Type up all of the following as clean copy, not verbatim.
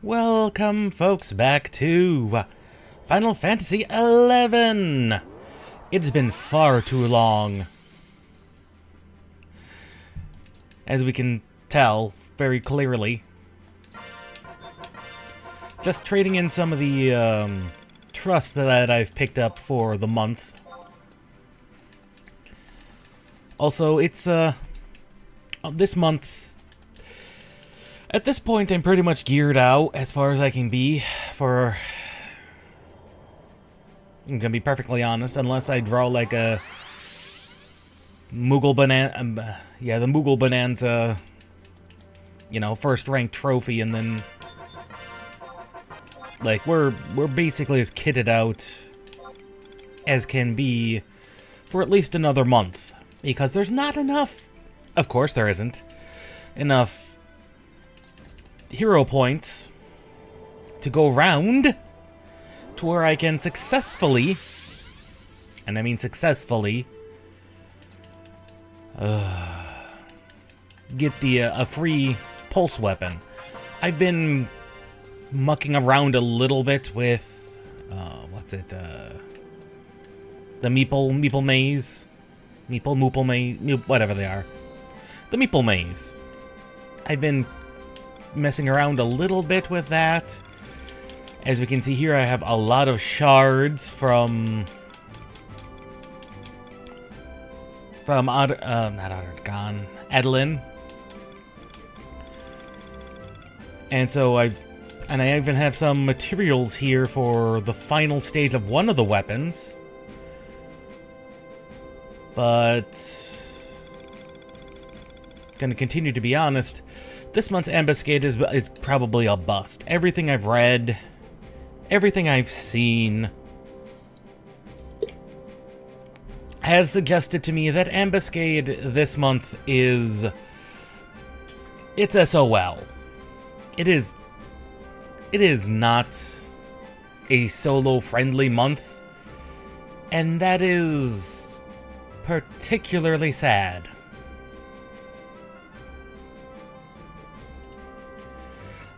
Welcome, folks, back to Final Fantasy XI. It's been far too long. As we can tell very clearly. Just trading in some of the trusts that I've picked up for the month. Also, it's this month's... At this point, I'm pretty much geared out as far as I can be for... I'm gonna be perfectly honest, unless I draw like a Moogle Bonanza, the Moogle Bonanza, you know, first ranked trophy, and then like we're basically as kitted out as can be for at least another month, because there's not enough. Of course, there isn't enough hero points to go round to where I can successfully, and I mean successfully, get the a free pulse weapon. I've been mucking around a little bit with what's it? The Meeple Maze, Moople Maze, whatever they are. The Meeple Maze. I've been messing around a little bit with that. As we can see here, I have a lot of shards from not Adeline. And so I even have some materials here for the final stage of one of the weapons. But gonna continue to be honest, this month's ambuscade is probably a bust. Everything I've read, everything I've seen has suggested to me that ambuscade this month it's SOL. It is not a solo-friendly month, and that is particularly sad.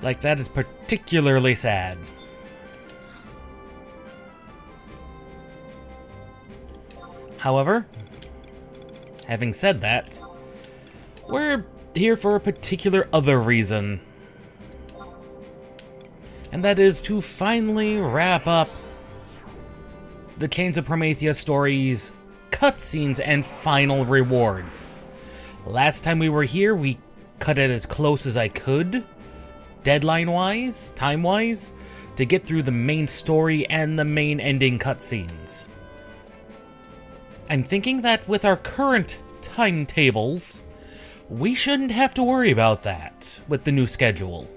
Like, that is particularly sad. However, having said that, we're here for a particular other reason. And that is to finally wrap up the Chains of Promethea stories, cutscenes, and final rewards. Last time we were here, we cut it as close as I could, deadline-wise, time-wise, to get through the main story and the main ending cutscenes. I'm thinking that with our current timetables, we shouldn't have to worry about that with the new schedule.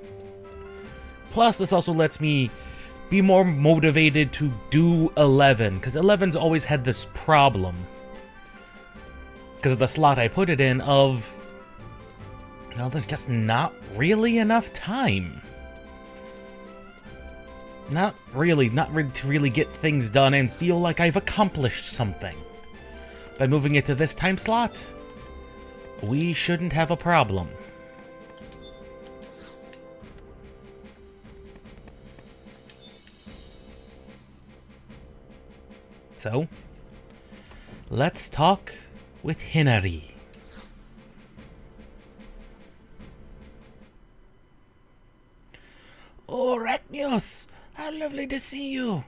Plus, this also lets me be more motivated to do 11, because 11's always had this problem, because of the slot I put it in, of, well, there's just not really enough time. Not really to really get things done and feel like I've accomplished something. By moving it to this time slot, we shouldn't have a problem. So, let's talk with Hinari. Oh, Arachnios! How lovely to see you!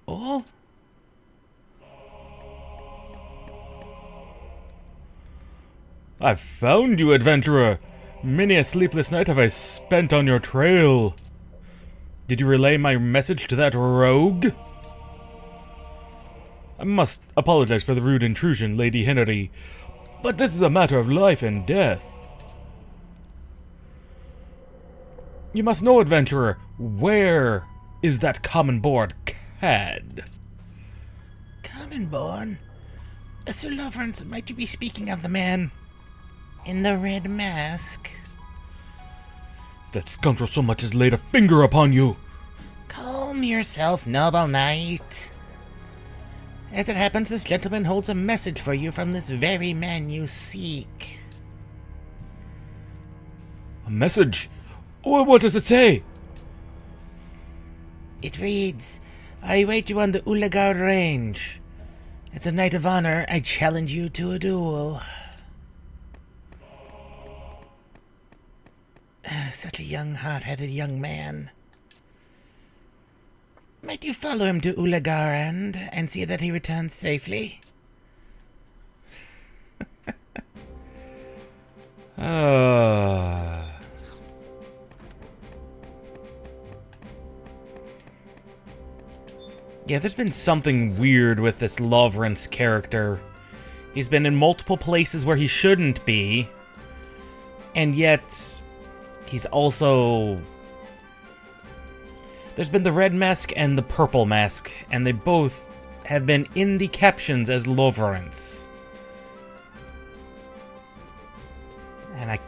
Oh? I've found you, adventurer! Many a sleepless night have I spent on your trail. Did you relay my message to that rogue? I must apologize for the rude intrusion, Lady Hinari, but this is a matter of life and death. You must know, adventurer, where is that common-born cad? Common-born? Sir Lawrence, might you be speaking of the man in the red mask? If that scoundrel so much as laid a finger upon you! Calm yourself, noble knight. As it happens, this gentleman holds a message for you from this very man you seek. A message? What does it say? It reads, I wait you on the Ulagar Range. As a knight of honor, I challenge you to a duel. Such a young, hot-headed young man. Might you follow him to Ulagarand and see that he returns safely? Yeah, there's been something weird with this Lovrance character. He's been in multiple places where he shouldn't be, and yet he's also... There's been the red mask and the purple mask, and they both have been in the captions as Lovrance. And I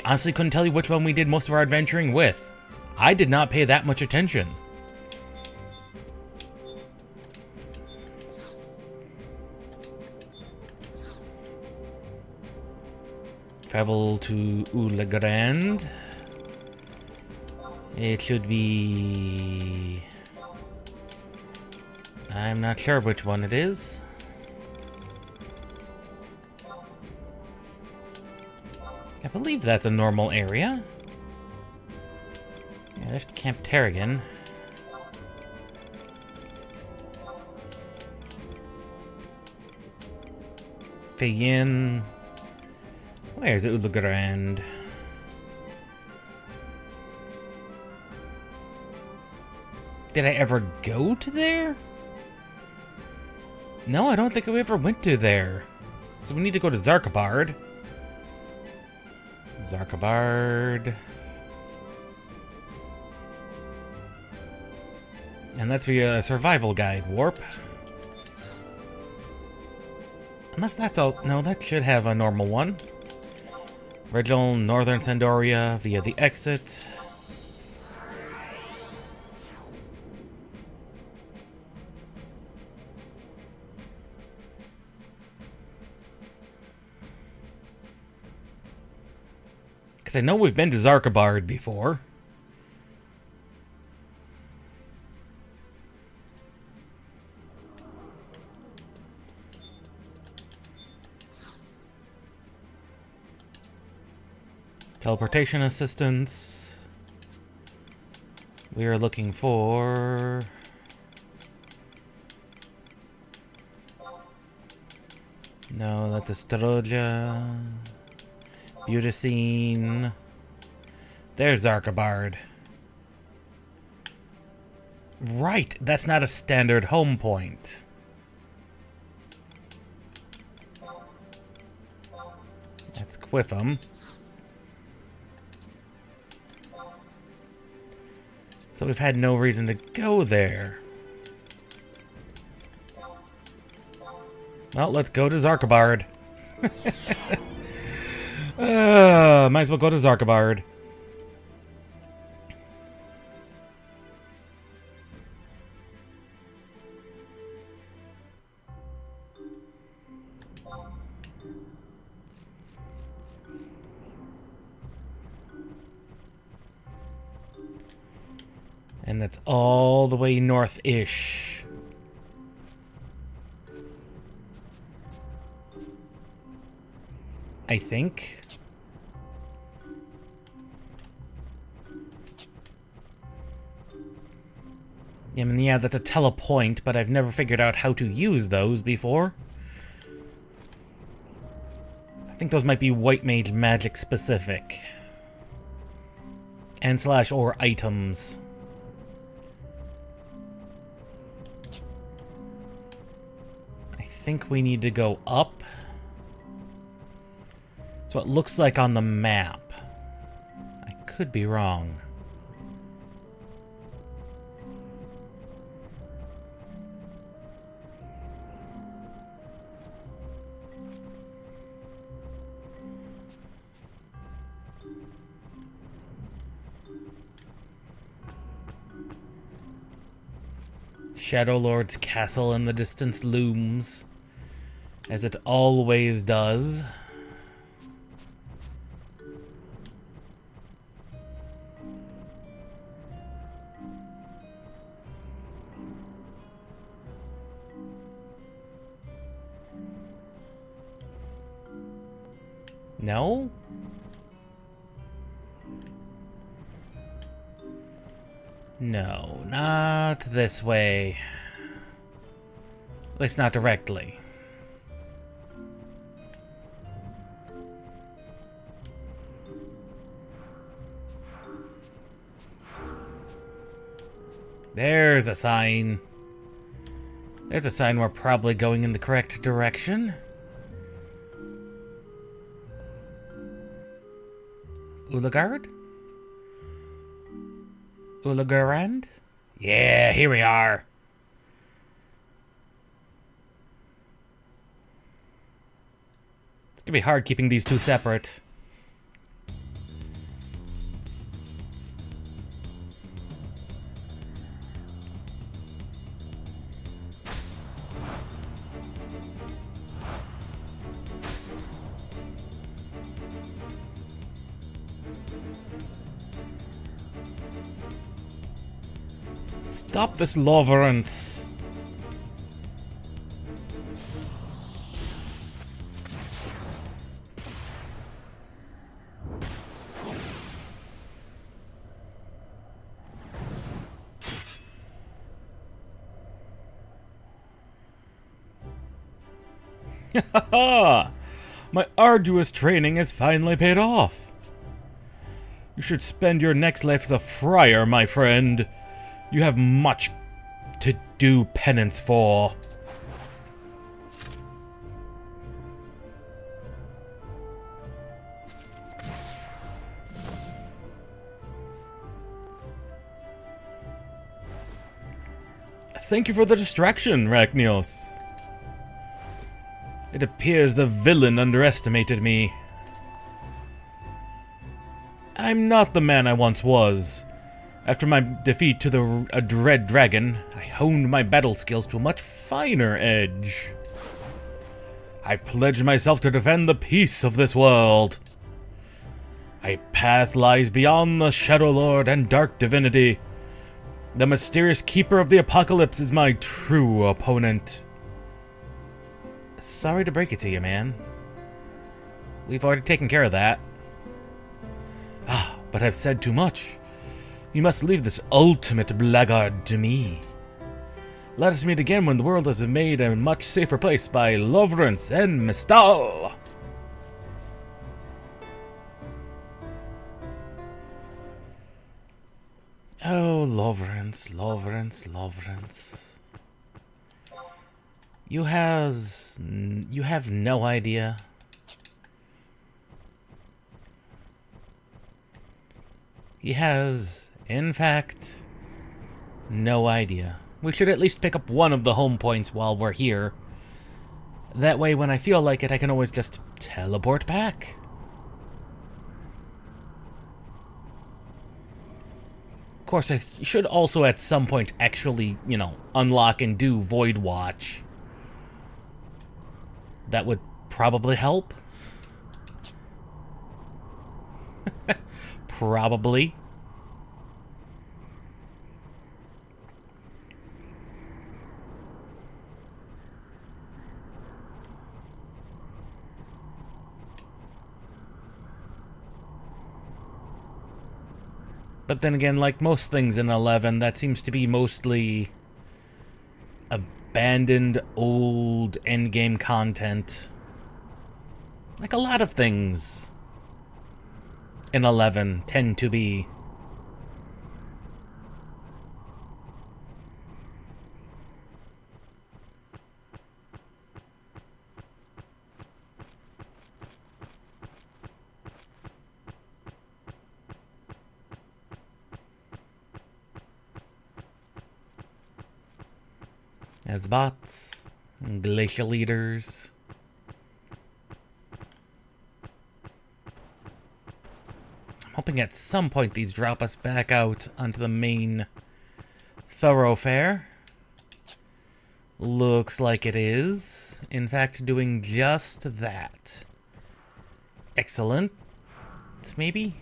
honestly couldn't tell you which one we did most of our adventuring with. I did not pay that much attention. Travel to Ulagrand. It should be... I'm not sure which one it is. I believe that's a normal area. Yeah, there's Camp Terrigan. Fayin. Where's Ulagrand? Did I ever go to there? No, I don't think we ever went to there. So we need to go to Zarkabard. Zarkabard. And that's via a survival guide warp. Unless that's all... No, that should have a normal one. Original Northern Sandoria via the exit. Because I know we've been to Zarkabard before. Teleportation assistance. We are looking for... No, that's Astrolia. Butacine. There's Zarkabard. Right, that's not a standard home point. That's Quiffum. So we've had no reason to go there. Well, let's go to Zarkabard. Might as well go to Zarkabard. And that's all the way north-ish. I think. I mean, yeah, that's a telepoint, but I've never figured out how to use those before. I think those might be White Mage magic specific. And slash or items. I think we need to go up. So it looks like on the map. I could be wrong. Shadow Lord's castle in the distance looms, as it always does. No? No, not this way. At least not directly. There's a sign. There's a sign we're probably going in the correct direction. Ulagard? Ulagarand? Yeah, here we are. It's gonna be hard keeping these two separate. Stop this loverance. My arduous training has finally paid off. You should spend your next life as a friar, my friend. You have much to do penance for. Thank you for the distraction, Rachnios. It appears the villain underestimated me. I'm not the man I once was. After my defeat to a dread dragon, I honed my battle skills to a much finer edge. I've pledged myself to defend the peace of this world. A path lies beyond the Shadow Lord and Dark Divinity. The mysterious Keeper of the Apocalypse is my true opponent. Sorry to break it to you, man. We've already taken care of that. But I've said too much. You must leave this ultimate blackguard to me. Let us meet again when the world has been made a much safer place by Lovrance and Mistal. Oh, Lovrance, Lovrance, Lovrance. You have no idea. He has, in fact, no idea. We should at least pick up one of the home points while we're here. That way, when I feel like it, I can always just teleport back. Of course, I should also at some point actually, unlock and do Void Watch. That would probably help. Probably. But then again, like most things in 11, that seems to be mostly abandoned old endgame content. Like a lot of things in 11 tend to be. As bots, glacial leaders. I'm hoping at some point these drop us back out onto the main thoroughfare. Looks like it is, in fact, doing just that. Excellent. Maybe?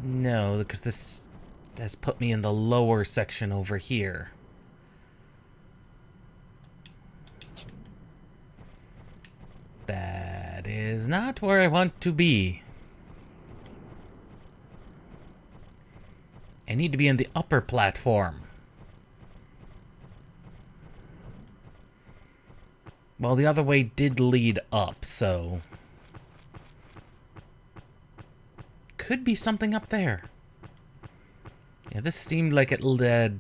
No, because this has put me in the lower section over here. That is not where I want to be. I need to be in the upper platform. Well, the other way did lead up, so... could be something up there. Yeah, this seemed like it led...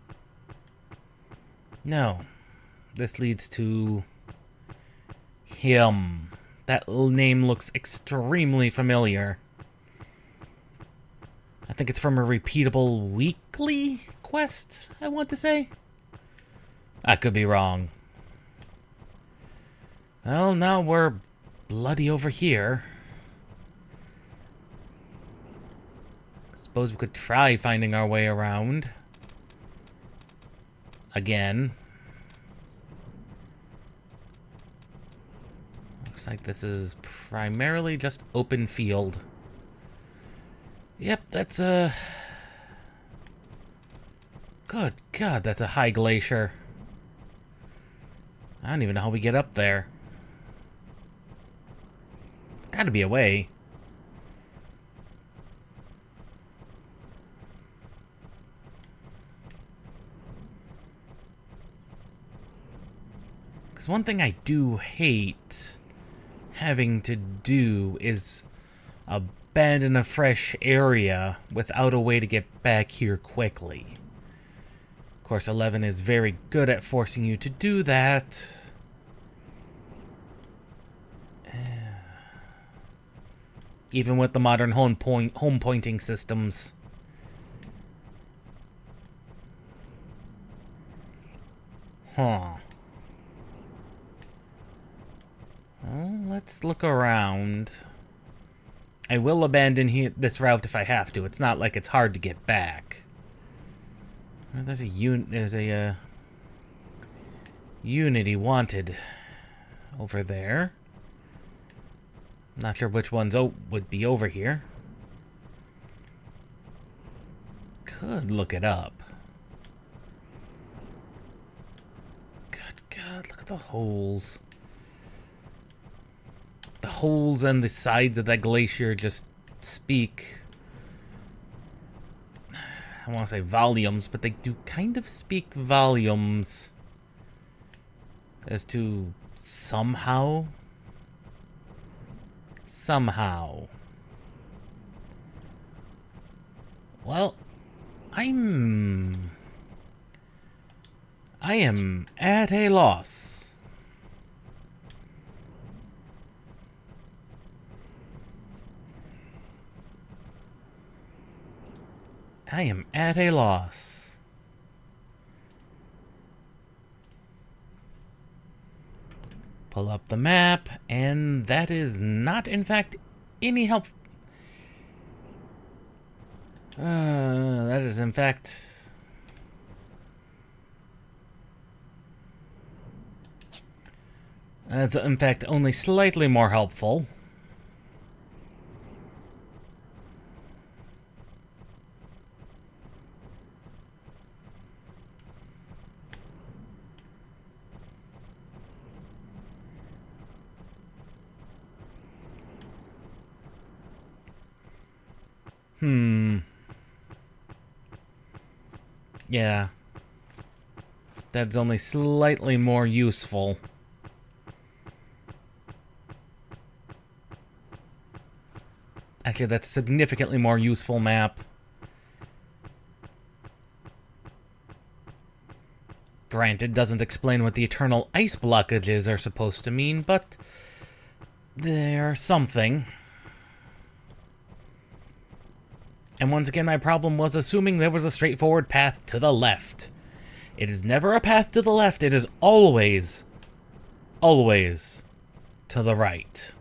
no. This leads to... him. That name looks extremely familiar. I think it's from a repeatable weekly quest, I want to say. I could be wrong. Well, now we're bloody over here. Suppose we could try finding our way around. Again. Looks like this is primarily just open field. Yep, that's a... good God, that's a high glacier. I don't even know how we get up there. Gotta be a way. Because one thing I do hate having to do is abandon a fresh area without a way to get back here quickly. Of course, 11 is very good at forcing you to do that. Even with the modern home pointing systems. Huh. Well, let's look around. I will abandon this route if I have to. It's not like it's hard to get back. There's a Unity wanted over there. Not sure which ones would be over here. Could look it up. Good God, look at the holes. The holes and the sides of that glacier just speak... I want to say volumes, but they do kind of speak volumes as to somehow... Well, I am at a loss. I am at a loss. Pull up the map, and that is not, in fact, any help. That is, in fact... that's, in fact, only slightly more helpful. Yeah. That's only slightly more useful. Actually, that's a significantly more useful map. Granted, doesn't explain what the eternal ice blockages are supposed to mean, but they're something. And once again, my problem was assuming there was a straightforward path to the left. It is never a path to the left. It is always, always to the right.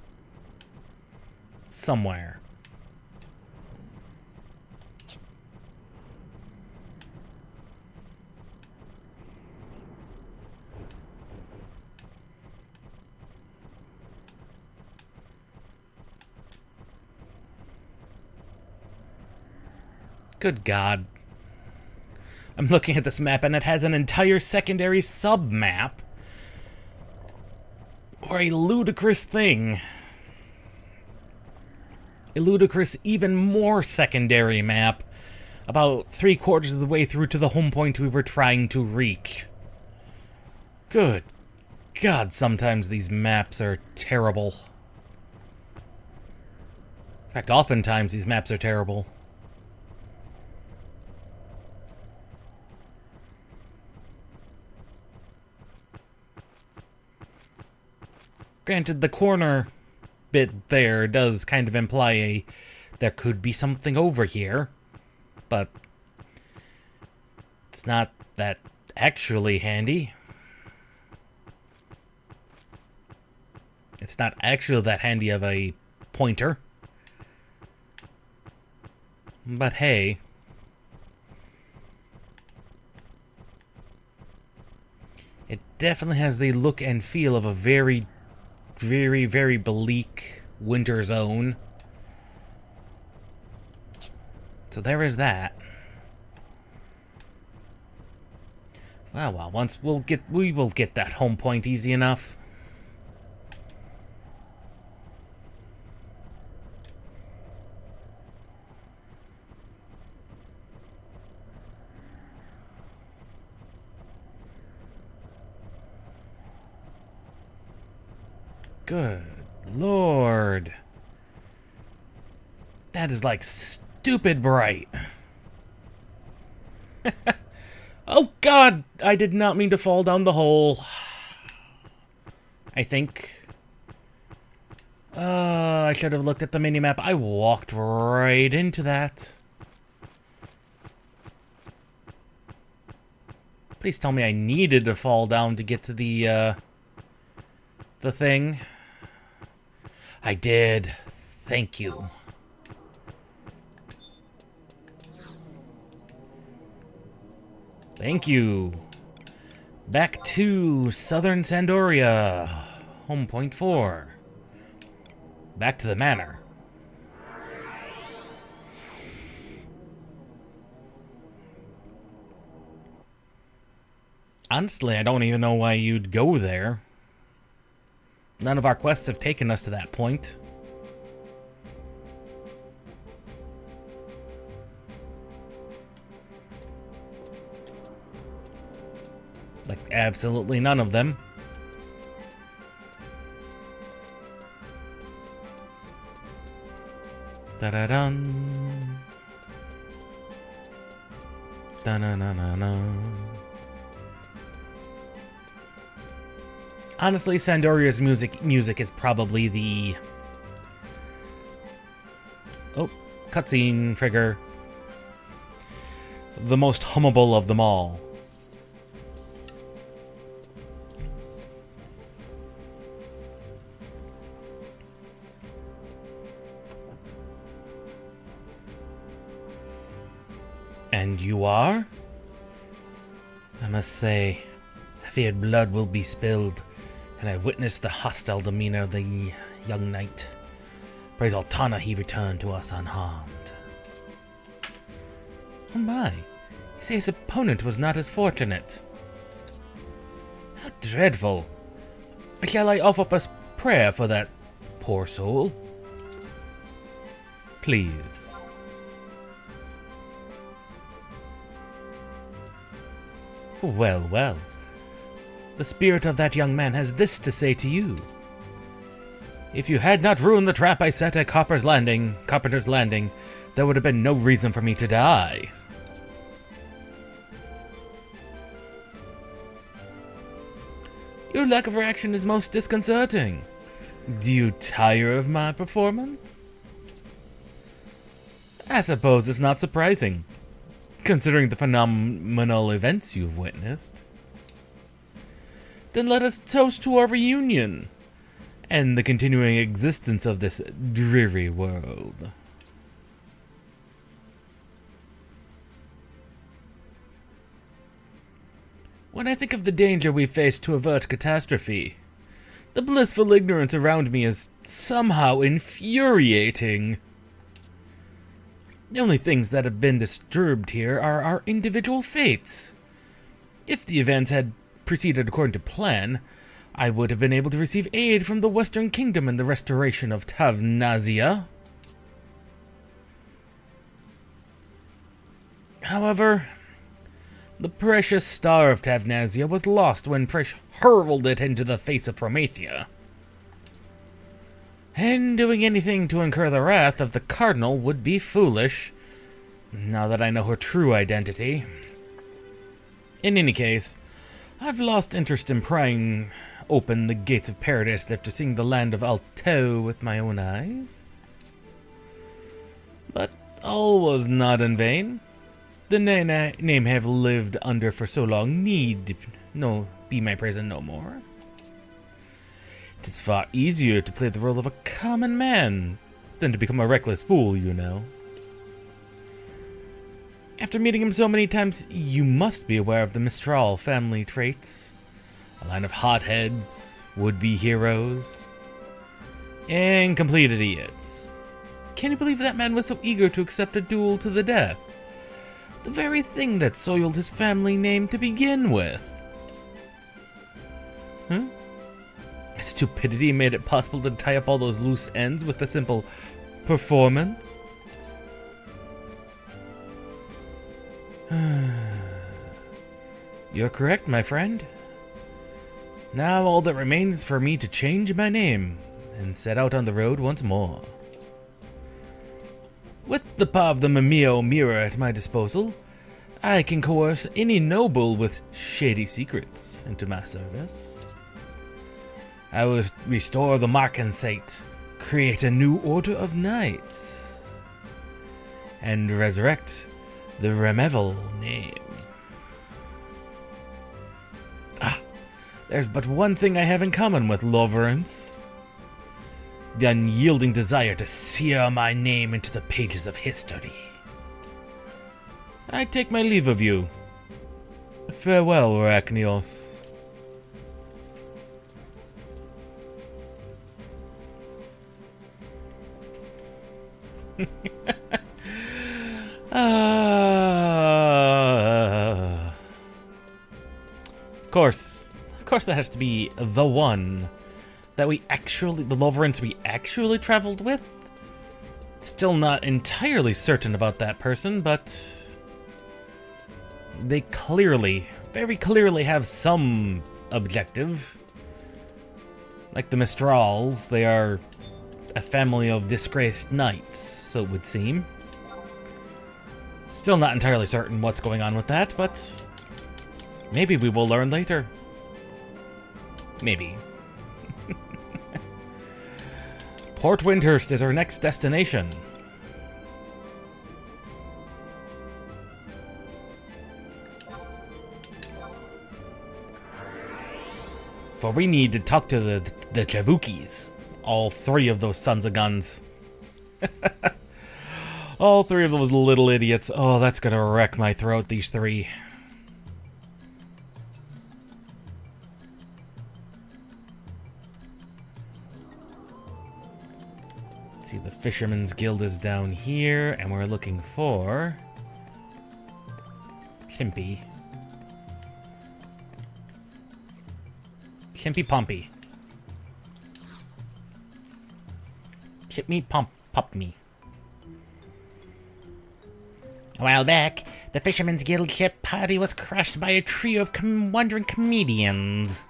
Somewhere. Good God. I'm looking at this map and it has an entire secondary sub-map for a ludicrous thing. a ludicrous, even more secondary map, about 3/4 of the way through to the home point we were trying to reach. Good God, sometimes these maps are terrible. In fact, oftentimes these maps are terrible. Granted, the corner bit there does kind of imply there could be something over here, but it's not that actually handy. It's not actually that handy of a pointer. But hey. It definitely has the look and feel of a very, very bleak winter zone. So there is that. Well, once we will get that home point easy enough. Good Lord. That is like stupid bright. Oh God, I did not mean to fall down the hole. I think. I should have looked at the minimap. I walked right into that. Please tell me I needed to fall down to get to the thing. I did. Thank you. Thank you. Back to Southern Sandoria. Home point 4. Back to the manor. Honestly, I don't even know why you'd go there. None of our quests have taken us to that point. Like, absolutely none of them. Da-da-dun. Da-na-na-na-na. Honestly, Sandoria's music is probably the... Oh, cutscene trigger. The most hummable of them all. And you are? I must say, I feared blood will be spilled, and I witnessed the hostile demeanor of the young knight. Praise Altana he returned to us unharmed. Oh my, you say his opponent was not as fortunate. How dreadful. Shall I offer up a prayer for that poor soul? Please. Well, well. The spirit of that young man has this to say to you. If you had not ruined the trap I set at Carpenter's Landing, there would have been no reason for me to die. Your lack of reaction is most disconcerting. Do you tire of my performance? I suppose it's not surprising, considering the phenomenal events you've witnessed. Then let us toast to our reunion, and the continuing existence of this dreary world. When I think of the danger we face to avert catastrophe, the blissful ignorance around me is somehow infuriating. The only things that have been disturbed here are our individual fates. If the events had proceeded according to plan, I would have been able to receive aid from the Western Kingdom in the restoration of Tavnazia. However, the precious star of Tavnasia was lost when Prish hurled it into the face of Promethea. And doing anything to incur the wrath of the Cardinal would be foolish, now that I know her true identity. In any case, I've lost interest in prying open the gates of paradise after seeing the land of Alto with my own eyes. But all was not in vain. The name I have lived under for so long need be my prison no more. It is far easier to play the role of a common man than to become a reckless fool, you know. After meeting him so many times, you must be aware of the Mistral family traits. A line of hotheads, would-be heroes, and complete idiots. Can you believe that man was so eager to accept a duel to the death? The very thing that soiled his family name to begin with. Huh? Stupidity made it possible to tie up all those loose ends with a simple performance? You're correct, my friend. Now all that remains is for me to change my name and set out on the road once more. With the power of the Mimeo mirror at my disposal, I can coerce any noble with shady secrets into my service. I will restore the Markensate, create a new order of knights, and resurrect the Remeval name. There's but one thing I have in common with Loverance. The unyielding desire to sear my name into the pages of history. I take my leave of you. Farewell, Arachnios. Of course that has to be the one that the Loverance we actually traveled with. Still not entirely certain about that person, but they very clearly have some objective. Like the Mistrals, they are a family of disgraced knights, so it would seem. Still not entirely certain what's going on with that, but maybe we will learn later. Maybe. Port Windhurst is our next destination. For we need to talk to the Jabukis. All three of those sons of guns. All three of those little idiots. Oh, that's gonna wreck my throat, these three. Let's see, the Fisherman's Guild is down here, and we're looking for Chimpy. Chimpy Pompy. Chip me, pop me. A while back, the Fisherman's Guild ship party was crushed by a trio of wandering comedians.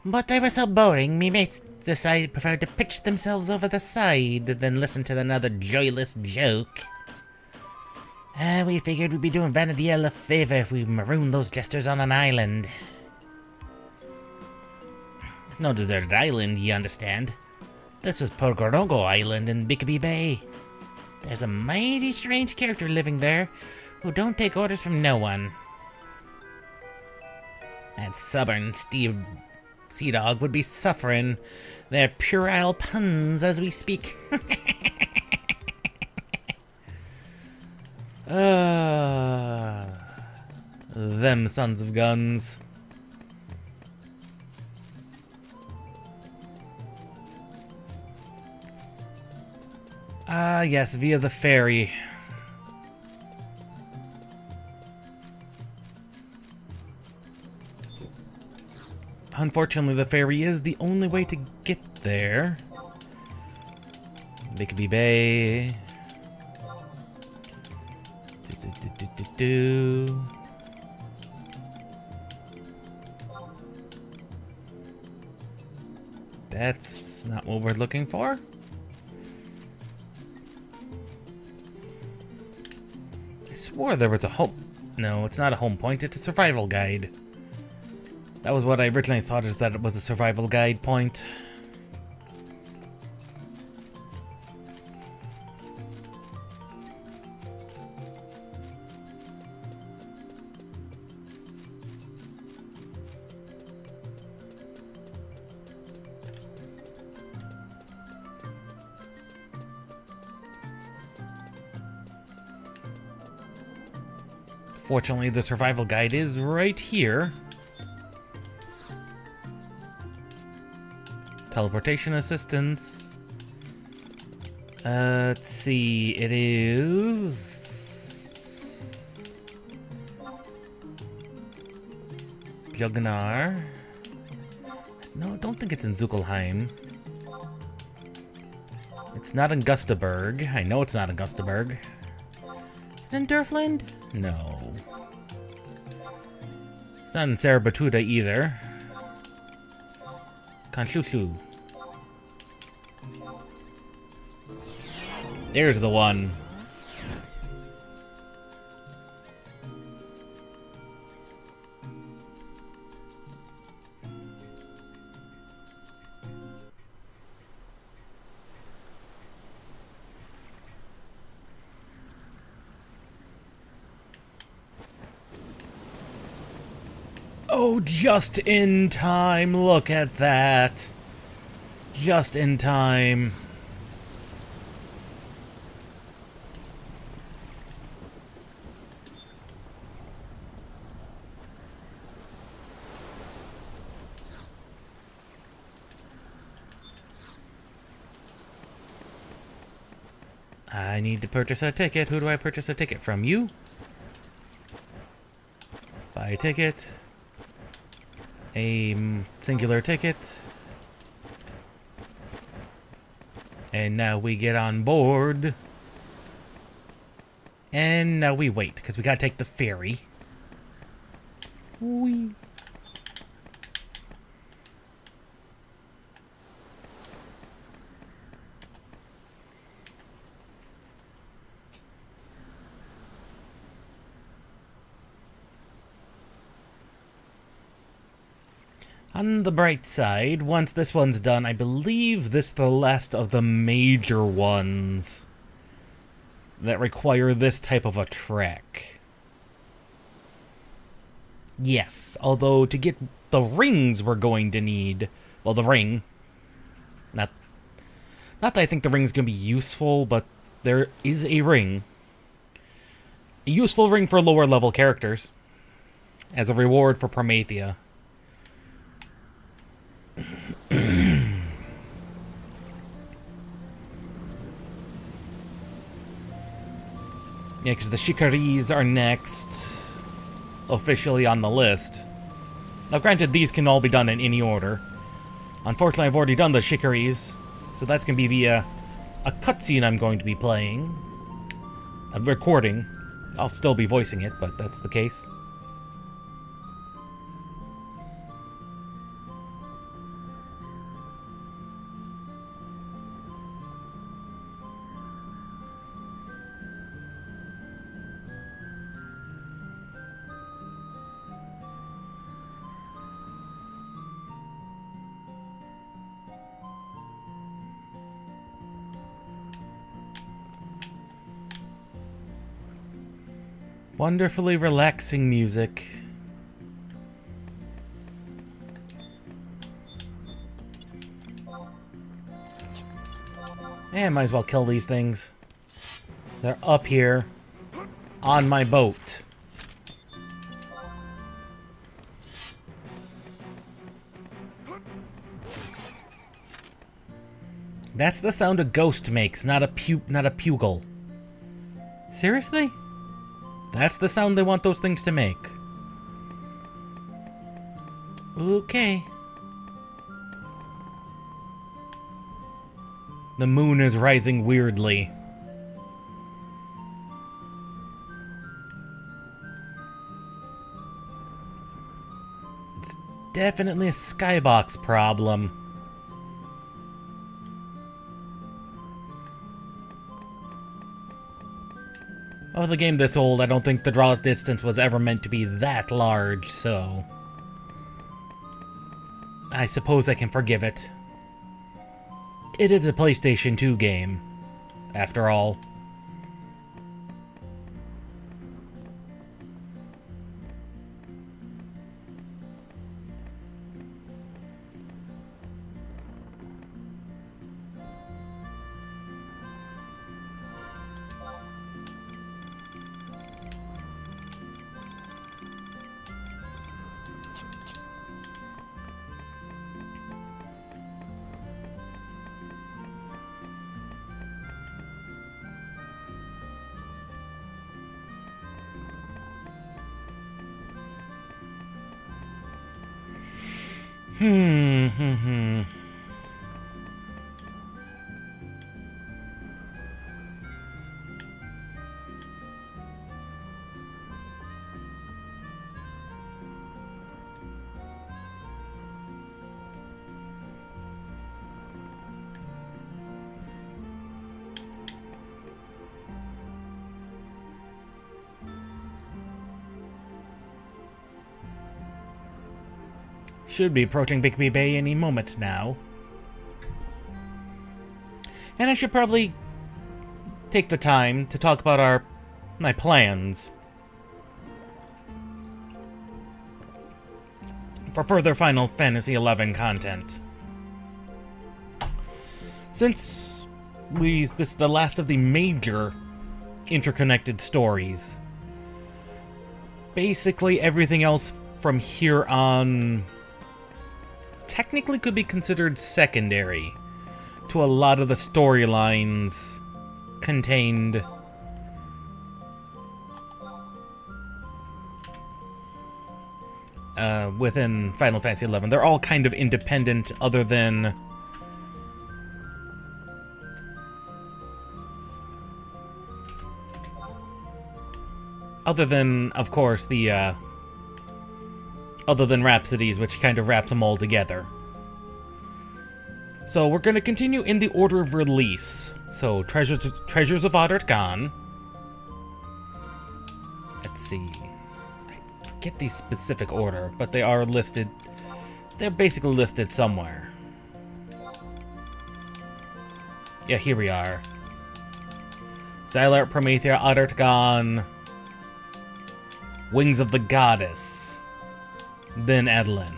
But they were so boring, me mates decided preferred to pitch themselves over the side than listen to another joyless joke. We figured we'd be doing Vanadiel a favor if we marooned those jesters on an island. It's no deserted island, you understand. This was Porgorogo Island in Bickaby Bay. There's a mighty strange character living there who don't take orders from no one. That stubborn Steve Sea Dog would be suffering their puerile puns as we speak. Them sons of guns. Yes, via the ferry. Unfortunately, the ferry is the only way to get there. Bickaby Bay. That's not what we're looking for. I swore there was a home... No, it's not a home point, it's a survival guide. That was what I originally thought, is that it was a survival guide point. Fortunately, the survival guide is right here. Teleportation assistance. Let's see, it is... Jugnar. No, I don't think it's in Zuckelheim. It's not in Gustaberg. I know it's not in Gustaberg. Is it in Durfland? No. It's not in Sarabatuta either. Kanshushu. There's the one. Oh, just in time. Look at that. Just in time. I need to purchase a ticket. Who do I purchase a ticket from? You? Buy a ticket. A singular ticket. And now we get on board. And now we wait, because we gotta take the ferry. Whee. On the bright side, once this one's done, I believe this is the last of the major ones that require this type of a trek. Yes, although to get the rings we're going to need... Well, the ring. Not that I think the ring's going to be useful, but there is a ring. A useful ring for lower level characters. As a reward for Promethea. Yeah, because the Shikaris are next, officially on the list. Now granted, these can all be done in any order. Unfortunately, I've already done the Shikaris, so that's going to be via a cutscene I'm going to be playing. A recording. I'll still be voicing it, but that's the case. Wonderfully relaxing music. Yeah, might as well kill these things. They're up here on my boat. That's the sound a ghost makes, not a pugil. Seriously? That's the sound they want those things to make. Okay. The moon is rising weirdly. definitely a skybox problem. Oh, with a game this old, I don't think the draw distance was ever meant to be that large, so I suppose I can forgive it. It is a PlayStation 2 game, after all. Hmm. Should be approaching Bigby Bay any moment now. And I should probably take the time to talk about my plans for further Final Fantasy XI content. Since this is the last of the major interconnected stories, basically everything else from here on technically could be considered secondary to a lot of the storylines contained within Final Fantasy XI. They're all kind of independent, other than of course, the other than Rhapsodies, which kind of wraps them all together. So we're going to continue in the order of release. So Treasures of Audert Gone. Let's see. I forget the specific order, but they are listed. They're basically listed somewhere. Yeah, here we are. Zilart, Promethea, Audert Gone, Wings of the Goddess, then Adeline.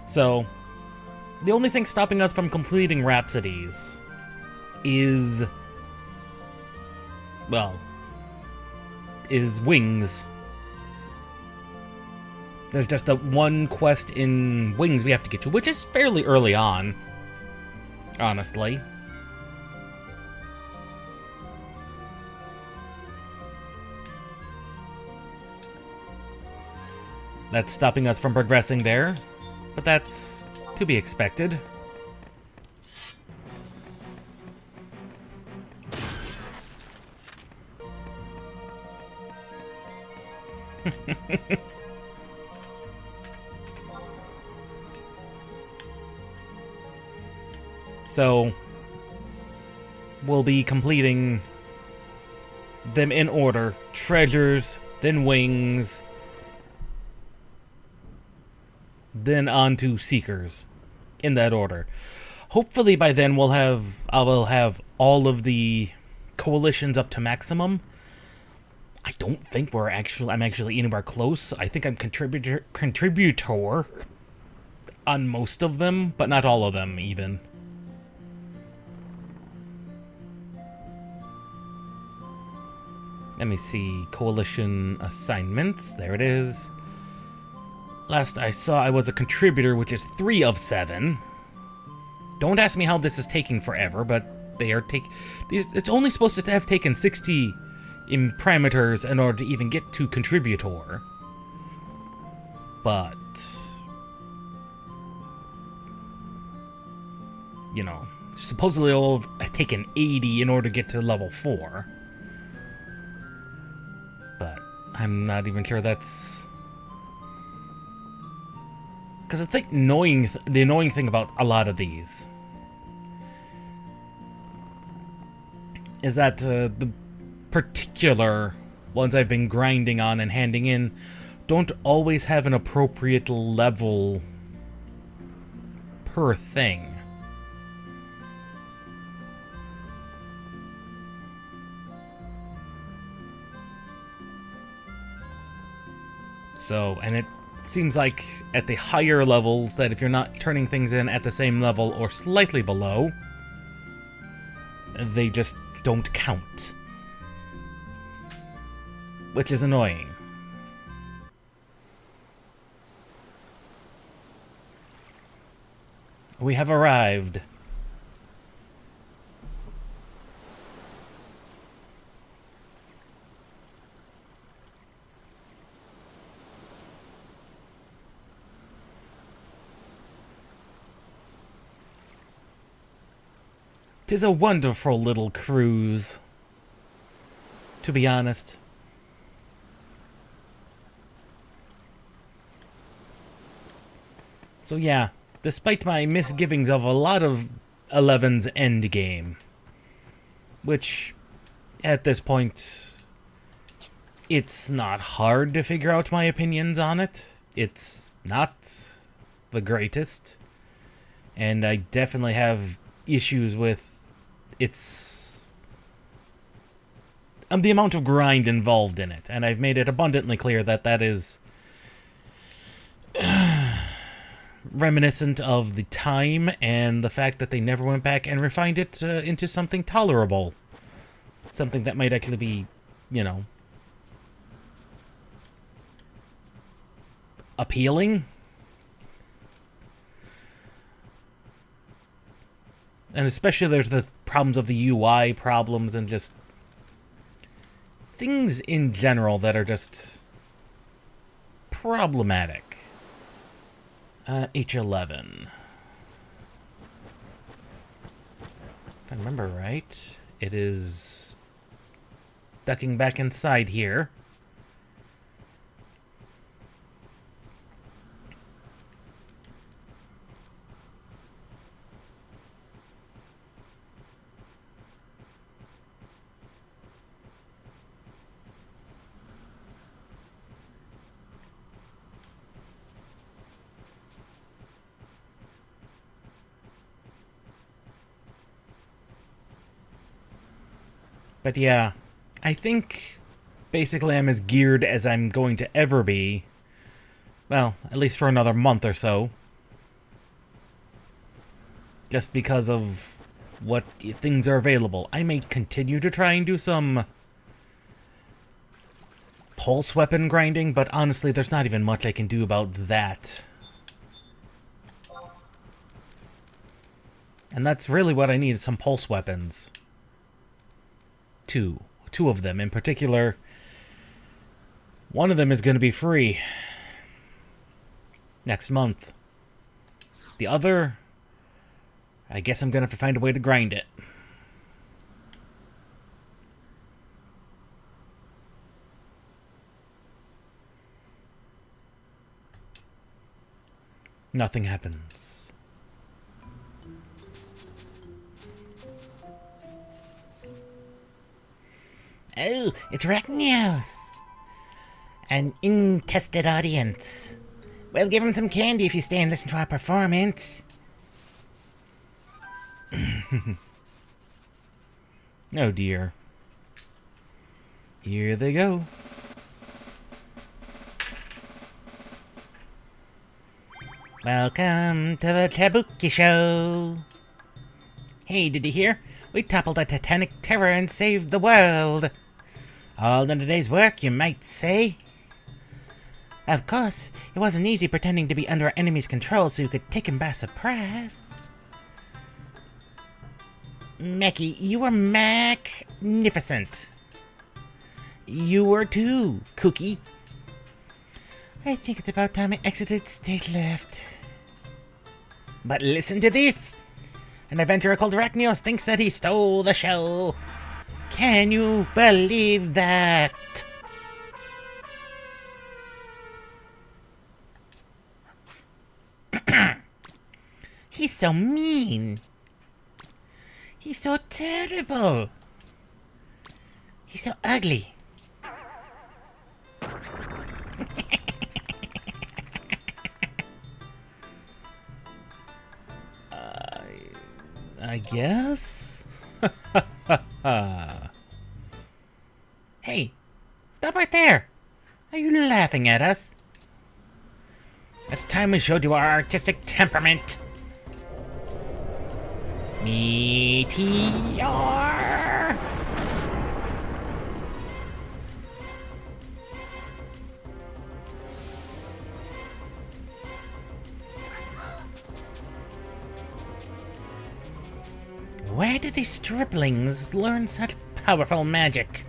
So, the only thing stopping us from completing Rhapsodies is Wings. There's just the one quest in Wings we have to get to, which is fairly early on, honestly. That's stopping us from progressing there, but that's to be expected. So, we'll be completing them in order. Treasures, then Wings, then on to Seekers, in that order. Hopefully by then I will have all of the coalitions up to maximum. I don't think I'm actually anywhere close. I think I'm contributor on most of them, but not all of them even. Let me see. Coalition assignments. There it is. Last I saw, I was a contributor, which is 3 of 7. Don't ask me how this is taking forever, but they are it's only supposed to have taken 60 in parameters in order to even get to contributor. But, you know, supposedly it'll have taken 80 in order to get to level 4. But I'm not even sure that's Because I think the annoying thing about a lot of these is that the particular ones I've been grinding on and handing in don't always have an appropriate level per thing. So, and it seems like at the higher levels that if you're not turning things in at the same level or slightly below, they just don't count. Which is annoying. We have arrived. Tis a wonderful little cruise, to be honest. So yeah, despite my misgivings of a lot of 11's endgame, which, at this point, it's not hard to figure out my opinions on it. It's not the greatest, and I definitely have issues with its the amount of grind involved in it, and I've made it abundantly clear that that is reminiscent of the time and the fact that they never went back and refined it into something tolerable, something that might actually be, you know, appealing. And especially there's the problems of the UI problems and just things in general that are just problematic. H11. If I remember right, it is ducking back inside here. But yeah, I think basically I'm as geared as I'm going to ever be. Well, at least for another month or so. Just because of what things are available. I may continue to try and do some pulse weapon grinding, but honestly, there's not even much I can do about that. And that's really what I need, is some pulse weapons. Two of them in particular. One of them is going to be free next month. The other, I guess I'm going to have to find a way to grind it. Nothing happens. Oh, it's Rachnios. An untested audience. We'll give him some candy if you stay and listen to our performance. Oh dear. Here they go. Welcome to the Kabuki Show. Hey, did you hear? We toppled a titanic terror and saved the world. All in a day's work, you might say. Of course, it wasn't easy pretending to be under our enemy's control so you could take him by surprise. Mackie, you were magnificent. You were too, Cookie. I think it's about time I exited stage left. But listen to this. An adventurer called Rachnios thinks that he stole the show. Can you believe that? He's so mean. He's so terrible. He's so ugly. I guess? Hey, stop right there. Are you laughing at us? It's time we showed you our artistic temperament. Meteor! Where did these striplings learn such powerful magic?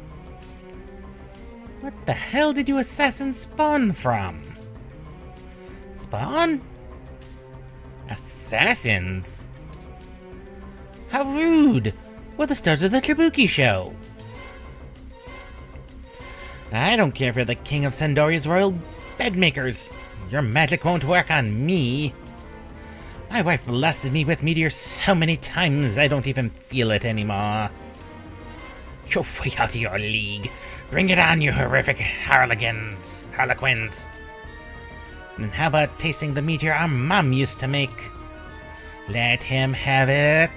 What the hell did you assassins spawn from? Spawn? Assassins? How rude! We're the stars of the Kabuki show. I don't care if you're the king of Sandoria's royal bedmakers. Your magic won't work on me. My wife blasted me with meteors so many times I don't even feel it anymore. You're way out of your league. Bring it on, you horrific harlequins. And how about tasting the meteor our mom used to make? Let him have it.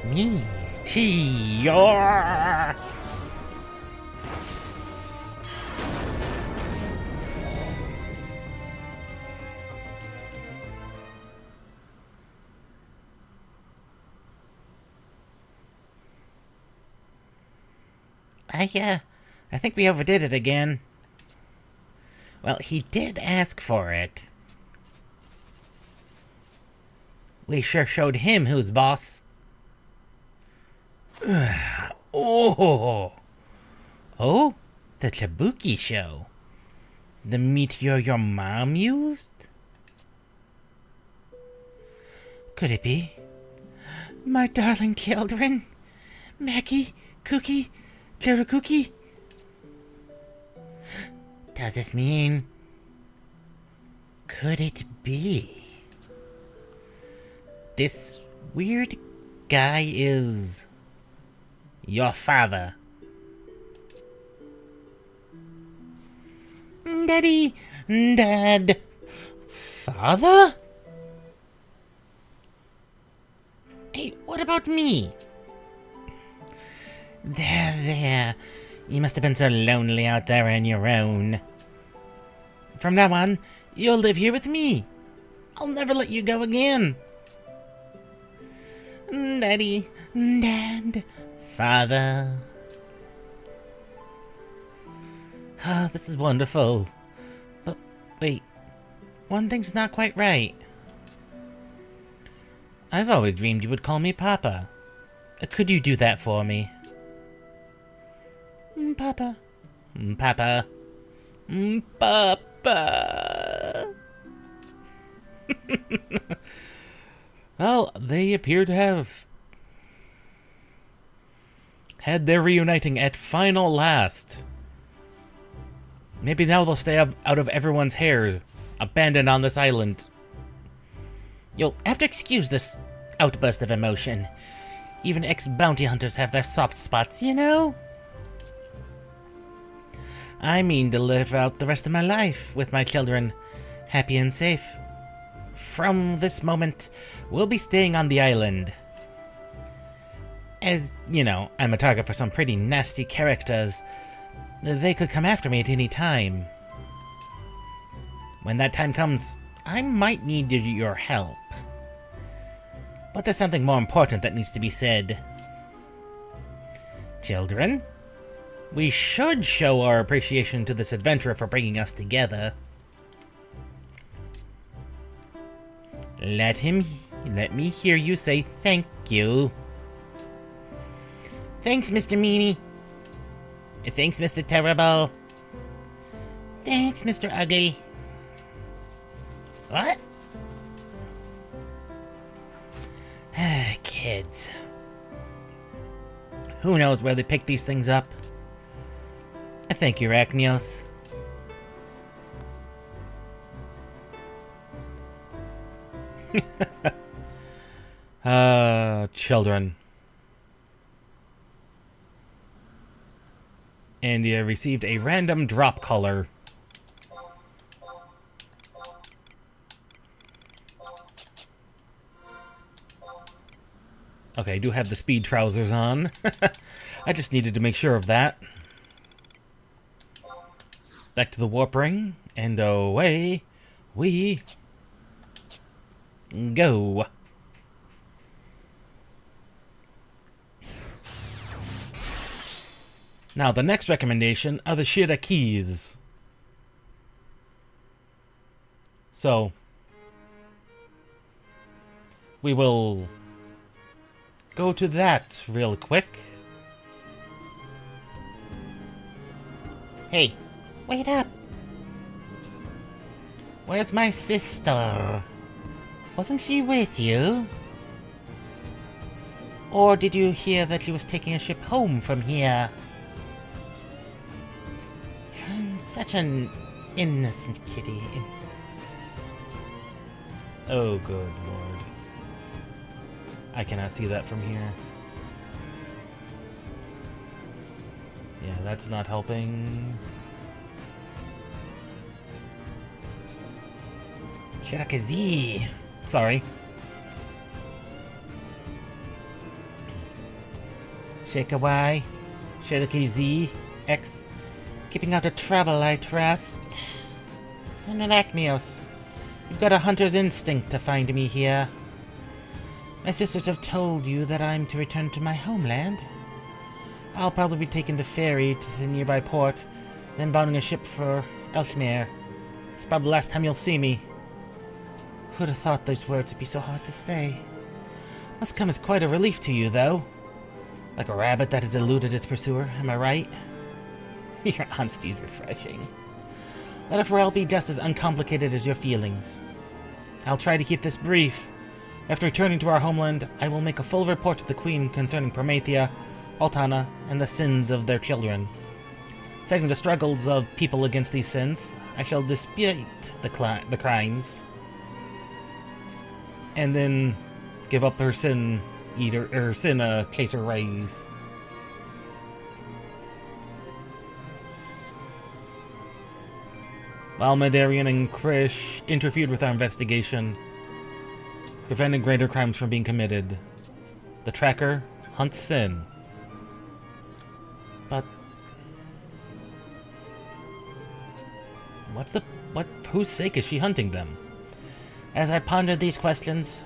Meteor! I think we overdid it again. Well, he did ask for it. We sure showed him who's boss. Oh, the Kabuki show. The meteor your mom used? Could it be? My darling children? Mackie, Cookie, Little Cookie? Does this mean... Could it be? This weird guy is... your father. Daddy! Dad! Father? Hey, what about me? There. You must have been so lonely out there on your own. From now on, you'll live here with me. I'll never let you go again. Daddy, Dad, Father. Ah, this is wonderful. But wait, one thing's not quite right. I've always dreamed you would call me Papa. Could you do that for me? Papa. Papa. Papa. Well, they appear to have had their reuniting at final last. Maybe now they'll stay out of everyone's hair, abandoned on this island. You'll have to excuse this outburst of emotion. Even ex-bounty hunters have their soft spots, you know? I mean to live out the rest of my life with my children, happy and safe. From this moment, we'll be staying on the island. As, you know, I'm a target for some pretty nasty characters. They could come after me at any time. When that time comes, I might need your help. But there's something more important that needs to be said. Children, we should show our appreciation to this adventurer for bringing us together. Let me hear you say thank you. Thanks, Mr. Meanie. Thanks, Mr. Terrible. Thanks, Mr. Ugly. What? Kids. Who knows where they pick these things up? Thank you, Arachnios. Children. And you received a random drop color. Okay, I do have the speed trousers on. I just needed to make sure of that. Back to the warp ring, and away we go. Now, the next recommendation are the Shira keys. So, we will go to that real quick. Hey, wait up. Where's my sister? Wasn't she with you? Or did you hear that she was taking a ship home from here? Such an innocent kitty. Oh, good lord. I cannot see that from here. Yeah, that's not helping. Shirakazi. Sorry. Shakawai. Shirakazi. X. Keeping out of trouble, I trust. And Arachnios, you've got a hunter's instinct to find me here. My sisters have told you that I'm to return to my homeland. I'll probably be taking the ferry to the nearby port, then bounding a ship for Elchmere. It's probably the last time you'll see me. Who'd have thought those words would be so hard to say? Must come as quite a relief to you, though. Like a rabbit that has eluded its pursuer, am I right? Your honesty is refreshing. Let a Pharrell be just as uncomplicated as your feelings. I'll try to keep this brief. After returning to our homeland, I will make a full report to the Queen concerning Promethea, Altana, and the sins of their children. Citing the struggles of people against these sins, I shall dispute the crimes. And then give up her sin chaser raise. While Madarian and Krish interfered with our investigation, preventing greater crimes from being committed, the tracker hunts sin. But whose sake is she hunting them? As I pondered these questions,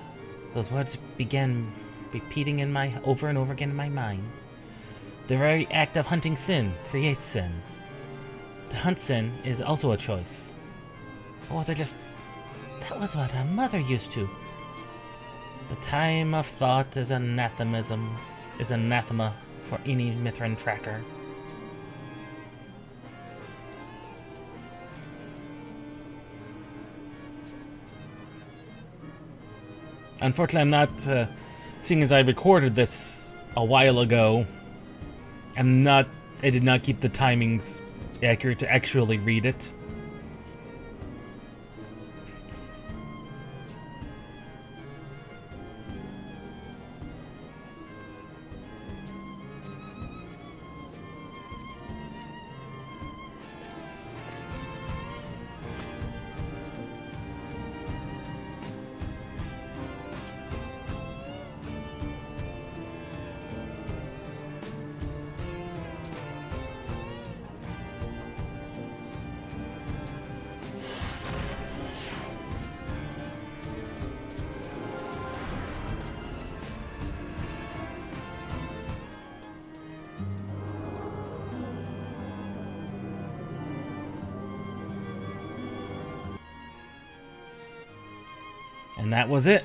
those words began repeating over and over again in my mind. The very act of hunting sin creates sin. To hunt sin is also a choice. Or was it just... That was what our mother used to. The time of thought is anathema for any Mithran tracker. Unfortunately, I'm not, seeing as I recorded this a while ago, I did not keep the timings accurate to actually read it. And that was it.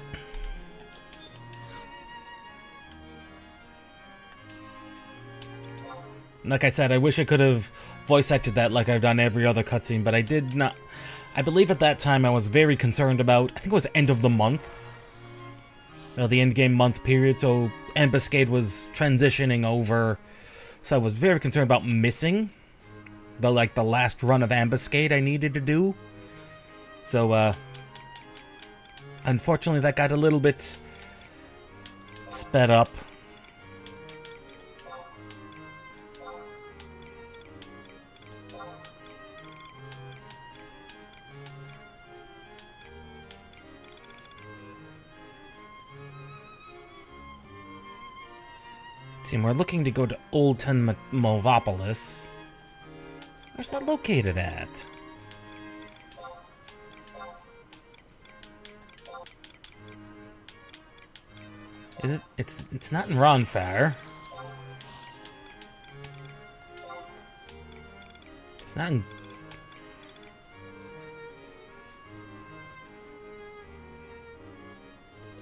Like I said, I wish I could have voice acted that like I've done every other cutscene, but I did not. I believe at that time I was very concerned about, I think it was end of the month. The end game month period, so Ambuscade was transitioning over. So I was very concerned about missing the last run of Ambuscade I needed to do. So, unfortunately, that got a little bit sped up. See, we're looking to go to Old Movopolis. Where's that located at? Is it? It's not in Ronfair. It's not in...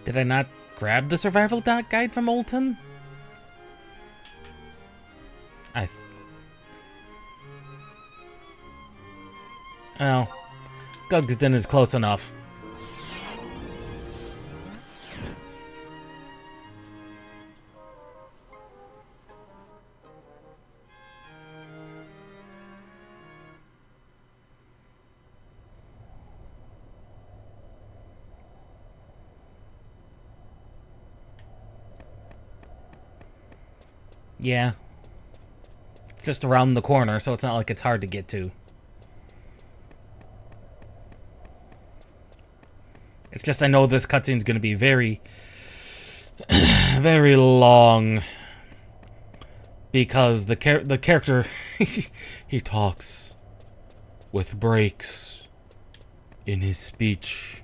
Did I not grab the survival guide from Olton? Oh. Gugsden is close enough. Yeah. It's just around the corner, so it's not like it's hard to get to. It's just I know this cutscene's going to be very, very long. Because the character, he talks with breaks in his speech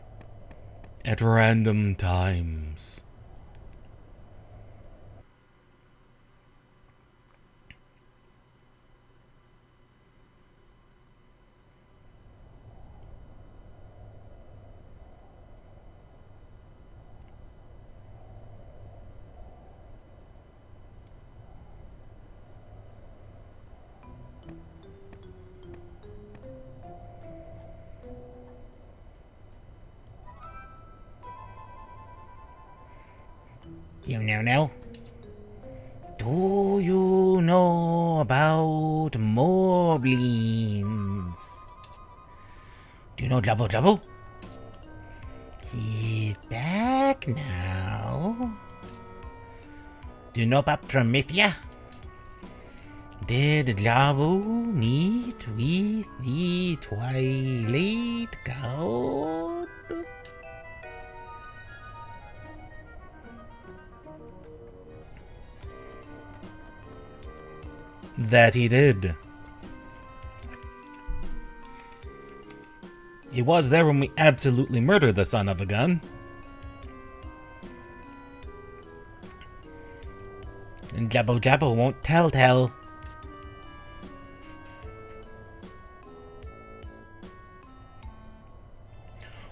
at random times. You know? Do you know about Moblins? Do you know Double Double? He's back now. Do you know about Promethea? Did Jabu meet with the Twilight God? That he did. He was there when we absolutely murdered the son of a gun. And Jabbo Jabbo won't tell.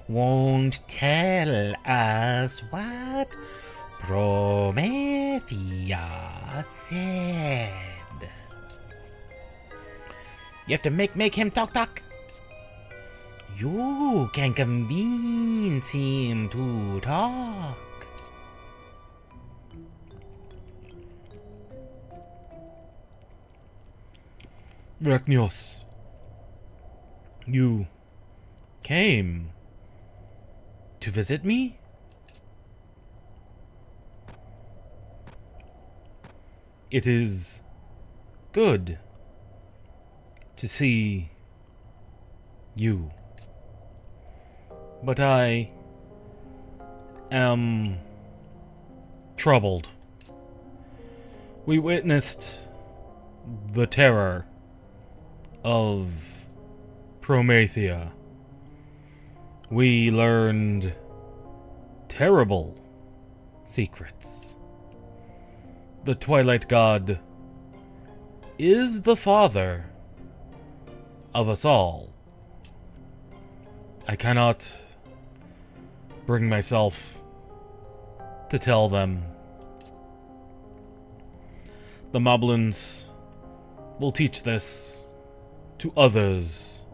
Won't tell us what Promethea said. You have to make him talk. You can convince him to talk. Rachnios, you came to visit me? It is good to see you. But I am troubled. We witnessed the terror of Promethea. We learned terrible secrets. The Twilight God is the father of us all. I cannot bring myself to tell them. The Moblins will teach this to others.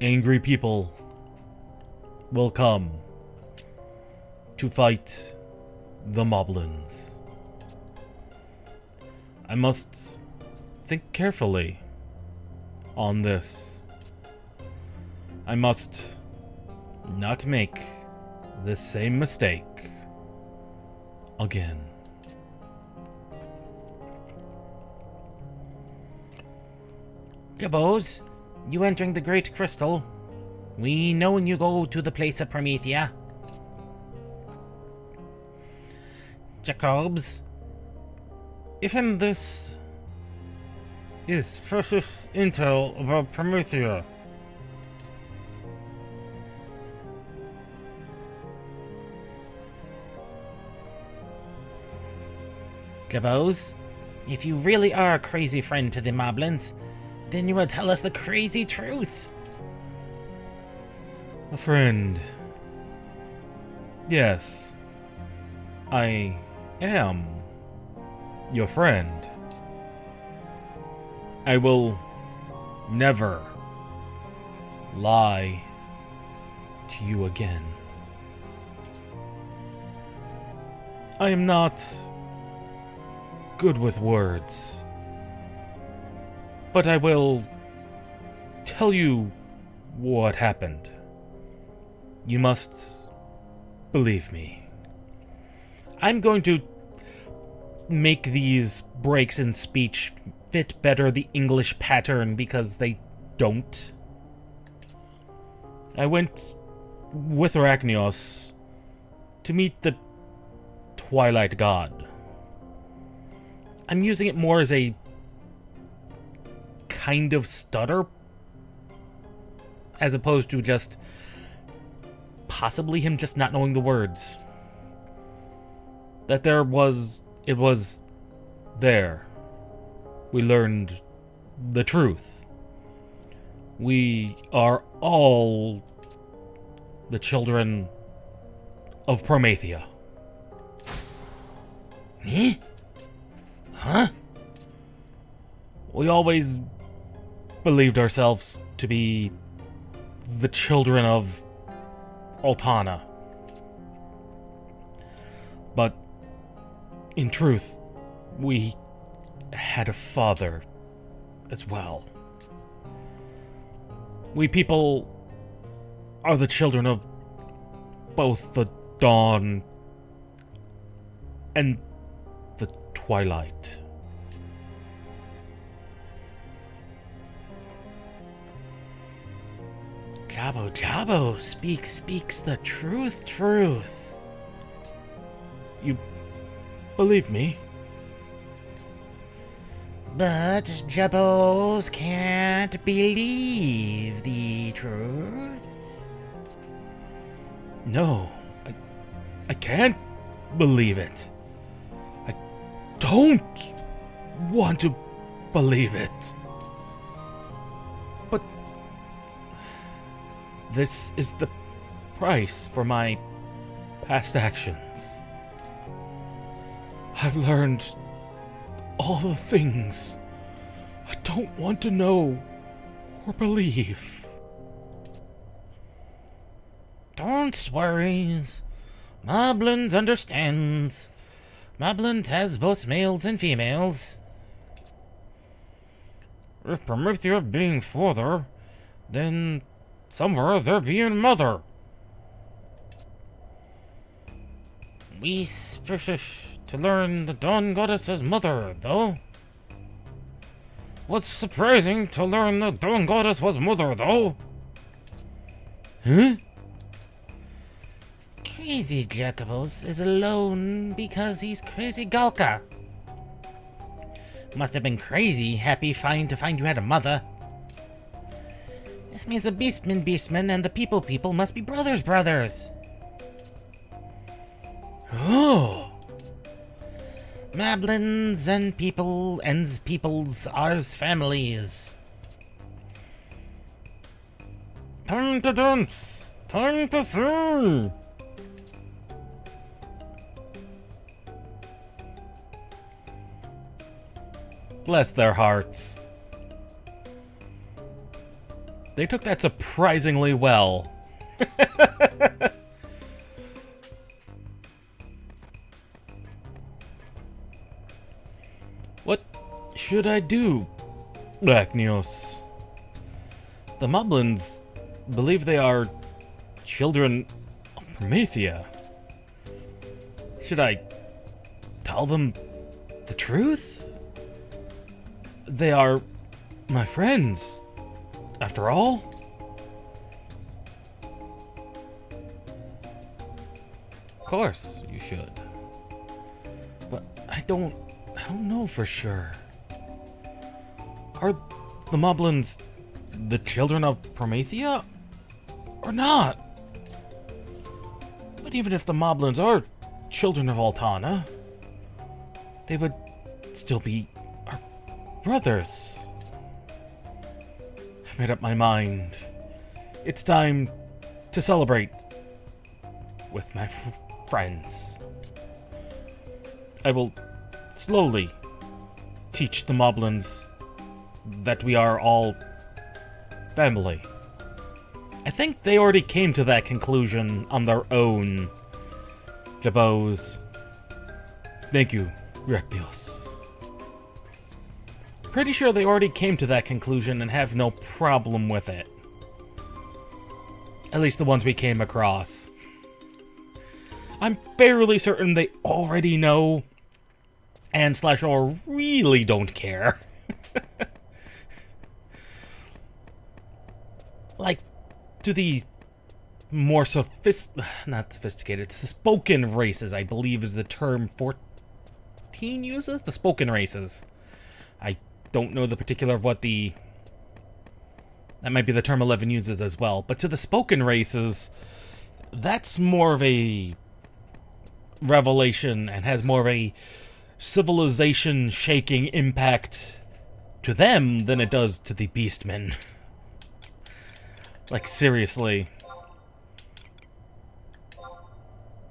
Angry people will come to fight the Moblins. I must think carefully on this. I must not make the same mistake again. Jabos, you entering the Great Crystal. We know when you go to the place of Promethea. Jacobs, Even this is precious intel about Promethea. Jabos, if you really are a crazy friend to the Moblins, then you will tell us the crazy truth. A friend. Yes. I am your friend. I will never lie to you again. I am not good with words, but I will tell you what happened. You must believe me. I'm going to make these breaks in speech fit better the English pattern because they don't. I went with Arachnios to meet the Twilight God. I'm using it more as a kind of stutter as opposed to just possibly him just not knowing the words. That it was there. We learned the truth. We are all the children of Promethea. Eh? Huh? We always believed ourselves to be the children of Altana. But in truth, we had a father as well. We people are the children of both the dawn and the twilight. Jabo speaks the truth. You believe me? But Jabos can't believe the truth. No, I can't believe it. I don't want to believe it. But this is the price for my past actions. I've learned all the things I don't want to know or believe. Don't worry. Moblins understands. Moblins has both males and females. If Promethea being father, then somewhere there being mother. We suspicious to learn the Dawn Goddess's mother, though. What's surprising to learn the Dawn Goddess was mother, though? Huh? Crazy Jacobos is alone because he's crazy Galka. Must have been crazy happy to find you had a mother. This means the Beastmen and the People must be brothers. Oh! Moblins and peoples ours families. Time to dance! Time to sing! Bless their hearts. They took that surprisingly well. What should I do, Arachnios? The Moblins believe they are children of Promethea. Should I tell them the truth? They are my friends, after all. Of course, you should. But I don't know for sure. Are the Moblins the children of Promethea? Or not? But even if the Moblins are children of Altana, they would still be our brothers. I made up my mind. It's time to celebrate with my friends. I will slowly teach the Moblins that we are all family. I think they already came to that conclusion on their own. Jabos. Thank you, Rectius. Pretty sure they already came to that conclusion and have no problem with it. At least the ones we came across. I'm fairly certain they already know and / or really don't care. Like, to the more not sophisticated, it's the spoken races, I believe is the term 14 uses? The spoken races. I don't know the particular of what that might be the term 11 uses as well, but to the spoken races, that's more of a revelation and has more of a civilization-shaking impact to them than it does to the Beastmen. Like, seriously.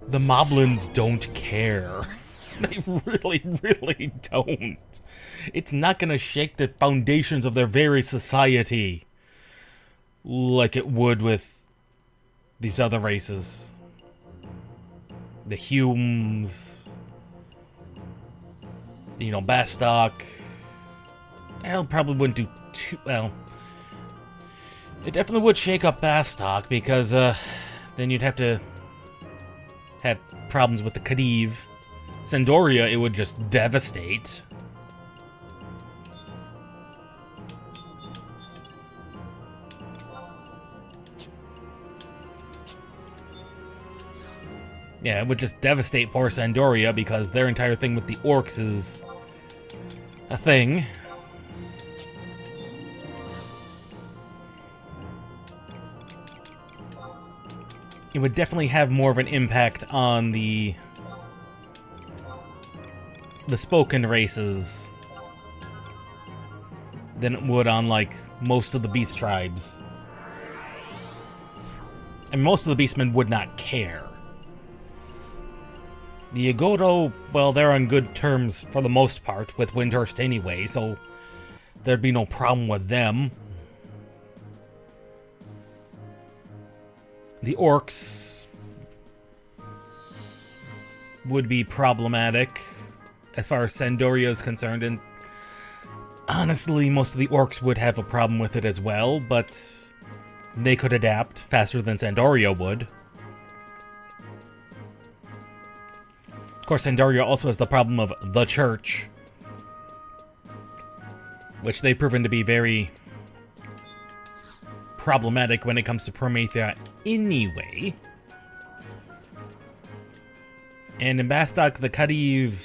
The Moblins don't care. They really, really don't. It's not gonna shake the foundations of their very society like it would with these other races. The Humes, you know, Bastok. Hell, probably wouldn't do too well. It definitely would shake up Bastok because then you'd have to have problems with the Khedive. Sandoria, it would just devastate. Yeah, it would just devastate poor Sandoria because their entire thing with the orcs is a thing. It would definitely have more of an impact on the spoken races than it would on, like, most of the beast tribes. And most of the beastmen would not care. The Yagoto, well, they're on good terms for the most part with Windhurst anyway, so there'd be no problem with them. The orcs would be problematic as far as Sandoria is concerned, and honestly, most of the orcs would have a problem with it as well, but they could adapt faster than Sandoria would. Of course, Sandoria also has the problem of the church, which they've proven to be very problematic when it comes to Promethea anyway. And in Bastok, the Khedive,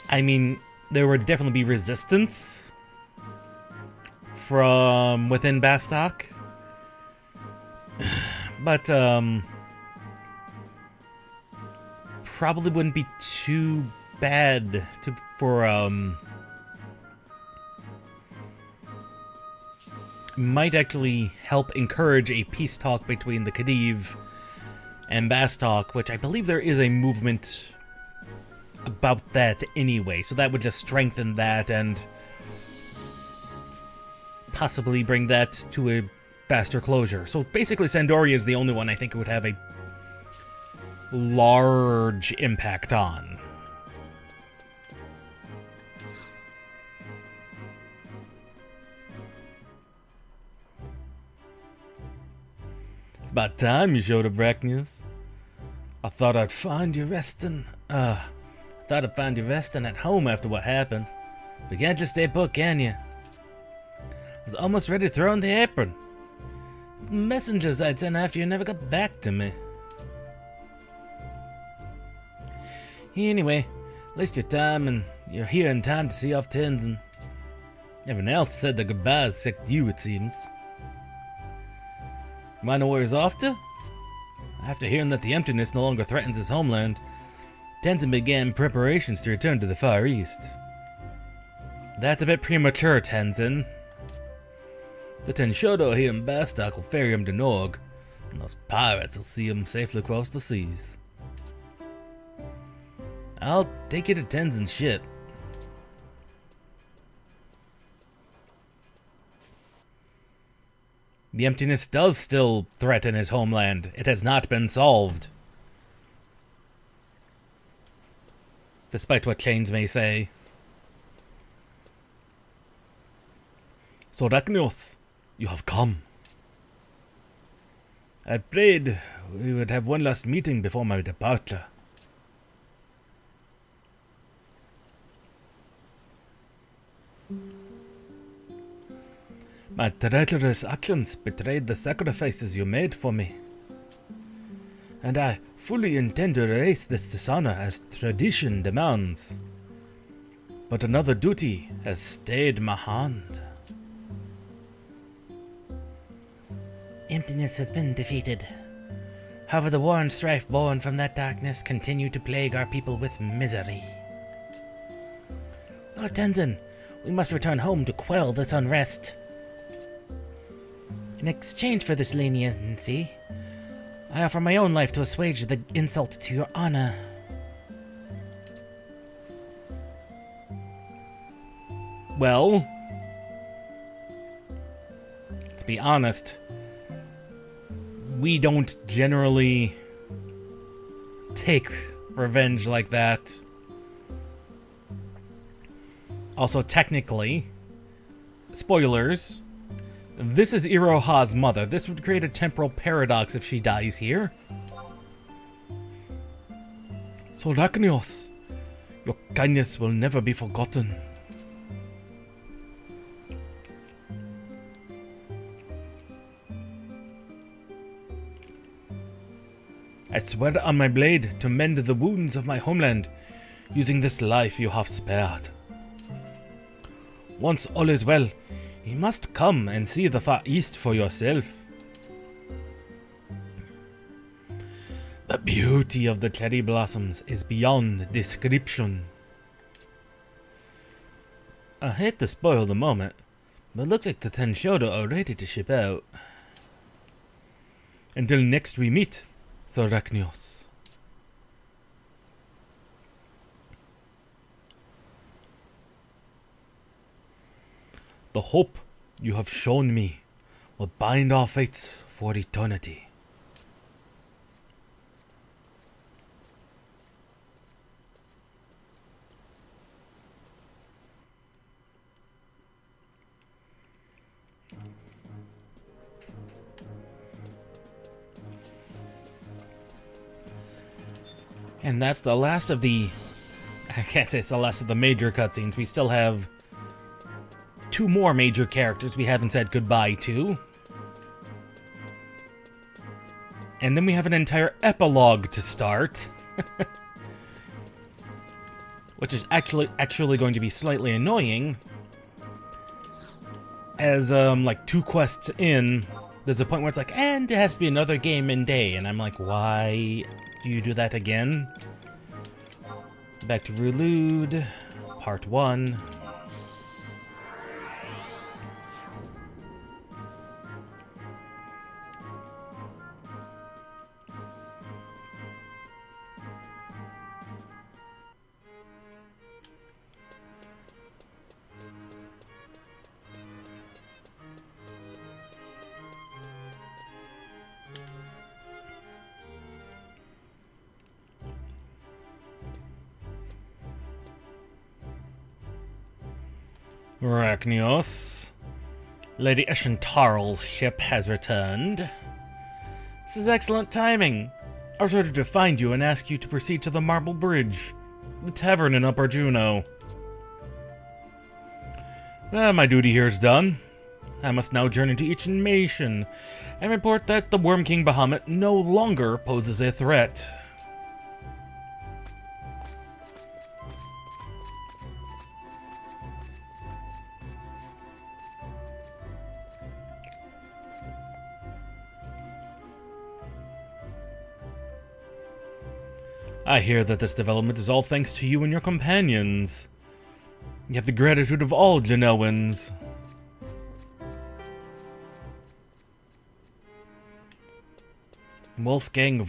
I mean, there would definitely be resistance from within Bastok. But, probably wouldn't be too bad might actually help encourage a peace talk between the Khedive and Bastok, which I believe there is a movement about that anyway, so that would just strengthen that and possibly bring that to a faster closure. So basically Sandoria is the only one I think it would have a large impact on. It's about time you showed up, Brachnius. I thought I'd find you resting. thought I'd find you resting at home after what happened. But you can't just stay put, can you? I was almost ready to throw in the apron. The messengers I'd sent after you never got back to me. Anyway, at least your time and you're here in time to see off Tenzin. Everyone else said their goodbyes except you, it seems. Wanna know where he's off to? After hearing that the emptiness no longer threatens his homeland, Tenzin began preparations to return to the Far East. That's a bit premature, Tenzin. The Tenshodo here in Bastok will ferry him to Norg, and those pirates will see him safely across the seas. I'll take you to Tenzin's ship. The emptiness does still threaten his homeland. It has not been solved. Despite what Chains may say. So Ragnos, you have come. I prayed we would have one last meeting before my departure. My treacherous actions betrayed the sacrifices you made for me. And I fully intend to erase this dishonor as tradition demands. But another duty has stayed my hand. Emptiness has been defeated. However, the war and strife born from that darkness continue to plague our people with misery. Lord Tenzin, we must return home to quell this unrest. In exchange for this leniency, I offer my own life to assuage the insult to your honor. Well, to be honest, we don't generally take revenge like that. Also, technically, spoilers, this is Iroha's mother. This would create a temporal paradox if she dies here. So Ragnos, your kindness will never be forgotten. I swear on my blade to mend the wounds of my homeland, using this life you have spared. Once all is well, you must come and see the Far East for yourself. The beauty of the cherry blossoms is beyond description. I hate to spoil the moment, but it looks like the Tenshodo are ready to ship out. Until next we meet, Sir Ragnos. The hope you have shown me will bind our fates for eternity. And that's the last of the... I can't say it's the last of the major cutscenes. We still have 2 more major characters we haven't said goodbye to. And then we have an entire epilogue to start. Which is actually going to be slightly annoying. As, like 2 quests in, there's a point where it's like, and it has to be another game in day. And I'm like, why do you do that again? Back to Relude, Part 1. Ragnos. Lady Eshentarl's ship has returned. This is excellent timing. I was ordered to find you and ask you to proceed to the Marble Bridge. The tavern in Upper Juno. My duty here is done. I must now journey to each nation and report that the Worm King Bahamut no longer poses a threat. I hear that this development is all thanks to you and your companions. You have the gratitude of all Genoans. Wolfgang.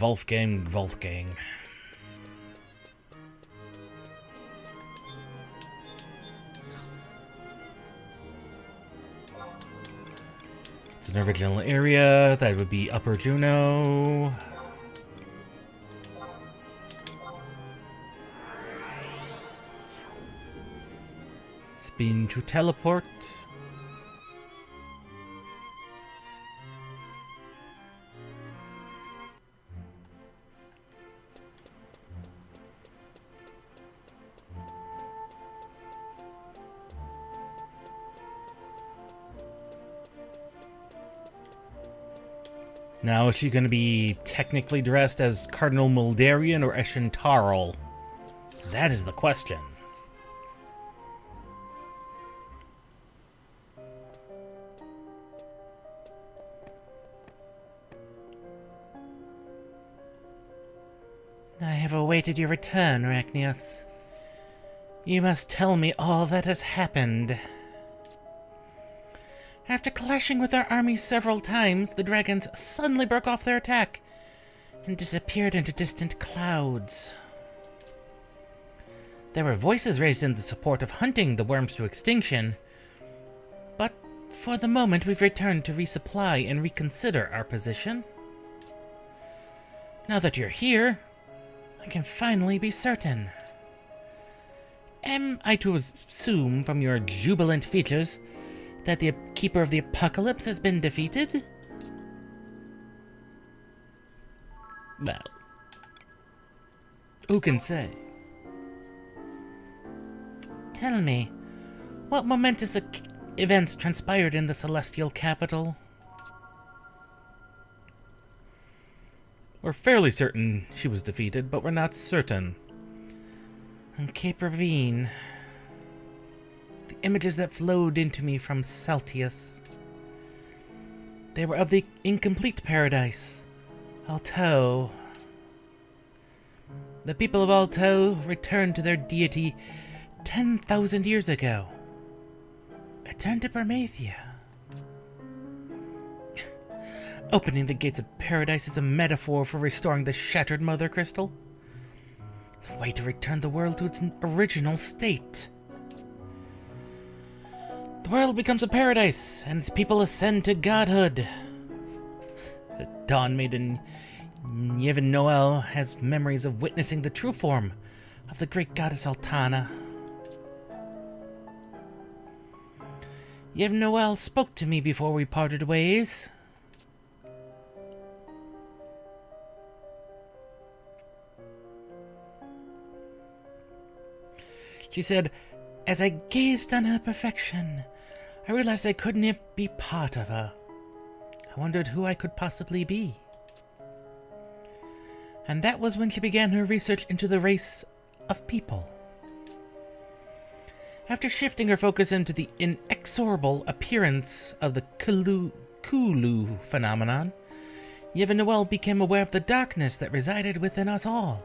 It's an original area. That would be Upper Juno. Spin to teleport. Now, is she going to be technically dressed as Cardinal Muldarian or Eshentarl? That is the question. I have awaited your return, Rachnios. You must tell me all that has happened. After clashing with our army several times, the dragons suddenly broke off their attack and disappeared into distant clouds. There were voices raised in the support of hunting the worms to extinction, but for the moment we've returned to resupply and reconsider our position. Now that you're here, I can finally be certain. Am I to assume from your jubilant features that the Keeper of the Apocalypse has been defeated? Well, who can say? Tell me, what momentous events transpired in the celestial capital? We're fairly certain she was defeated, but we're not certain. On Cape Ravine, the images that flowed into me from Celtius, they were of the incomplete paradise, Alto. The people of Alto returned to their deity 10,000 years ago. Returned to Prometheia. Opening the gates of paradise is a metaphor for restoring the shattered Mother Crystal. It's a way to return the world to its original state. The world becomes a paradise, and its people ascend to godhood. The Dawn Maiden Yevon Noel has memories of witnessing the true form of the great goddess Altana. Yevon Noel spoke to me before we parted ways. She said, as I gazed on her perfection, I realized I couldn't be part of her. I wondered who I could possibly be. And that was when she began her research into the race of people. After shifting her focus into the inexorable appearance of the Kulu phenomenon, Yevon Noel became aware of the darkness that resided within us all.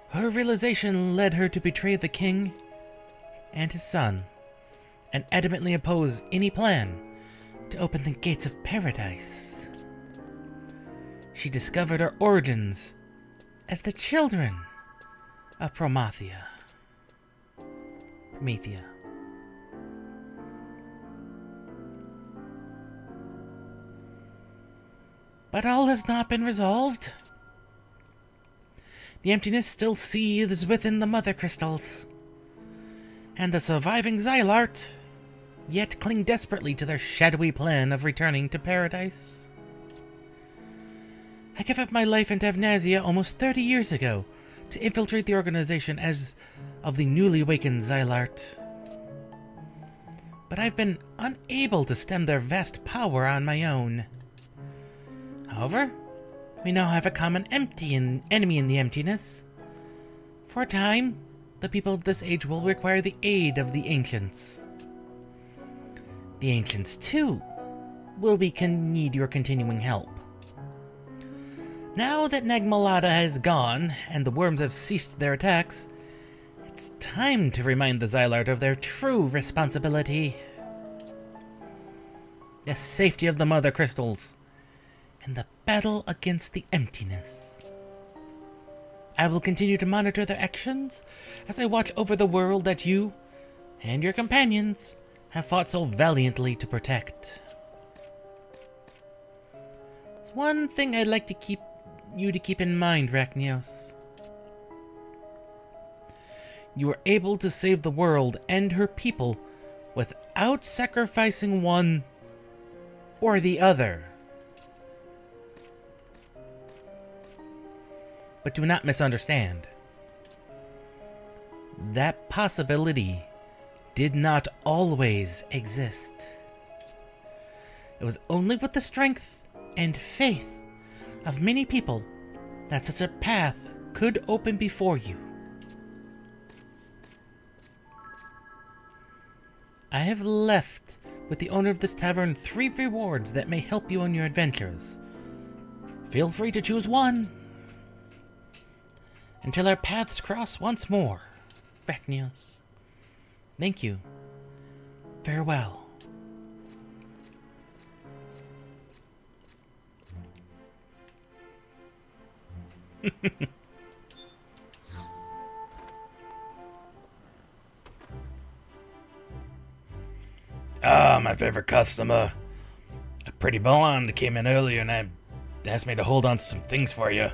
Her realization led her to betray the king and his son, and adamantly oppose any plan to open the gates of paradise. She discovered our origins as the children of Prometheia. But all has not been resolved. The emptiness still seethes within the Mother Crystals, and the surviving Zilart yet cling desperately to their shadowy plan of returning to paradise. I gave up my life in Davnasia almost 30 years ago to infiltrate the organization as of the newly awakened Zilart. But I've been unable to stem their vast power on my own. However, we now have a common enemy in the emptiness. For a time, the people of this age will require the aid of the ancients. The ancients, too, will need your continuing help. Now that Nagmalada has gone and the worms have ceased their attacks, it's time to remind the Zilart of their true responsibility. The safety of the Mother Crystals, and the battle against the emptiness. I will continue to monitor their actions as I watch over the world that you and your companions have fought so valiantly to protect. It's one thing I'd like to keep in mind, Rachnios. You were able to save the world and her people without sacrificing one or the other. But do not misunderstand. That possibility did not always exist. It was only with the strength and faith of many people that such a path could open before you. I have left with the owner of this tavern 3 rewards that may help you on your adventures. Feel free to choose one. Until our paths cross once more, Rachnios. Thank you. Farewell. My favorite customer. A pretty blonde came in earlier and asked me to hold on to some things for you.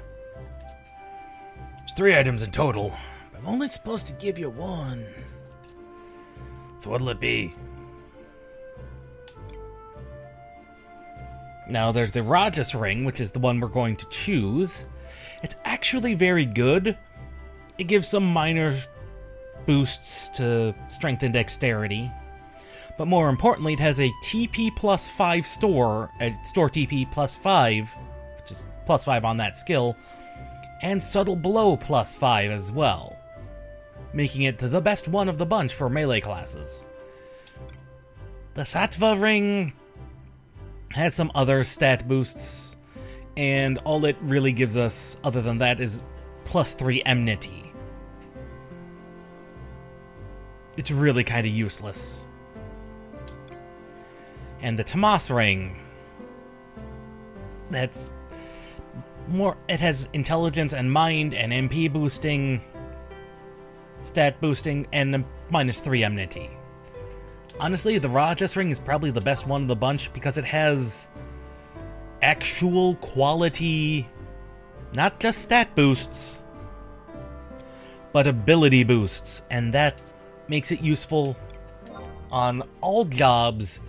There's 3 items in total, but I'm only supposed to give you 1. So what'll it be? Now there's the Rajas ring, which is the one we're going to choose. It's actually very good. It gives some minor boosts to strength and dexterity. But more importantly, it has a TP plus 5 store TP plus 5, which is plus 5 on that skill, and subtle blow plus 5 as well, making it the best one of the bunch for melee classes. The Sattva ring has some other stat boosts, and all it really gives us other than that is plus 3 enmity. It's really kind of useless. And the Tamas ring, that's more, it has intelligence and mind and MP boosting, stat boosting, and minus 3 enmity. Honestly, the Rajas ring is probably the best one of the bunch because it has actual quality, not just stat boosts, but ability boosts, and that makes it useful on all jobs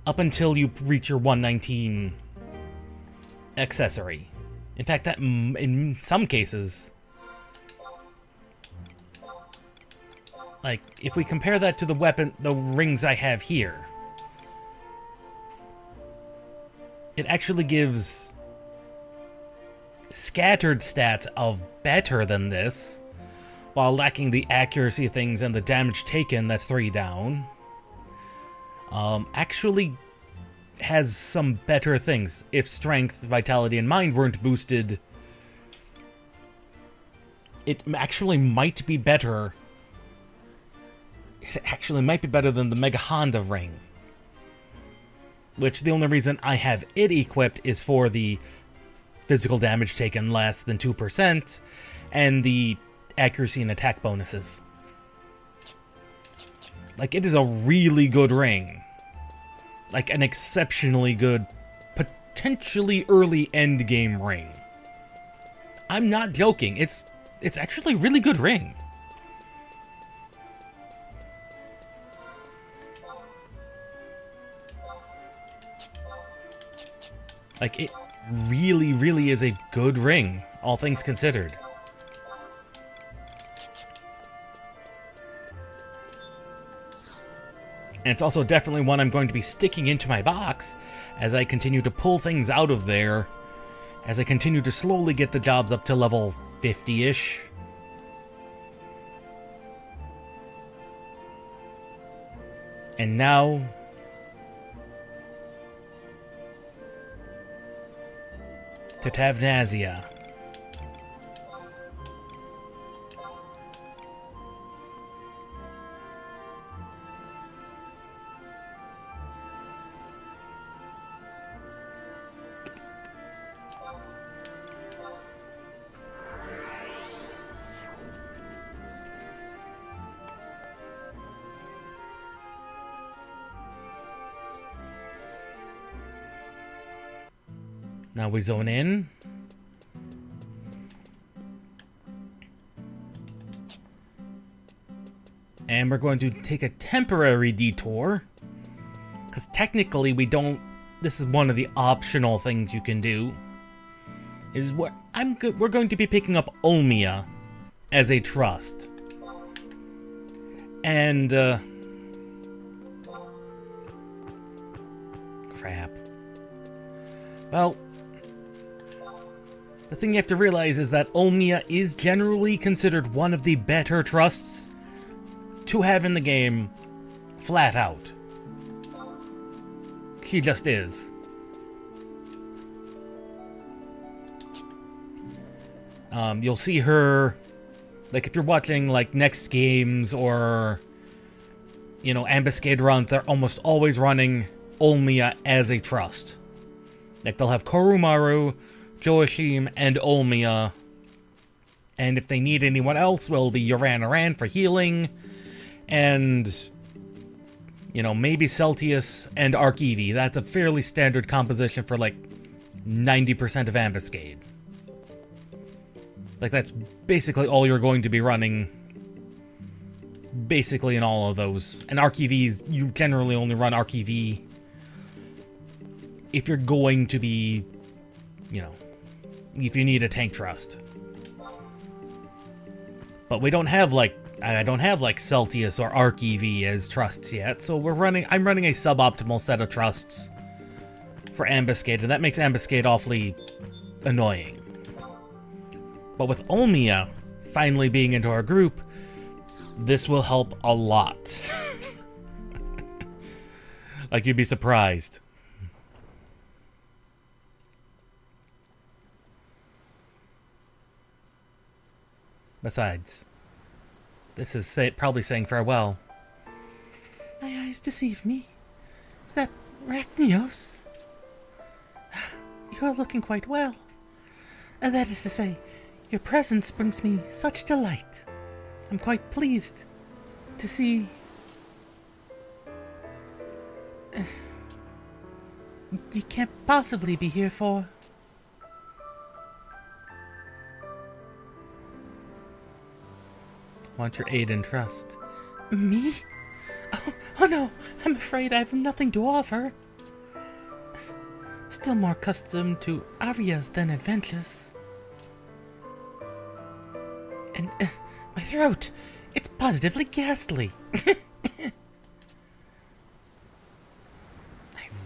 up until you reach your 119 accessory. In fact, that in some cases, like if we compare that to the rings I have here, it actually gives scattered stats of better than this, while lacking the accuracy things and the damage taken, that's 3 down. Actually has some better things. If strength, vitality, and mind weren't boosted, it actually might be better. It actually might be better than the Mega Honda ring. Which the only reason I have it equipped is for the physical damage taken less than 2% and the accuracy and attack bonuses. Like, it is a really good ring. Like, an exceptionally good, potentially early endgame ring. I'm not joking. It's actually a really good ring. Like, it really, really is a good ring, all things considered. And it's also definitely one I'm going to be sticking into my box as I continue to pull things out of there, as I continue to slowly get the jobs up to level 50-ish. And now, to Tavnazia. Now we zone in. And we're going to take a temporary detour. Because technically we don't... This is one of the optional things you can do. Is what we're going to be picking up Olmia as a trust. And, crap. Well... The thing you have to realize is that Olmia is generally considered one of the better trusts to have in the game, flat out. She just is. You'll see her, like if you're watching like Next Games or, you know, Ambuscade runs, they're almost always running Olmia as a trust. Like they'll have Korumaru, Joachim, and Olmia. And if they need anyone else, will be Yoran for healing. And, you know, maybe Celtius and Archivi. That's a fairly standard composition for like 90% of Ambuscade. Like that's basically all you're going to be running. Basically in all of those. And Archivis, you generally only run Archivi if you're going to be, you know, if you need a tank trust. But we don't have like, I don't have like Celtius or Archivi as trusts yet, so I'm running a suboptimal set of trusts for Ambuscade, and that makes Ambuscade awfully annoying. But with Olmia finally being into our group, this will help a lot. Like you'd be surprised. Besides, this is probably saying farewell. My eyes deceive me. Is that Rachnios? You're looking quite well. And that is to say, your presence brings me such delight. I'm quite pleased to see... You can't possibly be here for... Want your aid and trust. Me? Oh no, I'm afraid I have nothing to offer. Still more accustomed to arias than adventures. And my throat, it's positively ghastly. I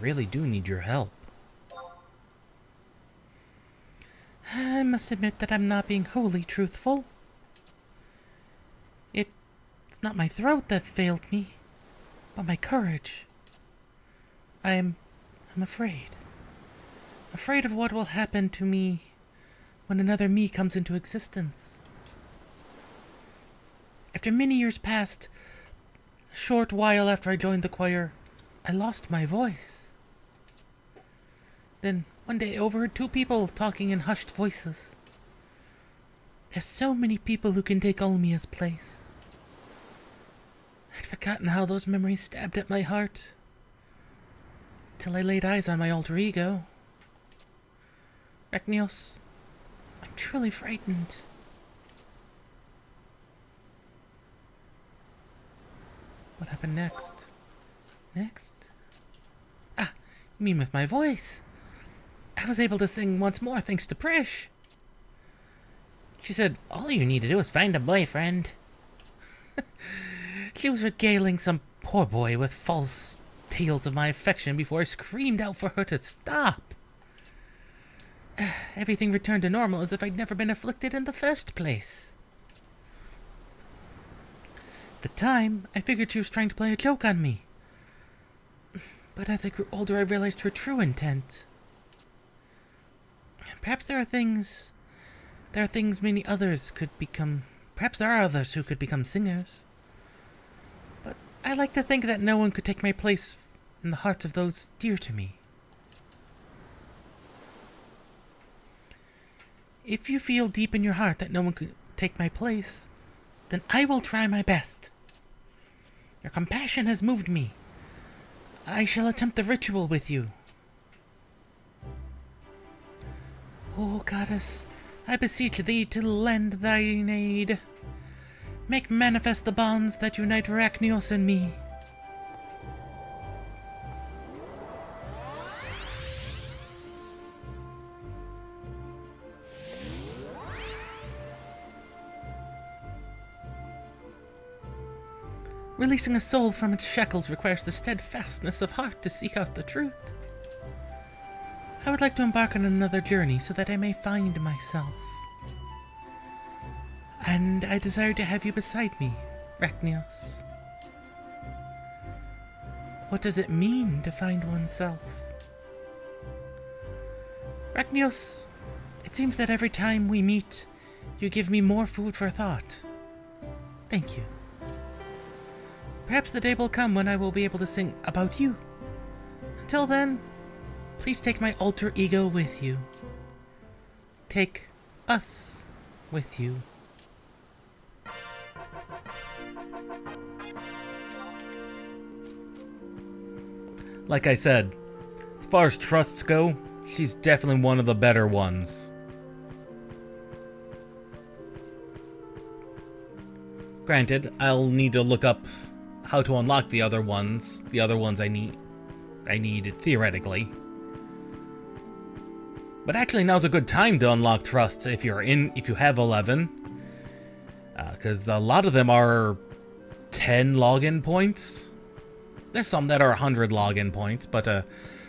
really do need your help. I must admit that I'm not being wholly truthful. It's not my throat that failed me, but my courage. I'm afraid. Afraid of what will happen to me when another me comes into existence. After many years passed, a short while after I joined the choir, I lost my voice. Then, one day I overheard two people talking in hushed voices. There's so many people who can take Olmia's place. I'd forgotten how those memories stabbed at my heart, till I laid eyes on my alter ego. Rachnios, I'm truly frightened. What happened next? Next? Ah, you mean with my voice? I was able to sing once more thanks to Prish. She said, all you need to do is find a boyfriend. She was regaling some poor boy with false tales of my affection before I screamed out for her to stop. Everything returned to normal as if I'd never been afflicted in the first place. At the time, I figured she was trying to play a joke on me. But as I grew older, I realized her true intent. Perhaps there are things many others could become. Perhaps there are others who could become singers. But I like to think that no one could take my place in the hearts of those dear to me. If you feel deep in your heart that no one could take my place, then I will try my best. Your compassion has moved me. I shall attempt the ritual with you. O goddess, I beseech thee to lend thine aid. Make manifest the bonds that unite Rachnios and me. Releasing a soul from its shackles requires the steadfastness of heart to seek out the truth. I would like to embark on another journey so that I may find myself. And I desire to have you beside me, Rachnios. What does it mean to find oneself? Rachnios, it seems that every time we meet, you give me more food for thought. Thank you. Perhaps the day will come when I will be able to sing about you. Until then, please take my alter ego with you. Take us with you. Like I said, as far as trusts go, she's definitely one of the better ones. Granted, I'll need to look up how to unlock the other ones I need theoretically. But actually now's a good time to unlock trusts if you have 11. Because a lot of them are 10 login points. There's some that are 100 login points, but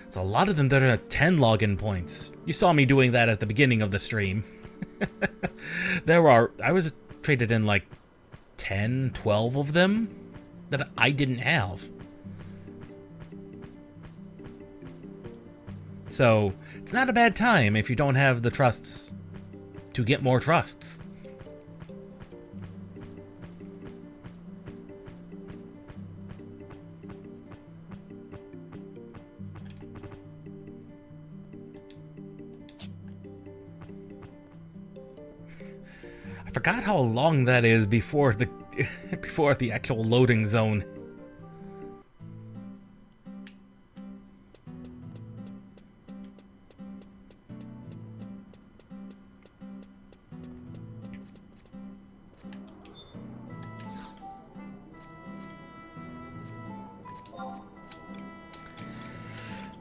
it's a lot of them that are 10 login points. You saw me doing that at the beginning of the stream. I was traded in like 10, 12 of them that I didn't have. So, it's not a bad time if you don't have the trusts to get more trusts. I forgot how long that is before the actual loading zone.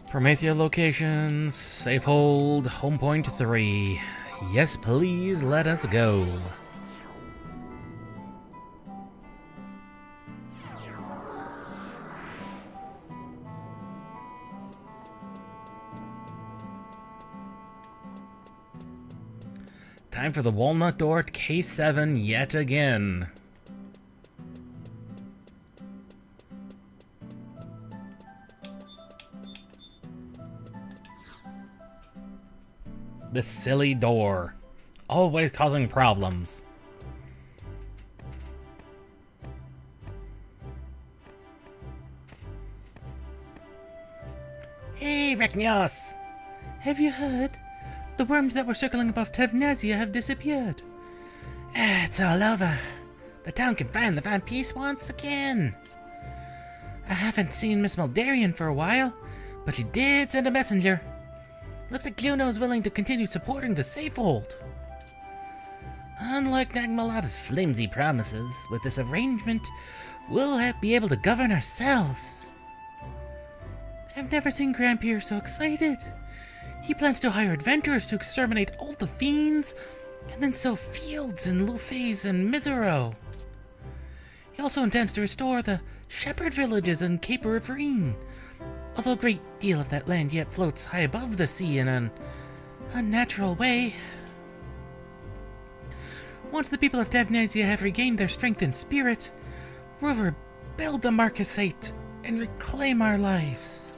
Promethea locations, safe hold, home point 3. Yes, please, let us go. Time for the walnut door at K7 yet again. This silly door. Always causing problems. Hey, Rachnios! Have you heard? The worms that were circling above Tevnazia have disappeared. It's all over. The town can find the Van Peace once again. I haven't seen Miss Muldarian for a while, but she did send a messenger. Looks like Gluno's willing to continue supporting the Safehold. Unlike Nagmalata's flimsy promises, with this arrangement, we'll be able to govern ourselves. I've never seen Grampier so excited. He plans to hire adventurers to exterminate all the fiends, and then sow fields in Lufes and Misero. He also intends to restore the shepherd villages in Cape Riverine, although a great deal of that land yet floats high above the sea in an unnatural way. Once the people of Tavnasia have regained their strength and spirit, we'll rebuild the Marquisate and reclaim our lives.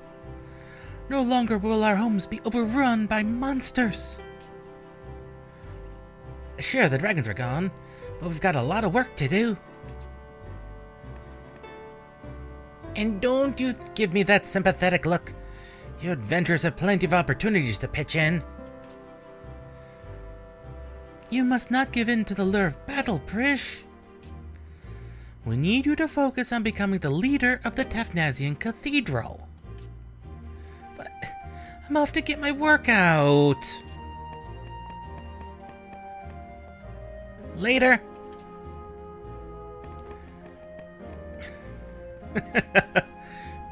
No longer will our homes be overrun by monsters. Sure, the dragons are gone, but we've got a lot of work to do. And don't you give me that sympathetic look. You adventurers have plenty of opportunities to pitch in. You must not give in to the lure of battle, Prish. We need you to focus on becoming the leader of the Tavnasian Cathedral. But I'm off to get my workout. Later.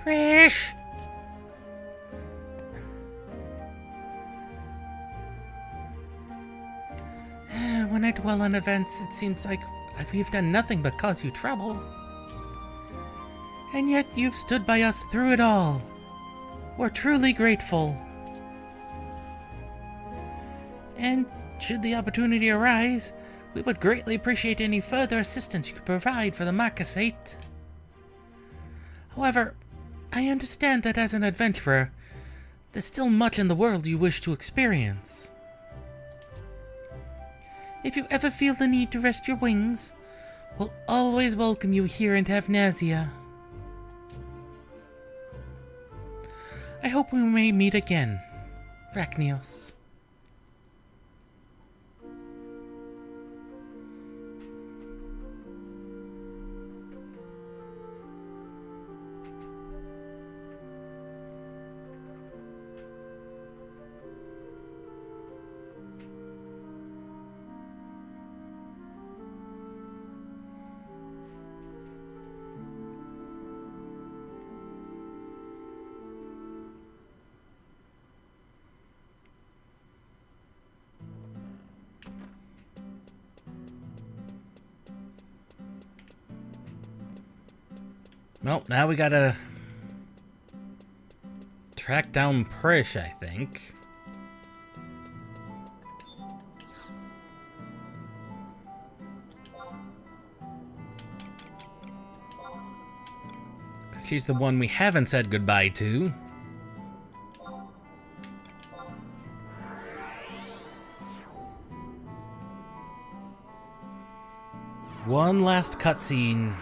Prish. When I dwell on events, it seems like we've done nothing but cause you trouble. And yet you've stood by us through it all. We're truly grateful. And should the opportunity arise, we would greatly appreciate any further assistance you could provide for the Marquisate. However, I understand that as an adventurer, there's still much in the world you wish to experience. If you ever feel the need to rest your wings, we'll always welcome you here in Tavnasia. I hope we may meet again, Rachnios. Well, now we gotta track down Prish, I think. Because she's the one we haven't said goodbye to. One last cutscene.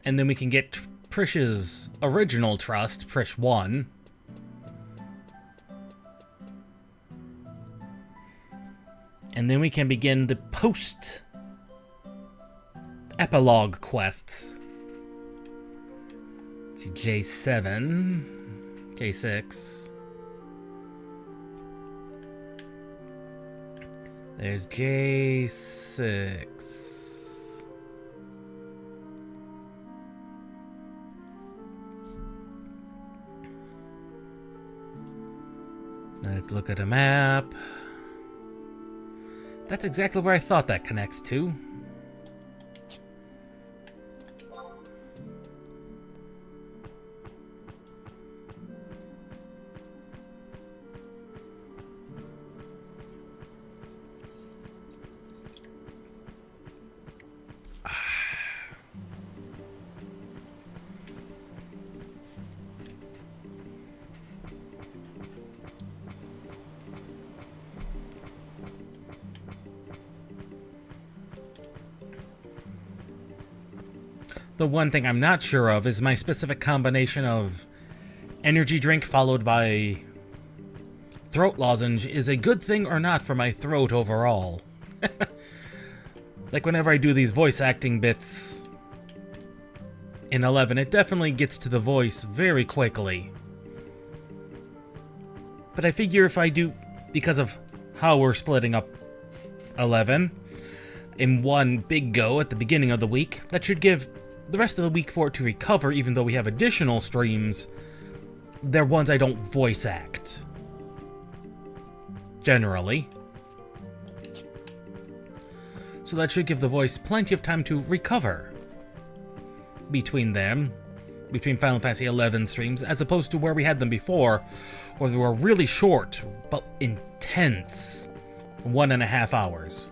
And then we can get Prish's original trust, Prish 1. And then we can begin the post Epilogue quests. Let's see, J7, J6. There's J6. Let's look at a map. That's exactly where I thought that connects to. The one thing I'm not sure of is my specific combination of energy drink followed by throat lozenge is a good thing or not for my throat overall. Like whenever I do these voice acting bits in 11, it definitely gets to the voice very quickly. But I figure if I do, because of how we're splitting up 11 in one big go at the beginning of the week, that should give the rest of the week for it to recover, even though we have additional streams. They're ones I don't voice act. Generally. So that should give the voice plenty of time to recover between Final Fantasy XI streams, as opposed to where we had them before, where they were really short, but intense 1.5 hours.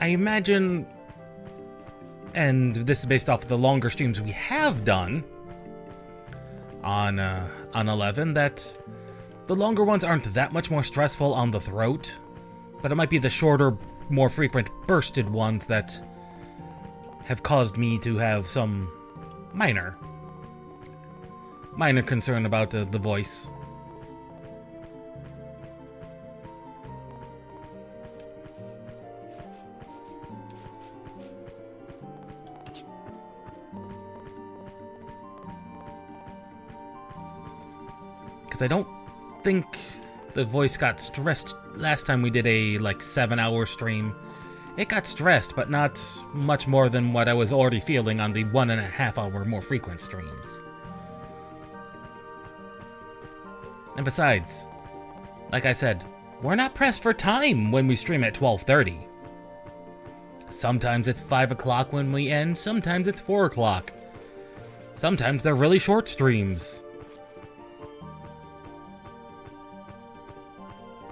I imagine, and this is based off of the longer streams we have done on 11, that the longer ones aren't that much more stressful on the throat, but it might be the shorter, more frequent bursted ones that have caused me to have some minor concern about the voice. Because I don't think the voice got stressed last time we did a 7-hour stream. It got stressed, but not much more than what I was already feeling on the 1.5 hour more frequent streams. And besides, like I said, we're not pressed for time when we stream at 12:30. Sometimes it's 5 o'clock when we end, sometimes it's 4 o'clock. Sometimes they're really short streams.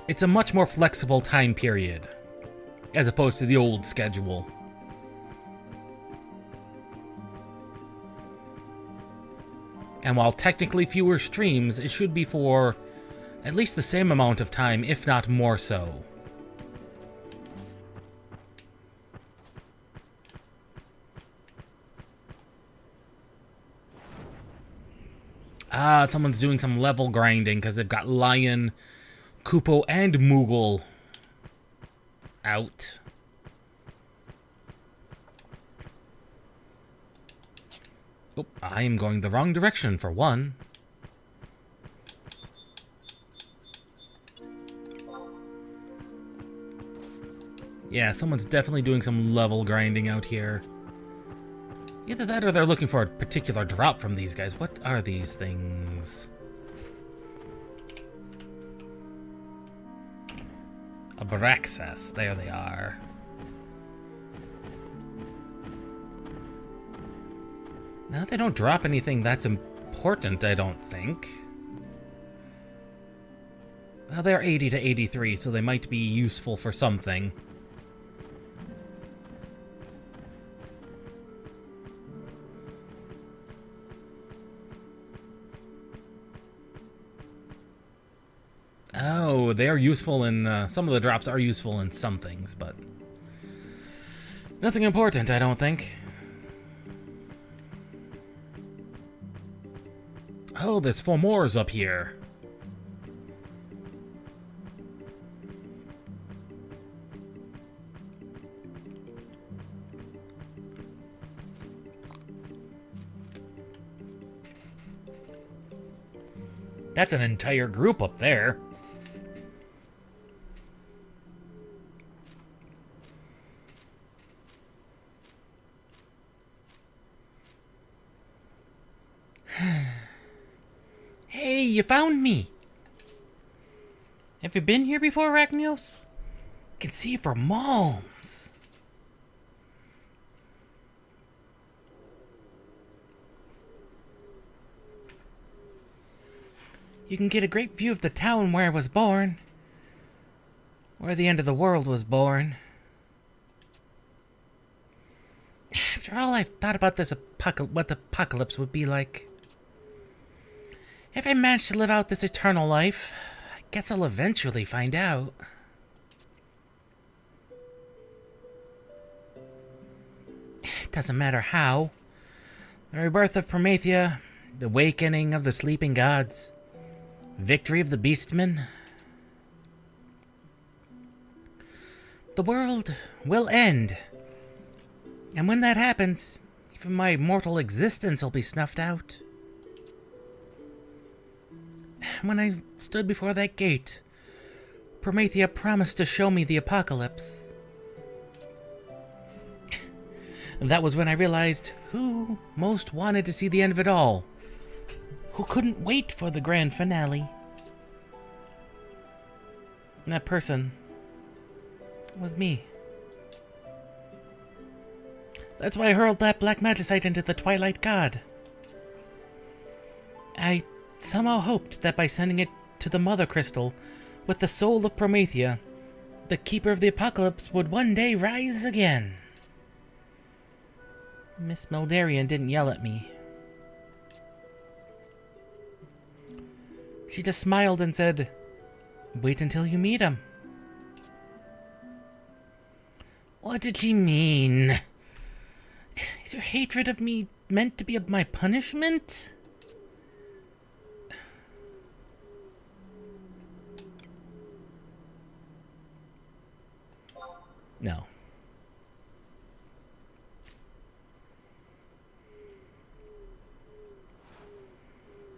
It's a much more flexible time period, as opposed to the old schedule. And while technically fewer streams, it should be for at least the same amount of time, if not more so. Ah, someone's doing some level grinding because they've got Lion, Kupo, and Moogle out. Oh, I am going the wrong direction for one. Yeah, someone's definitely doing some level grinding out here. Either that or they're looking for a particular drop from these guys. What are these things? Abraxas, there they are. No, they don't drop anything that's important, I don't think. Well, they're 80 to 83, so they might be useful for something. Oh, they are useful in, some of the drops are useful in some things, but nothing important, I don't think. Oh, there's 4 more up here. That's an entire group up there. Hey, you found me! Have you been here before, Arachnios? Can see for moms. You can get a great view of the town where I was born. Where the end of the world was born. After all, I've thought about this what the apocalypse would be like. If I manage to live out this eternal life, I guess I'll eventually find out. It doesn't matter how. The rebirth of Promethea, the awakening of the sleeping gods, victory of the beastmen. The world will end. And when that happens, even my mortal existence will be snuffed out. When I stood before that gate, Promethea promised to show me the apocalypse. And that was when I realized who most wanted to see the end of it all. Who couldn't wait for the grand finale. And that person was me. That's why I hurled that black magicite into the Twilight God. I somehow hoped that by sending it to the Mother Crystal with the soul of Promethea, the Keeper of the Apocalypse would one day rise again. Miss Meldarian didn't yell at me. She just smiled and said, "Wait until you meet him." What did she mean? Is your hatred of me meant to be my punishment? No.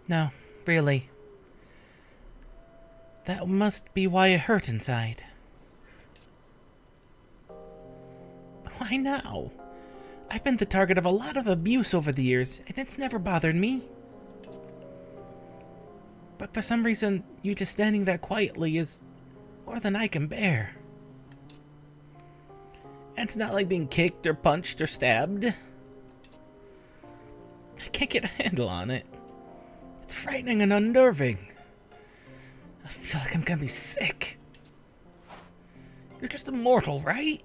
No, really. That must be why it hurt inside. Why now? I've been the target of a lot of abuse over the years, and it's never bothered me. But for some reason, you just standing there quietly is more than I can bear. And it's not like being kicked or punched or stabbed. I can't get a handle on it. It's frightening and unnerving. I feel like I'm gonna be sick. You're just a mortal, right?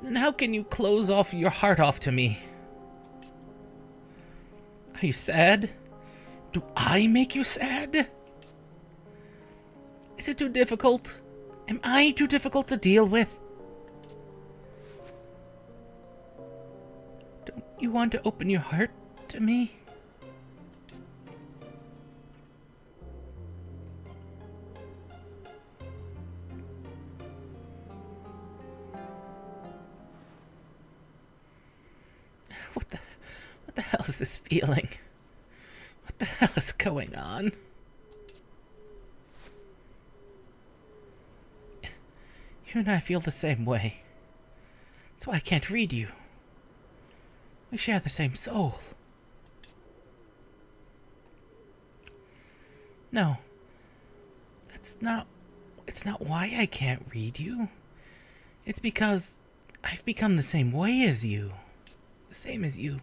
Then how can you close off your heart off to me? Are you sad? Do I make you sad? Is it too difficult? Am I too difficult to deal with? Don't you want to open your heart to me? What the hell is this feeling? What the hell is going on? You and I feel the same way. That's why I can't read you. We share the same soul. No. It's not why I can't read you. It's because I've become the same way as you. The same as you.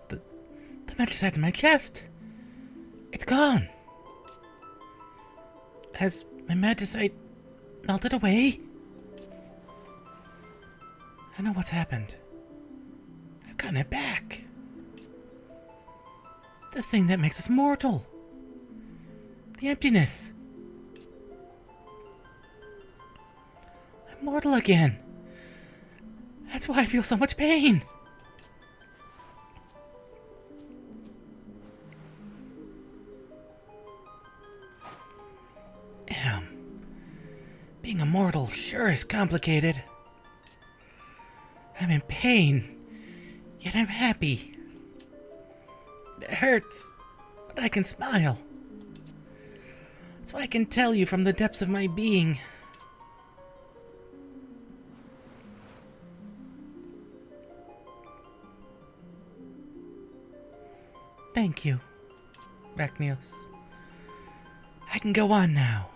The magicite in my chest. It's gone. Has my magicite melted away? I know what's happened. I've gotten it back. The thing that makes us mortal. The emptiness. I'm mortal again. That's why I feel so much pain. Damn. Being immortal sure is complicated. I'm in pain, yet I'm happy. It hurts, but I can smile. That's why I can tell you from the depths of my being. Thank you, Rachnios. I can go on now.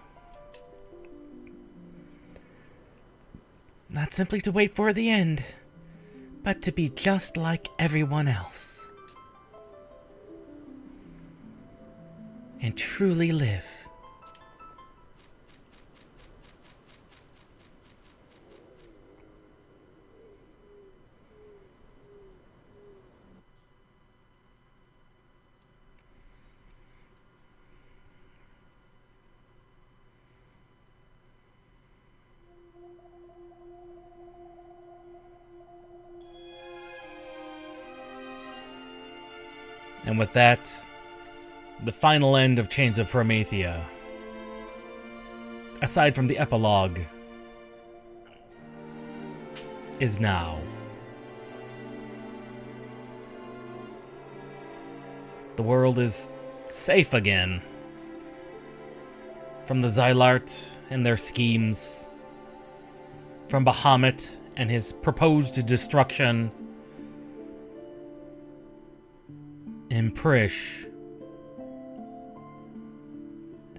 Not simply to wait for the end, but to be just like everyone else. And truly live. And with that, the final end of Chains of Promethea. Aside from the epilogue, is now. The world is safe again. From the Zilart and their schemes. From Bahamut and his proposed destruction. And Prish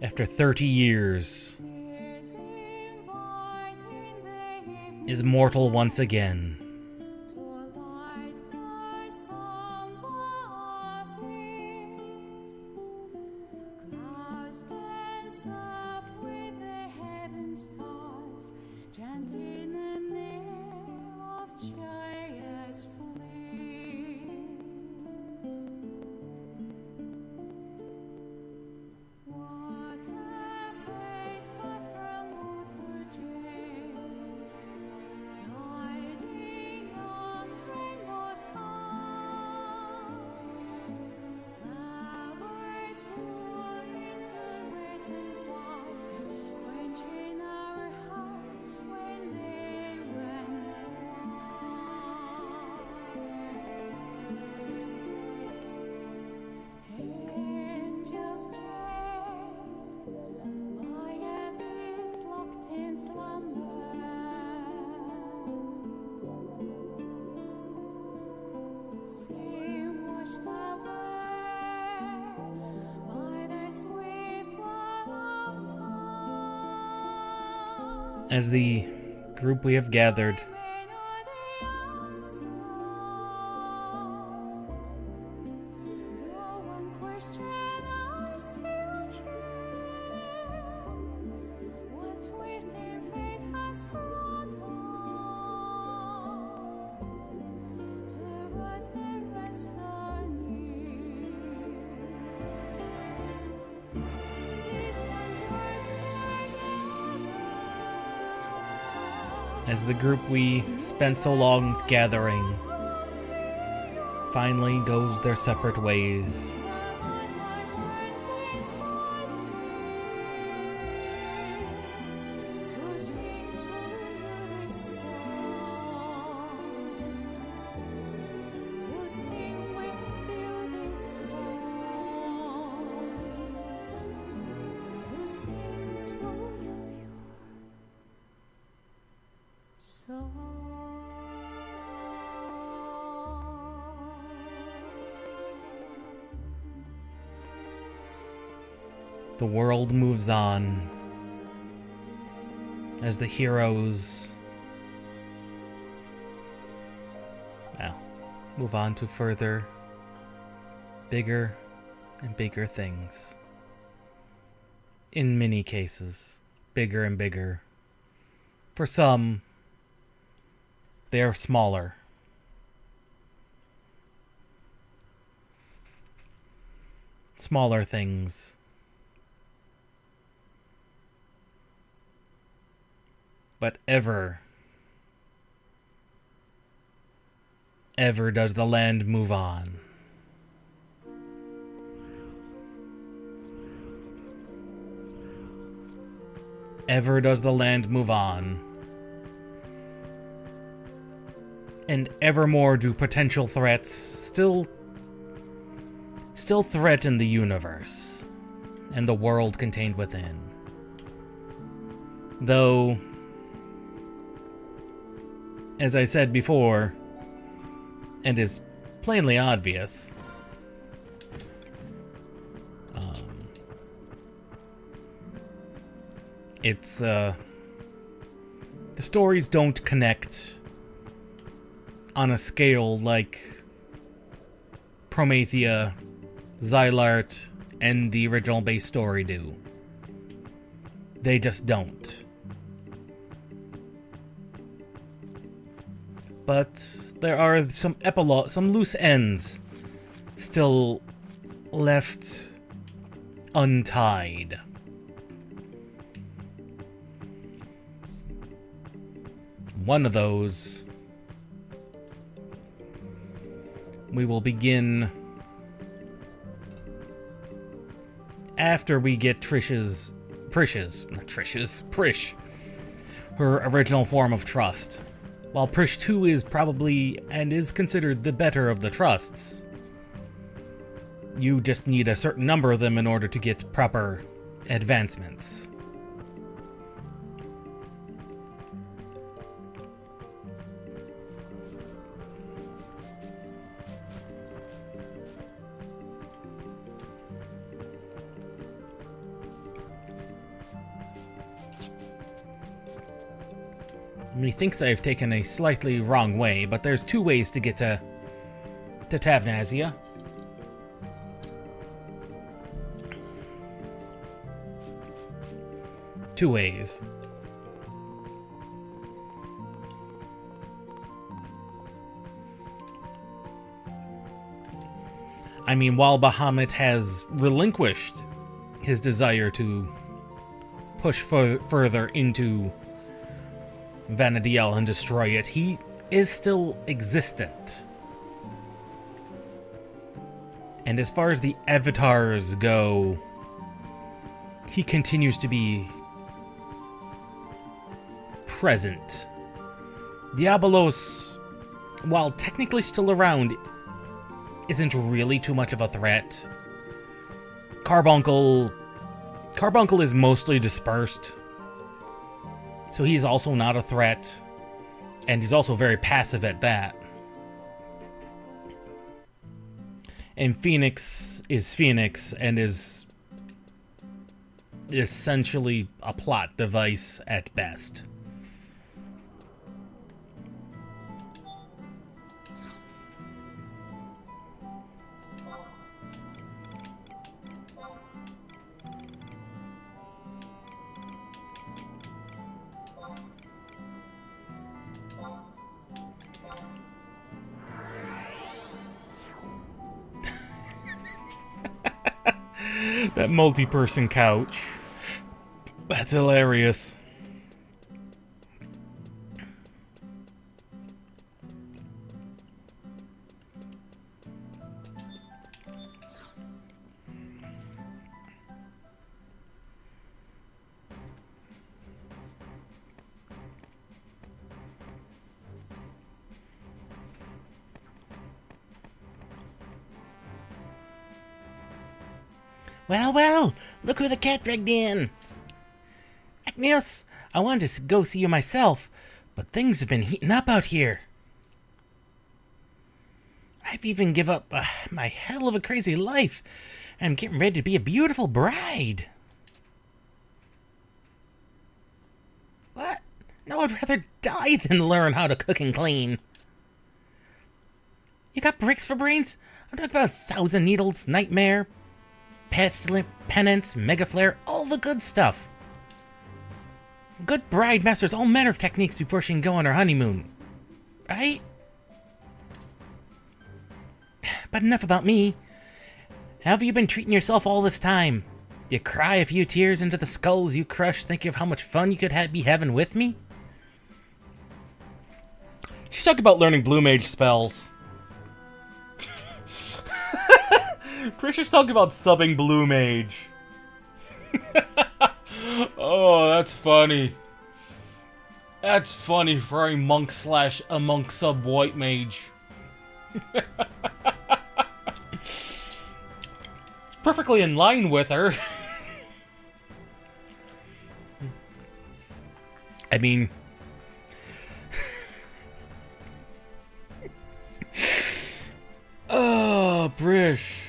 after 30 years, is mortal once again. As the group we have gathered, as the group we spent so long gathering finally goes their separate ways. The world moves on as the heroes move on to further, bigger and bigger things. In many cases, bigger and bigger. For some, they are smaller. Smaller things. But ever does the land move on. Ever does the land move on. And evermore do potential threats still threaten the universe and the world contained within. Though, as I said before, and is plainly obvious, the stories don't connect on a scale like Promethea, Zilart, and the original base story do. They just don't. But there are some loose ends still left untied. One of those we will begin after we get Prish, her original form of trust. While Prish 2 is probably and is considered the better of the trusts, you just need a certain number of them in order to get proper advancements. Methinks I've taken a slightly wrong way, but there's 2 ways to get to Tavnazia. Two ways. I mean, while Bahamut has relinquished his desire to push further into Vana'diel and destroy it, he is still existent. And as far as the avatars go, he continues to be present. Diabolos, while technically still around, isn't really too much of a threat. Carbuncle is mostly dispersed, so he's also not a threat, and he's also very passive at that. And Phoenix is Phoenix and is essentially a plot device at best. That multi-person couch. That's hilarious. Well, well, look who the cat dragged in. Agnios, I wanted to go see you myself, but things have been heating up out here. I've even give up my hell of a crazy life, and I'm getting ready to be a beautiful bride. What? No, I'd rather die than learn how to cook and clean. You got bricks for brains? I'm talking about 1,000 needles, nightmare, pestilent, penance, mega flare, all the good stuff. Good bride masters all manner of techniques before she can go on her honeymoon. Right? But enough about me. How have you been treating yourself all this time? You cry a few tears into the skulls you crush thinking of how much fun you could be having with me? She's talking about learning Blue Mage spells. Prisha's talking about subbing Blue Mage. Oh, that's funny. That's funny for a monk / a monk sub white mage. Perfectly in line with her. I mean... Oh, Brish.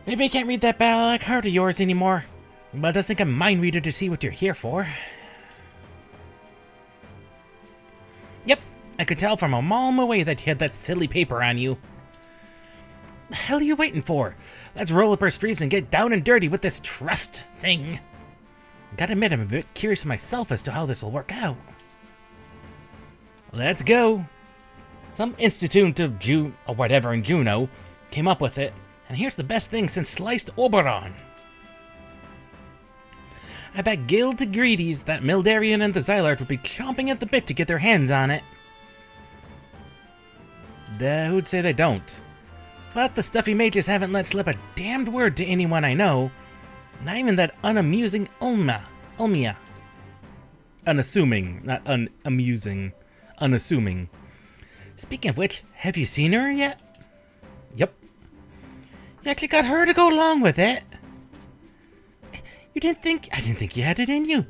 Maybe I can't read that Balak heart of yours anymore, but it does take a mind reader to see what you're here for. Yep, I could tell from a mile away that you had that silly paper on you. The hell are you waiting for? Let's roll up our sleeves and get down and dirty with this trust thing. Gotta admit, I'm a bit curious myself as to how this will work out. Let's go. Some institute of or whatever in Juno came up with it. And here's the best thing since sliced Oberon. I bet Guild Greedies that Mildarian and the Zilart would be chomping at the bit to get their hands on it. Who'd say they don't? But the stuffy mages haven't let slip a damned word to anyone I know. Not even that unamusing Ulmia. Unassuming, not unamusing. Unassuming. Speaking of which, have you seen her yet? Yep. You actually got her to go along with it. I didn't think you had it in you.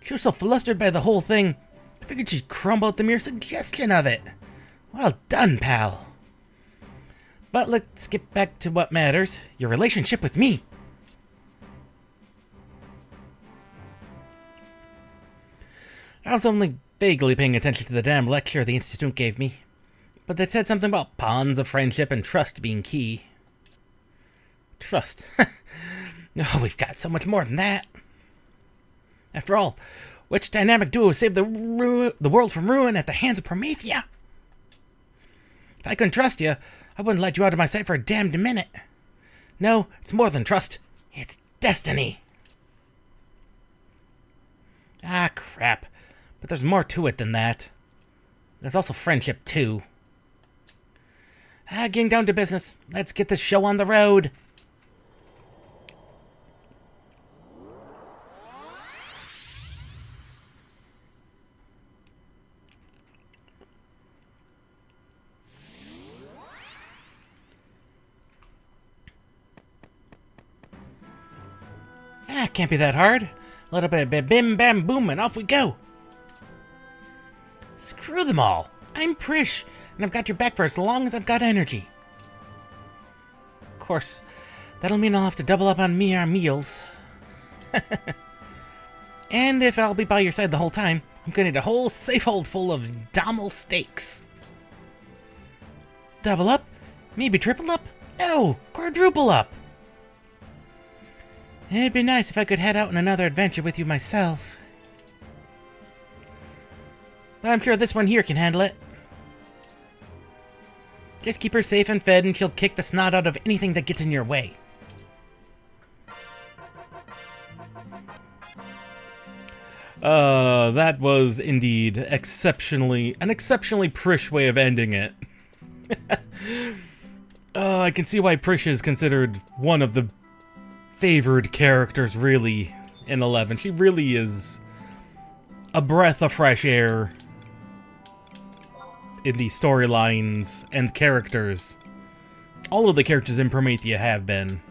She was so flustered by the whole thing, I figured she'd crumble at the mere suggestion of it. Well done, pal. But let's get back to what matters, your relationship with me. I was only vaguely paying attention to the damn lecture the Institute gave me, but they said something about bonds of friendship and trust being key. Trust? No, we've got so much more than that. After all, which dynamic duo saved the world from ruin at the hands of Promethea? If I couldn't trust you, I wouldn't let you out of my sight for a damned minute. No, it's more than trust. It's destiny. Ah, crap. But there's more to it than that. There's also friendship, too. Getting down to business. Let's get this show on the road. Can't be that hard. A little bit of bim bam boom and off we go. Screw them all. I'm Prish, and I've got your back for as long as I've got energy. Of course, that'll mean I'll have to double up on our meals. And if I'll be by your side the whole time, I'm gonna need a whole safe hold full of Dommel steaks. Double up? Maybe triple up? No, quadruple up. It'd be nice if I could head out on another adventure with you myself. But I'm sure this one here can handle it. Just keep her safe and fed and she'll kick the snot out of anything that gets in your way. That was indeed an exceptionally Prish way of ending it. I can see why Prish is considered one of the favored characters, really, in 11. She really is a breath of fresh air in the storylines and characters. All of the characters in Promethea have been.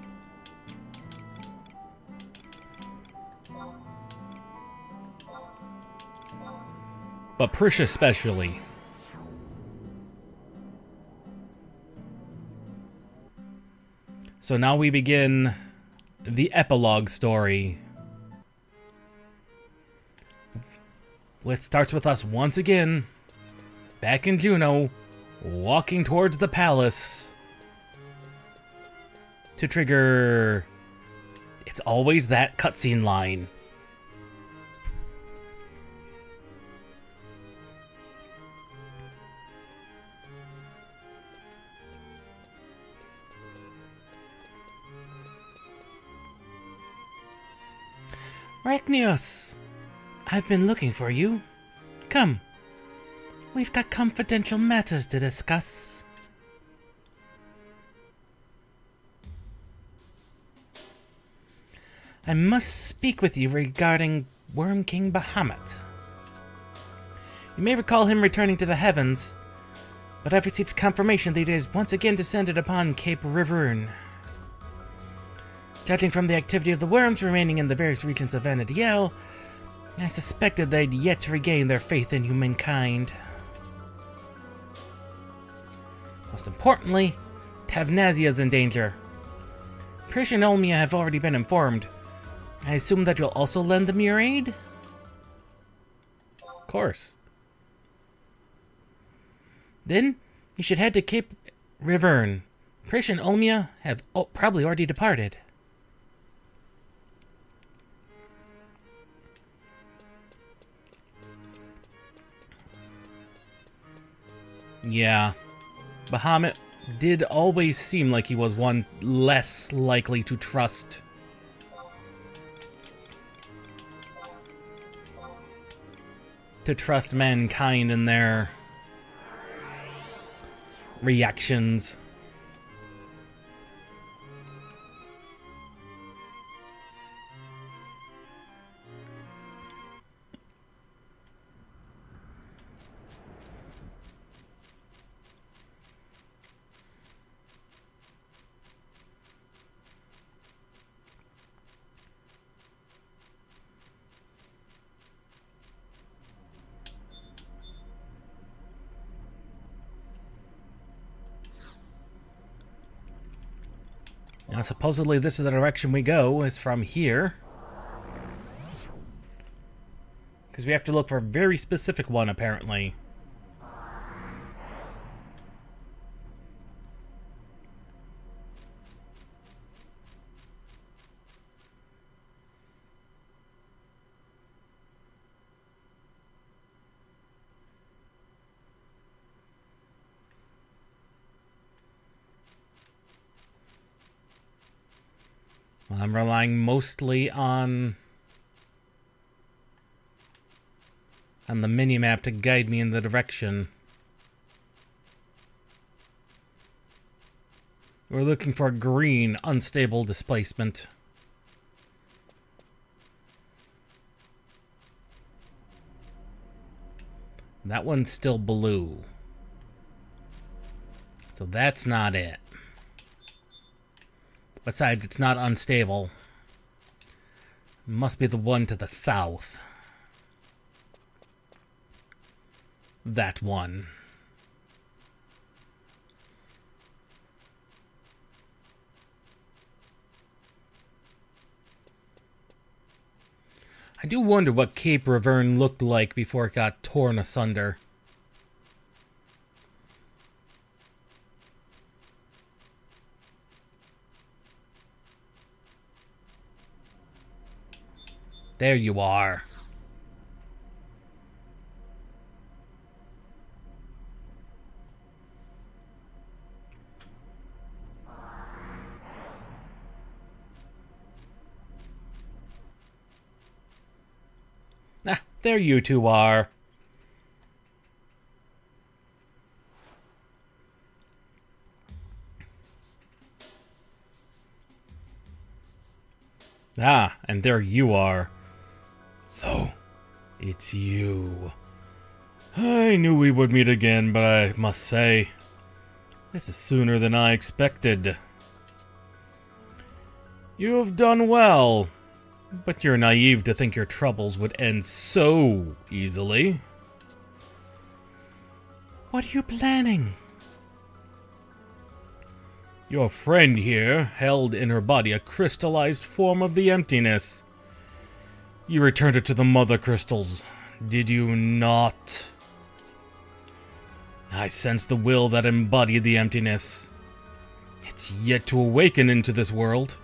But Prish especially. So now we begin the epilogue story. It starts with us once again, back in Juneau, walking towards the palace to trigger... It's always that cutscene line. Rachnios, I've been looking for you. Come, we've got confidential matters to discuss. I must speak with you regarding Worm King Bahamut. You may recall him returning to the heavens, but I've received confirmation that he has once again descended upon Cape Riverne. Judging from the activity of the worms remaining in the various regions of Vanadiel, I suspected they'd yet to regain their faith in humankind. Most importantly, Tavnazia's in danger. Prish and Olmia have already been informed. I assume that you'll also lend them your aid? Of course. Then, you should head to Cape Riverne. Prish and Olmia have probably already departed. Yeah, Bahamut did always seem like he was one less likely to trust. To trust mankind and their reactions. Now, supposedly this is the direction we go, is from here. Because we have to look for a very specific one, apparently. I'm relying mostly on the minimap to guide me in the direction. We're looking for green, unstable displacement. That one's still blue. So that's not it. Besides, it's not unstable. Must be the one to the south. That one. I do wonder what Cape Reverne looked like before it got torn asunder. There you are. Ah, there you two are. Ah, and there you are. So, it's you. I knew we would meet again, but I must say, this is sooner than I expected. You have done well, but you're naive to think your troubles would end so easily. What are you planning? Your friend here held in her body a crystallized form of the emptiness. You returned it to the mother crystals, did you not? I sense the will that embodied the emptiness. It's yet to awaken into this world,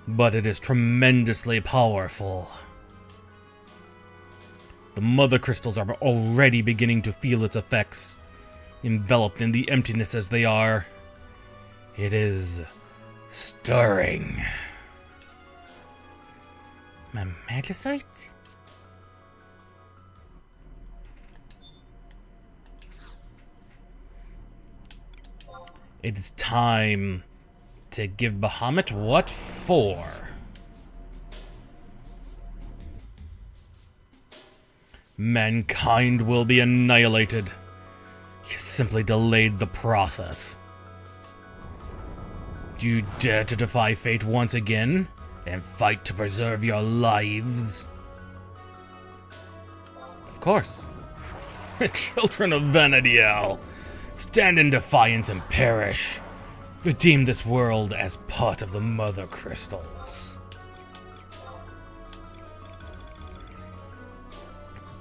but it is tremendously powerful. The mother crystals are already beginning to feel its effects, enveloped in the emptiness as they are. It is stirring. Magicite? It is time to give Bahamut what for. Mankind will be annihilated. You simply delayed the process. Do you dare to defy fate once again and fight to preserve your lives? Of course. Children of Vanadiel, stand in defiance and perish. Redeem this world as part of the Mother Crystals.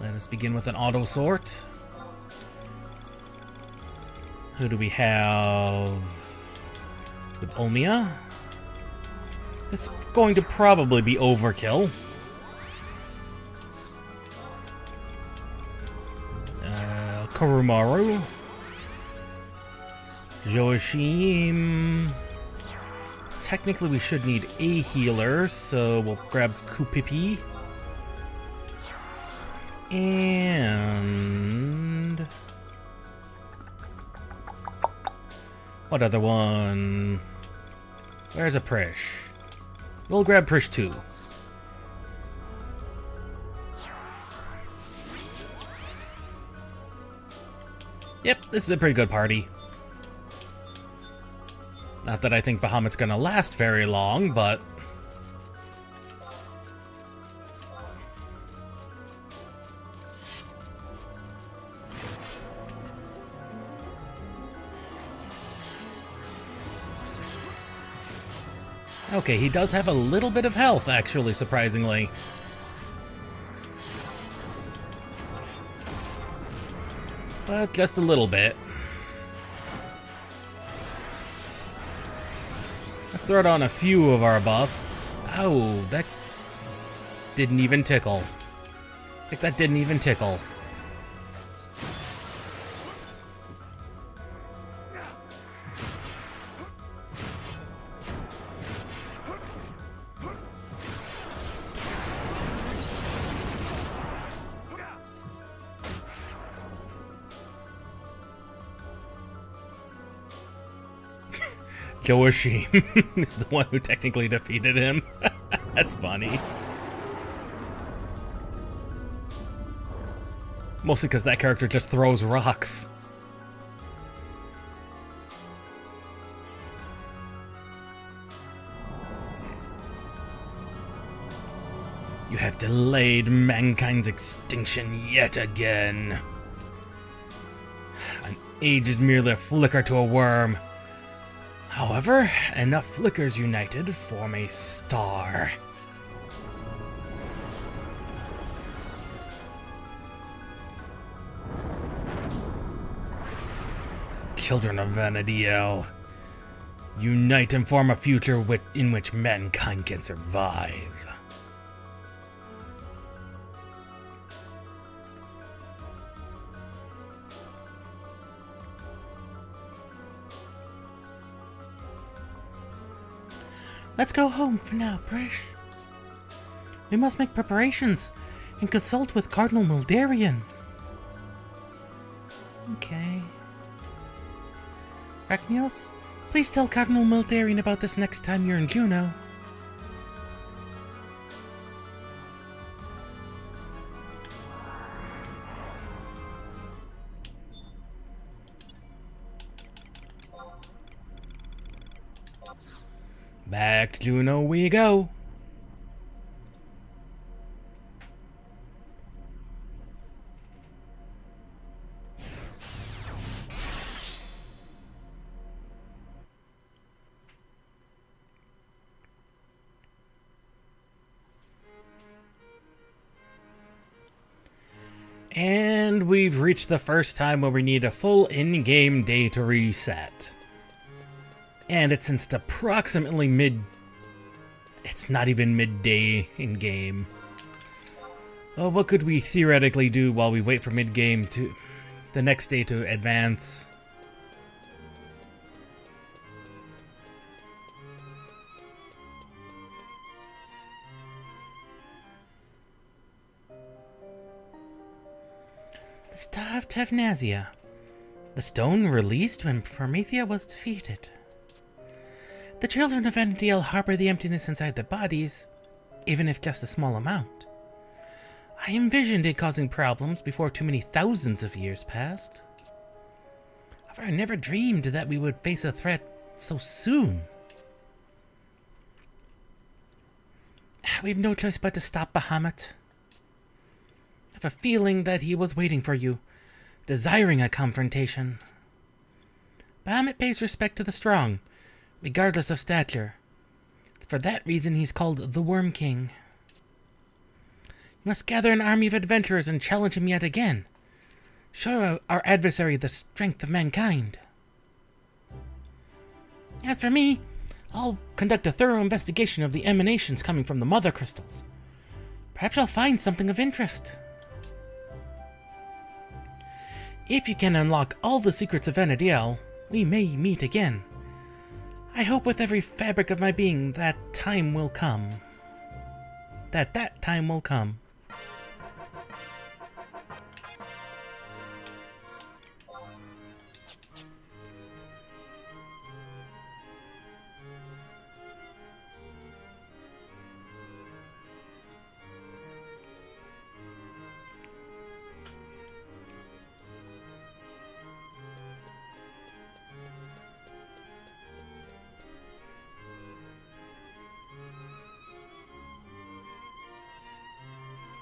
Let us begin with an auto sort. Who do we have? With Omia? It's going to probably be overkill. Korumaru. Joachim. Technically we should need a healer, so we'll grab Kupipi. And... what other one? Where's a Prish? We'll grab Prish too. Yep, this is a pretty good party. Not that I think Bahamut's gonna last very long, but... okay, he does have a little bit of health, actually, surprisingly. but just a little bit. Let's throw down a few of our buffs. Ow, that didn't even tickle. I think that didn't even tickle. Joachim is the one who technically defeated him. That's funny. Mostly because that character just throws rocks. You have delayed mankind's extinction yet again. An age is merely a flicker to a worm. However, enough flickers united form a star. Children of Vanadiel, unite and form a future in which mankind can survive. Let's go home for now, Prish. We must make preparations and consult with Cardinal Mildarian. Okay. Rachnios, please tell Cardinal Mildarian about this next time you're in Juno. Back to Juno we go. And we've reached the first time where we need a full in-game day to reset. And it's since approximately it's not even midday in-game. Well, what could we theoretically do while we wait for mid-game to the next day to advance? The Star of Tavnazia. The stone released when Promethea was defeated. The children of Vanadiel harbor the emptiness inside their bodies, even if just a small amount. I envisioned it causing problems before too many thousands of years passed. However, I never dreamed that we would face a threat so soon. We've no choice but to stop Bahamut. I have a feeling that he was waiting for you, desiring a confrontation. Bahamut pays respect to the strong, regardless of stature. It's for that reason he's called the Worm King. You must gather an army of adventurers and challenge him yet again. Show our adversary the strength of mankind. As for me, I'll conduct a thorough investigation of the emanations coming from the mother crystals. Perhaps I'll find something of interest. If you can unlock all the secrets of Vanadiel, we may meet again. I hope with every fabric of my being that time will come. That time will come.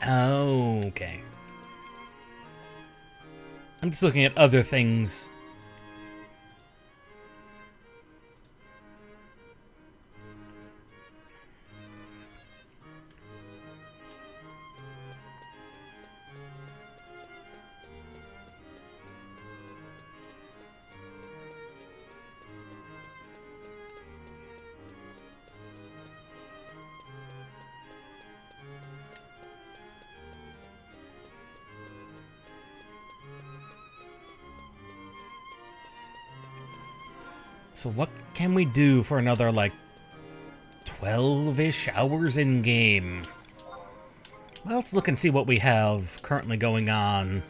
Oh, okay. I'm just looking at other things. So what can we do for another, like, 12-ish hours in-game? Well, let's look and see what we have currently going on.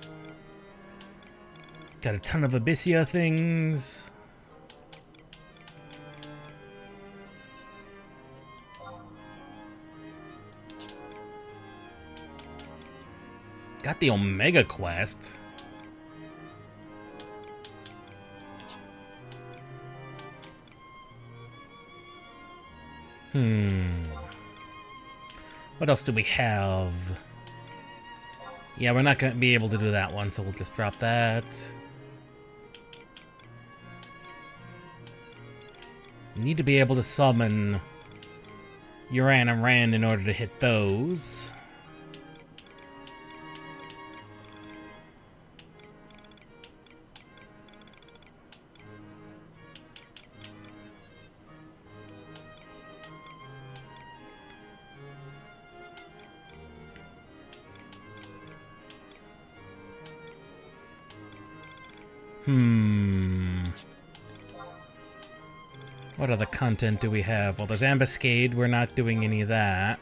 Got a ton of Abyssia things. Got the Omega quest. What else do we have? Yeah, we're not going to be able to do that one, so we'll just drop that. Need to be able to summon Uran and Rand in order to hit those. What other content do we have? Well, there's Ambuscade. We're not doing any of that.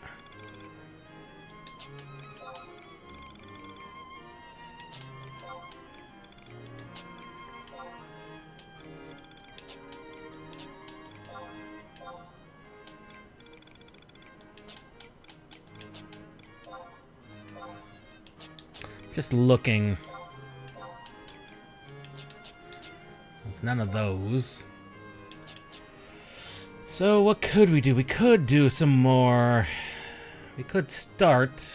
Just looking. There's none of those. So what could we do? We could do some more. We could start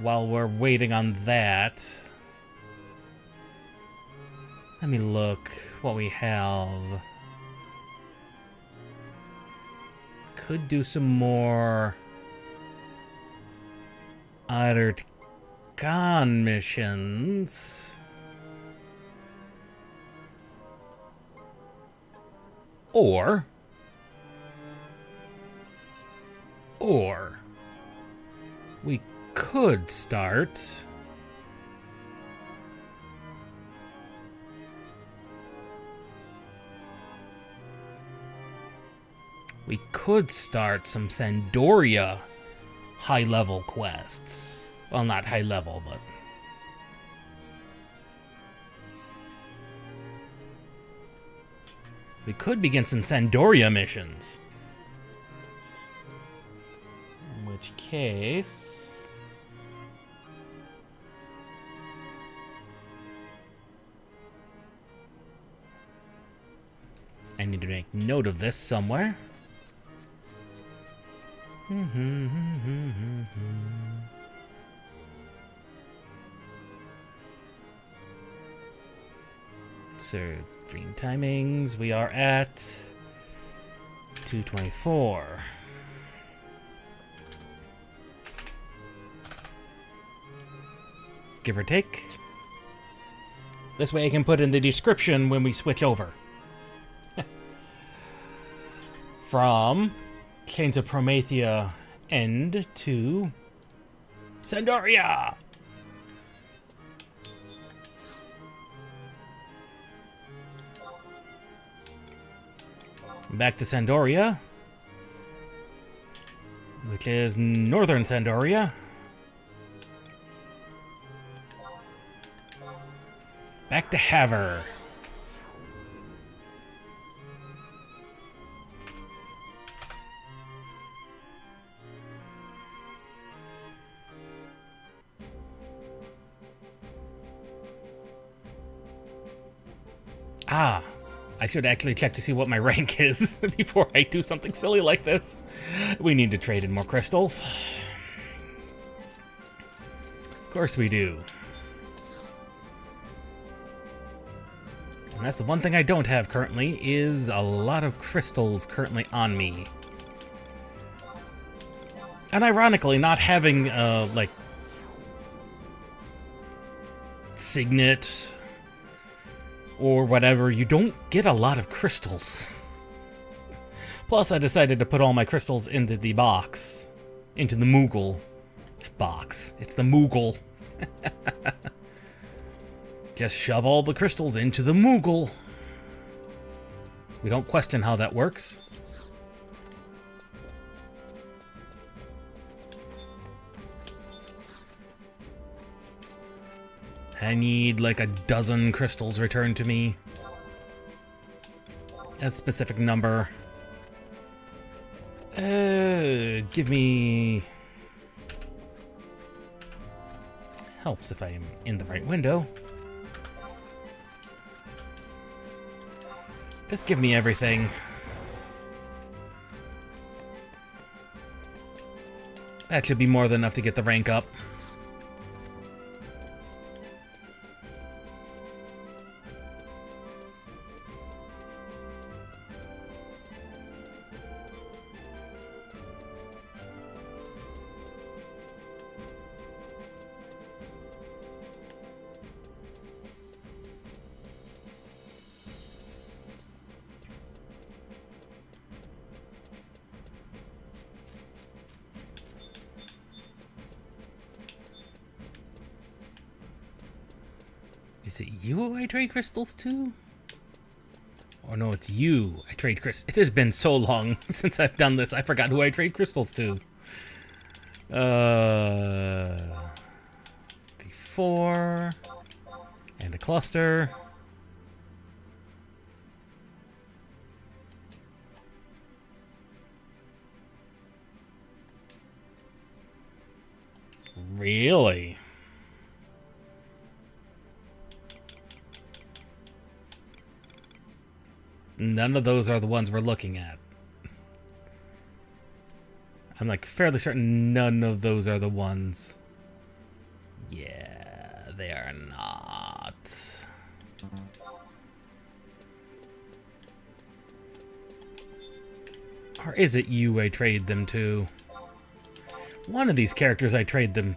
while we're waiting on that. Let me look what we have. Could do some more Uttered Khan missions. Or we could start some Sandoria high-level quests. Well, not high-level, but we could begin some Sandoria missions. In which case, I need to make note of this somewhere. So, dream timings, we are at 2:24. Give or take. This way I can put in the description when we switch over. From Chains of Promethea End to Sandoria! Back to Sandoria, which is northern Sandoria. Back to Haver. Ah, I should actually check to see what my rank is before I do something silly like this. We need to trade in more crystals. Of course we do. And that's the one thing I don't have currently, is a lot of crystals currently on me. And ironically, not having, like, Signet or whatever, you don't get a lot of crystals. Plus, I decided to put all my crystals into the box. Into the Moogle box. It's the Moogle. Just shove all the crystals into the Moogle. We don't question how that works. I need like a dozen crystals returned to me. A specific number. Give me... Helps if I am in the right window. Just give me everything. That should be more than enough to get the rank up. Is it you who I trade crystals to? Or no, it's you I trade crystals. It has been so long since I've done this, I forgot who I trade crystals to. Before. And a cluster. Really? None of those are the ones we're looking at. I'm like fairly certain none of those are the ones. Yeah, they are not. Or is it you I trade them to? One of these characters I trade them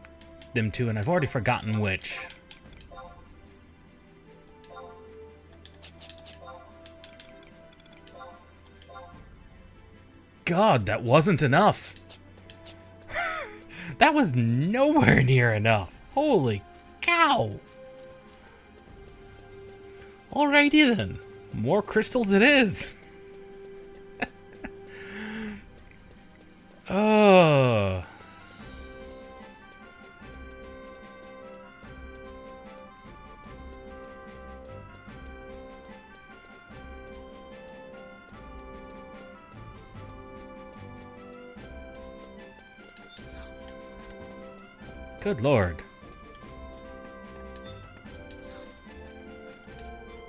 to, and I've already forgotten which. God, that wasn't enough. That was nowhere near enough. Holy cow. Alrighty then. More crystals it is. Oh. Good lord.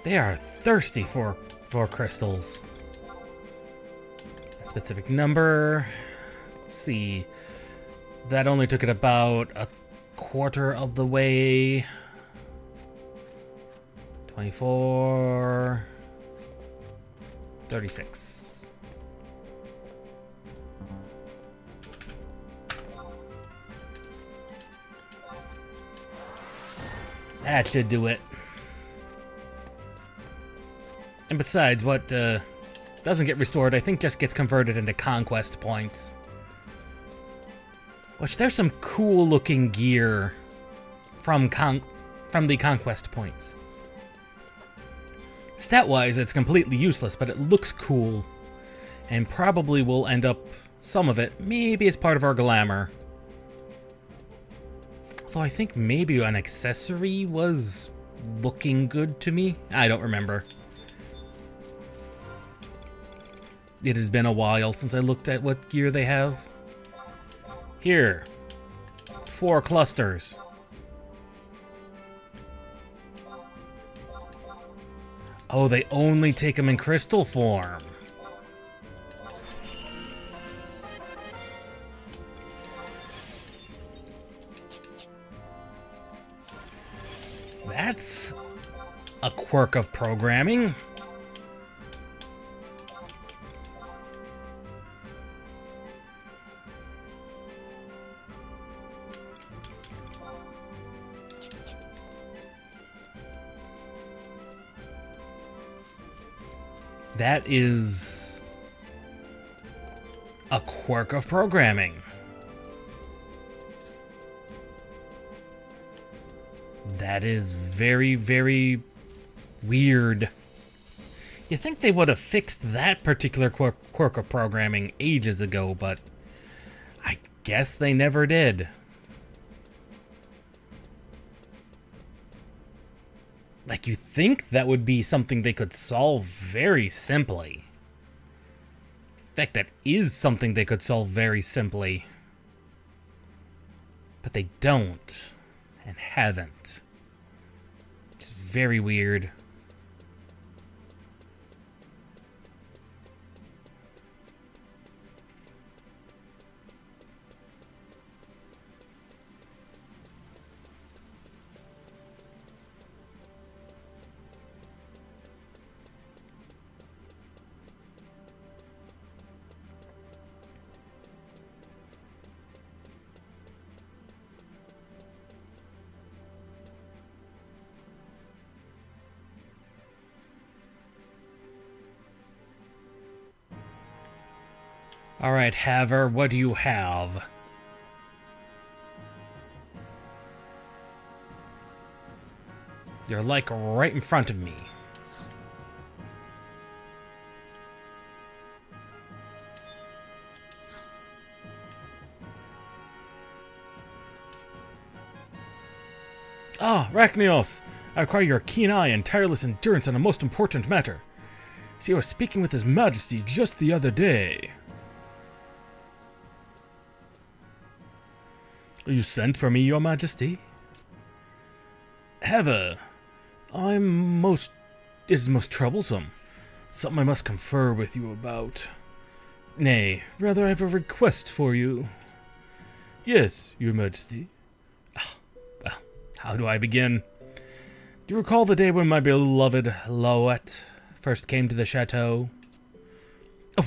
They are thirsty for crystals. A specific number. Let's see. That only took it about a quarter of the way. 24. 36. That should do it. And besides, what doesn't get restored, I think just gets converted into conquest points. Which, there's some cool looking gear from the conquest points. Stat-wise, it's completely useless, but it looks cool. And probably will end up, some of it, maybe as part of our glamour. Although I think maybe an accessory was looking good to me. I don't remember. It has been a while since I looked at what gear they have. Here. 4 clusters. Oh, they only take them in crystal form. That's a quirk of programming. That is a quirk of programming. That is very, very weird. You think they would have fixed that particular quirk of programming ages ago, but I guess they never did. Like, you think that would be something they could solve very simply. In fact, that is something they could solve very simply. But they don't, and haven't. It's very weird. All right, Haver, what do you have? You're like right in front of me. Ah, Rachnios! I require your keen eye and tireless endurance on a most important matter. See, I was speaking with His Majesty just the other day. You sent for me, Your Majesty? Heather, it is most troublesome. Something I must confer with you about. Nay, rather I have a request for you. Yes, Your Majesty. Well, how do I begin? Do you recall the day when my beloved Loette first came to the chateau?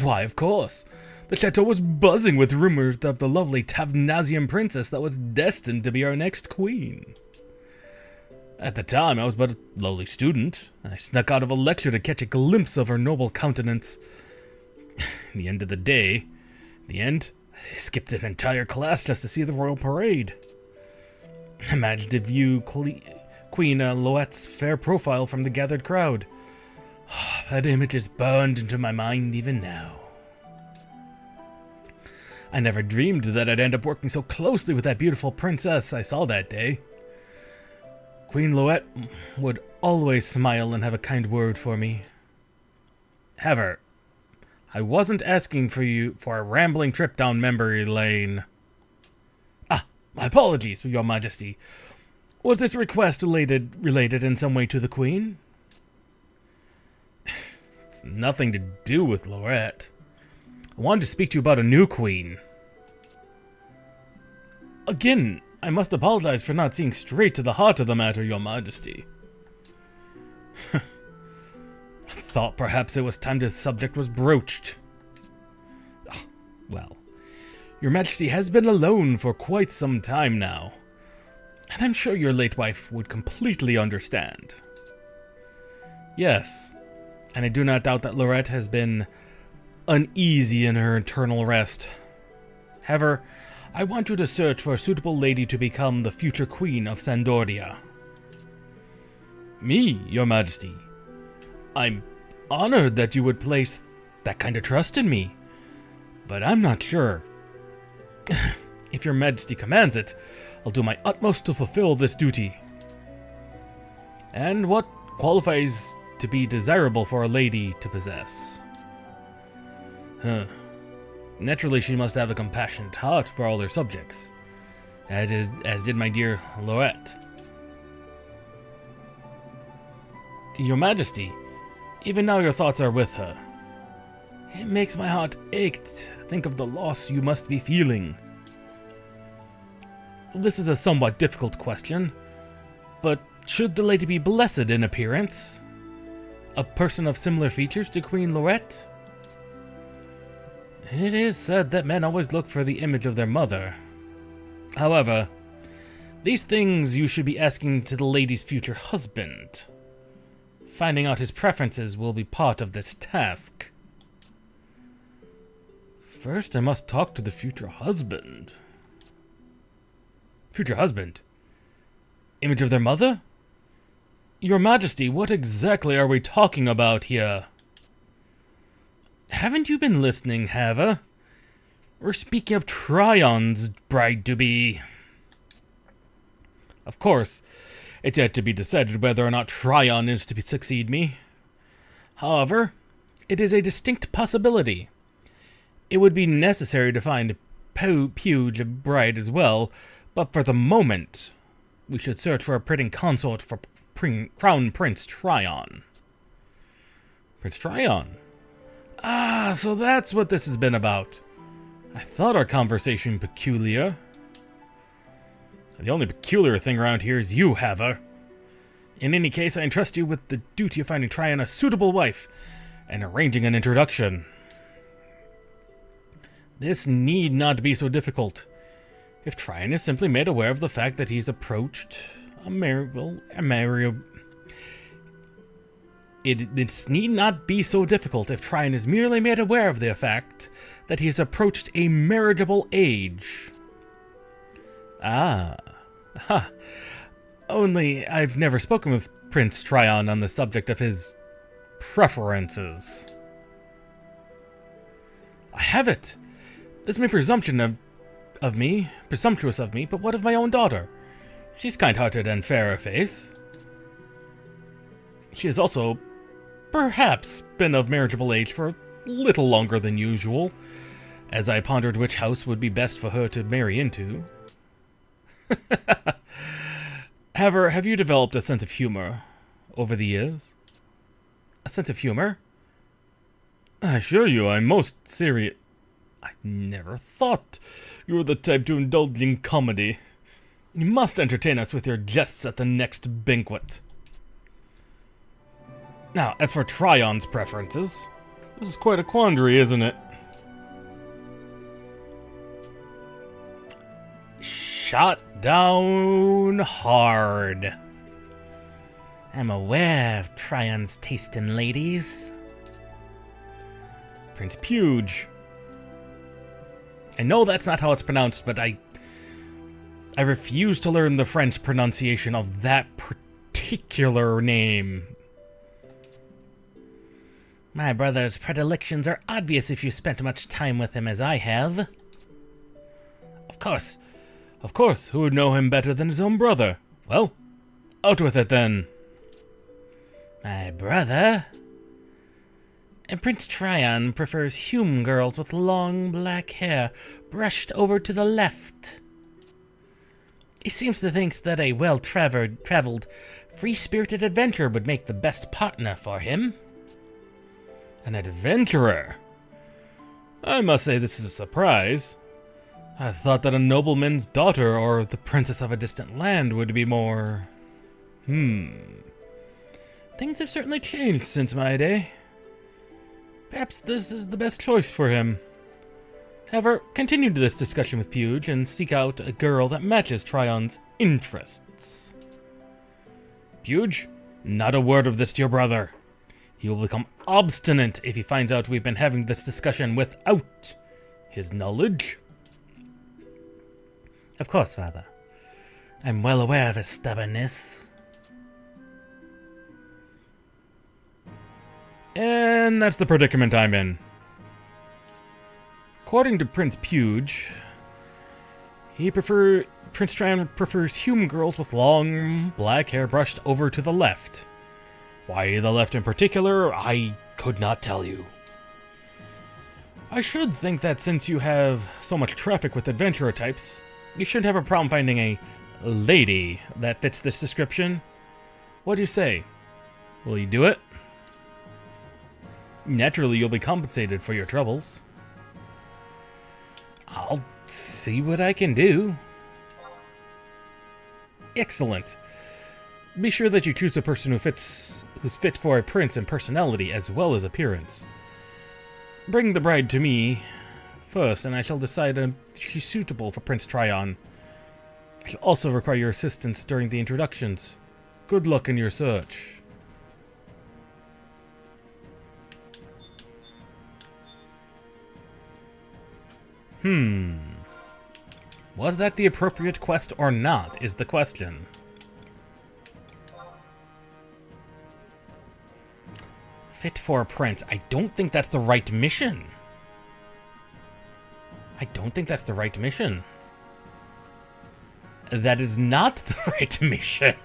Why, of course. The chateau was buzzing with rumors of the lovely Tavnazian princess that was destined to be our next queen. At the time, I was but a lowly student, and I snuck out of a lecture to catch a glimpse of her noble countenance. In the end of the day, I skipped an entire class just to see the royal parade. I managed to view Queen Loette's fair profile from the gathered crowd. That image is burned into my mind even now. I never dreamed that I'd end up working so closely with that beautiful princess I saw that day. Queen Loette would always smile and have a kind word for me. However, I wasn't asking for a rambling trip down memory lane. My apologies, Your Majesty. Was this request related in some way to the Queen? It's nothing to do with Loette. I wanted to speak to you about a new queen. Again, I must apologize for not seeing straight to the heart of the matter, Your Majesty. I thought perhaps it was time this subject was broached. Well, Your Majesty has been alone for quite some time now, and I'm sure your late wife would completely understand. Yes, and I do not doubt that Loette has been uneasy in her eternal rest. However, I want you to search for a suitable lady to become the future queen of Sandoria. Me, Your Majesty? I'm honored that you would place that kind of trust in me, but I'm not sure. If Your Majesty commands it, I'll do my utmost to fulfill this duty. And what qualifies to be desirable for a lady to possess? Naturally, she must have a compassionate heart for all her subjects, as did my dear Loette. Your Majesty, even now your thoughts are with her. It makes my heart ache to think of the loss you must be feeling. This is a somewhat difficult question, but should the lady be blessed in appearance? A person of similar features to Queen Loette? It is said that men always look for the image of their mother. However, these things you should be asking to the lady's future husband. Finding out his preferences will be part of this task. First, I must talk to the future husband. Future husband? Image of their mother? Your Majesty, what exactly are we talking about here? Haven't you been listening, Hava? We're speaking of Tryon's bride-to-be. Of course, it's yet to be decided whether or not Tryon is to succeed me. However, it is a distinct possibility. It would be necessary to find Puge a bride as well, but for the moment, we should search for a pretty consort for Crown Prince Tryon. Prince Tryon? Ah, so that's what this has been about. I thought our conversation peculiar. The only peculiar thing around here is you, Hava. In any case, I entrust you with the duty of finding Tryon a suitable wife and arranging an introduction. This need not be so difficult. If Tryon is simply made aware of the fact that he's approached This need not be so difficult if Tryon is merely made aware of the fact that he has approached a marriageable age. Ah. Ha. Only I've never spoken with Prince Tryon on the subject of his preferences. I have it. This may be presumptuous of me, but what of my own daughter? She's kind-hearted and fair of face. She has also perhaps been of marriageable age for a little longer than usual, as I pondered which house would be best for her to marry into. However, have you developed a sense of humor over the years? A sense of humor? I assure you, I'm most serious. I never thought you were the type to indulge in comedy. You must entertain us with your jests at the next banquet. Now, as for Tryon's preferences, this is quite a quandary, isn't it? Shot down hard. I'm aware of Tryon's taste in ladies. Prince Puge. I know that's not how it's pronounced, but I refuse to learn the French pronunciation of that particular name. My brother's predilections are obvious if you spent much time with him as I have. Of course, who would know him better than his own brother? Well, out with it then. My brother? And Prince Tryon prefers Hume girls with long black hair brushed over to the left. He seems to think that a well-traveled, free-spirited adventurer would make the best partner for him. An adventurer? I must say this is a surprise. I thought that a nobleman's daughter or the princess of a distant land would be more... Things have certainly changed since my day. Perhaps this is the best choice for him. However, continue this discussion with Puge and seek out a girl that matches Tryon's interests. Puge, not a word of this to your brother. He will become obstinate if he finds out we've been having this discussion without his knowledge. Of course, Father. I'm well aware of his stubbornness. And that's the predicament I'm in. According to Prince Puge, Prince Tryon prefers Hume girls with long black hair brushed over to the left. Why the left in particular, I could not tell you. I should think that since you have so much traffic with adventurer types, you shouldn't have a problem finding a lady that fits this description. What do you say? Will you do it? Naturally, you'll be compensated for your troubles. I'll see what I can do. Excellent. Be sure that you choose a person who's fit for a prince in personality as well as appearance. Bring the bride to me first, and I shall decide if she's suitable for Prince Tryon. I shall also require your assistance during the introductions. Good luck in your search. Was that the appropriate quest or not, is the question. Fit for a prince. I don't think that's the right mission. I don't think that's the right mission. That is not the right mission.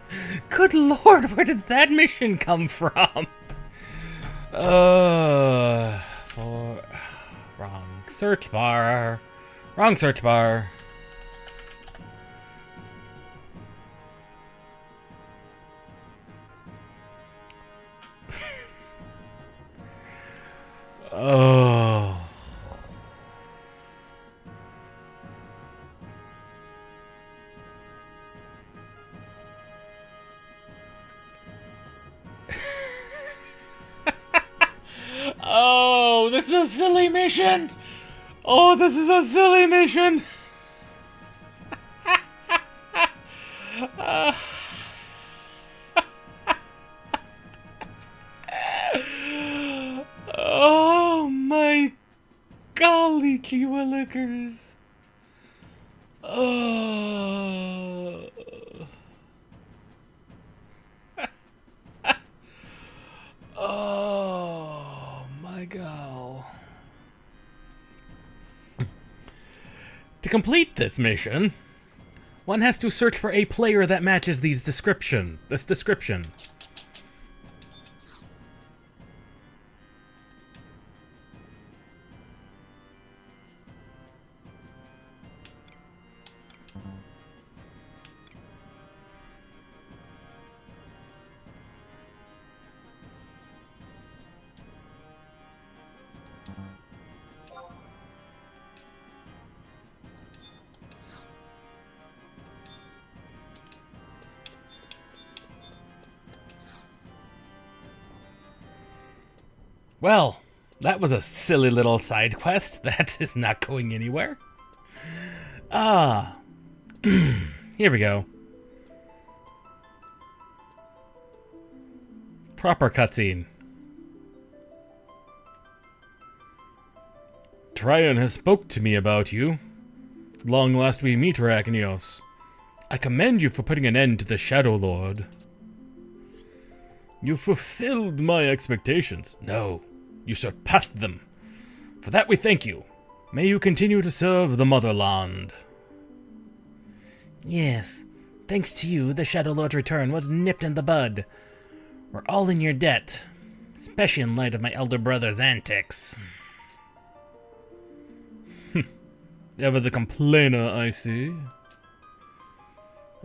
Good lord, where did that mission come from? Wrong search bar. Wrong search bar. Oh. Oh, this is a silly mission. Oh, this is a silly mission. Oh my golly gee willikers. Oh. Oh my god. To complete this mission, one has to search for a player that matches this description. Well, that was a silly little side quest. That is not going anywhere. Here we go. Proper cutscene. Tryon has spoke to me about you. Long last we meet, Arachnios. I commend you for putting an end to the Shadow Lord. You fulfilled my expectations. No, you surpassed them. For that we thank you. May you continue to serve the Motherland. Yes, thanks to you, the Shadow Lord's return was nipped in the bud. We're all in your debt, especially in light of my elder brother's antics. Ever the complainer, I see.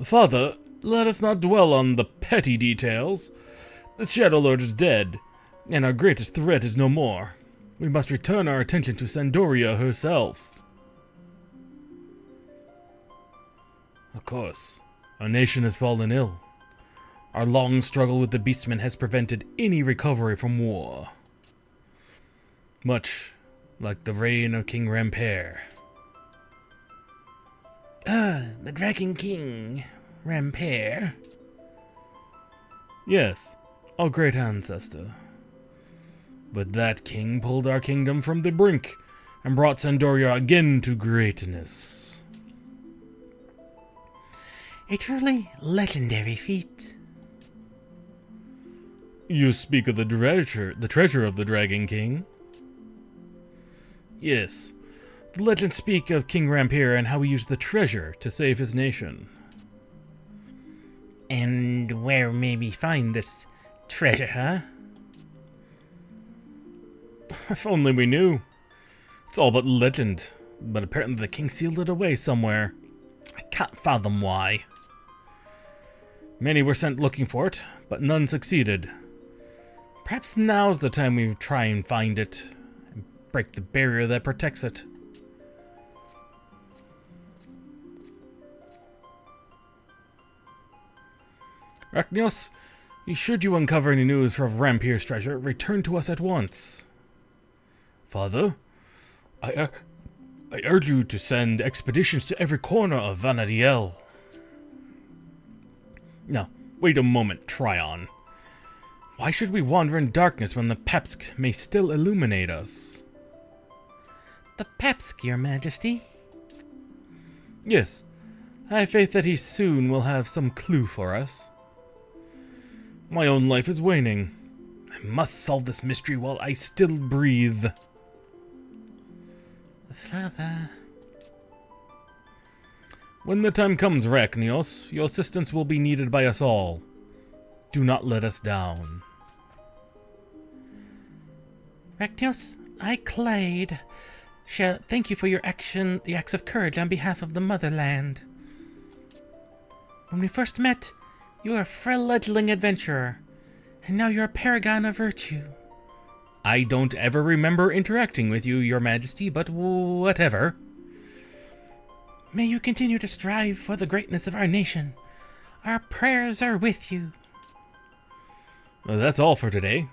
Father, let us not dwell on the petty details. The Shadow Lord is dead, and our greatest threat is no more. We must return our attention to Sandoria herself. Of course, our nation has fallen ill. Our long struggle with the Beastmen has prevented any recovery from war. Much like the reign of King Rampere. The Dragon King, Rampere. Yes, our great ancestor. But that king pulled our kingdom from the brink and brought Sandoria again to greatness. A truly legendary feat. You speak of the treasure of the Dragon King? Yes. The legends speak of King Rampere and how he used the treasure to save his nation. And where may we find this treasure, huh? If only we knew. It's all but legend, but apparently the king sealed it away somewhere. I can't fathom why. Many were sent looking for it, but none succeeded. Perhaps now's the time we try and find it, and break the barrier that protects it. Arachnios, should you uncover any news of Rampere's treasure, return to us at once. Father, I urge you to send expeditions to every corner of Vanadiel. Now, wait a moment, Tryon. Why should we wander in darkness when the Pepsk may still illuminate us? The Pepsk, your majesty? Yes, I have faith that he soon will have some clue for us. My own life is waning. I must solve this mystery while I still breathe. Father... When the time comes, Rachnios, your assistance will be needed by us all. Do not let us down. Rachnios, I, Clade, shall thank you for your action, the acts of courage on behalf of the motherland. When we first met, you were a fledgling adventurer, and now you're a paragon of virtue. I don't ever remember interacting with you, Your Majesty, but whatever. May you continue to strive for the greatness of our nation. Our prayers are with you. Well, that's all for today.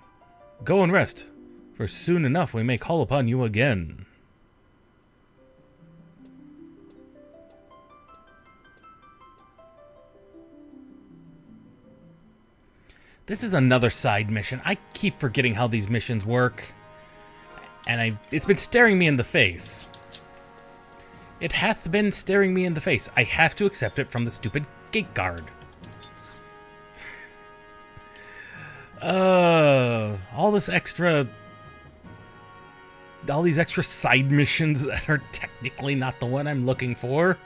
Go and rest, for soon enough we may call upon you again. This is another side mission. I keep forgetting how these missions work. And it's been staring me in the face. It hath been staring me in the face. I have to accept it from the stupid gate guard. All these extra side missions that are technically not the one I'm looking for.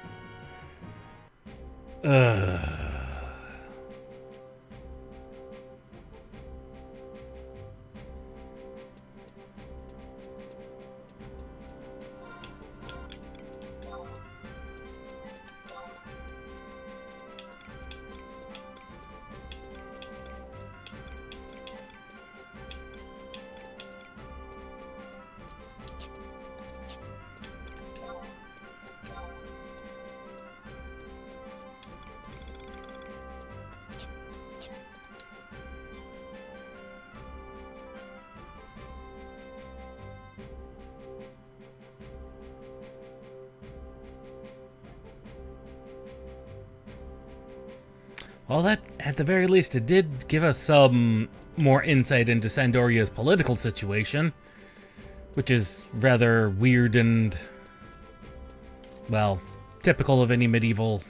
Well, that, at the very least, it did give us some more insight into Sandoria's political situation, which is rather weird and, well, typical of any medieval,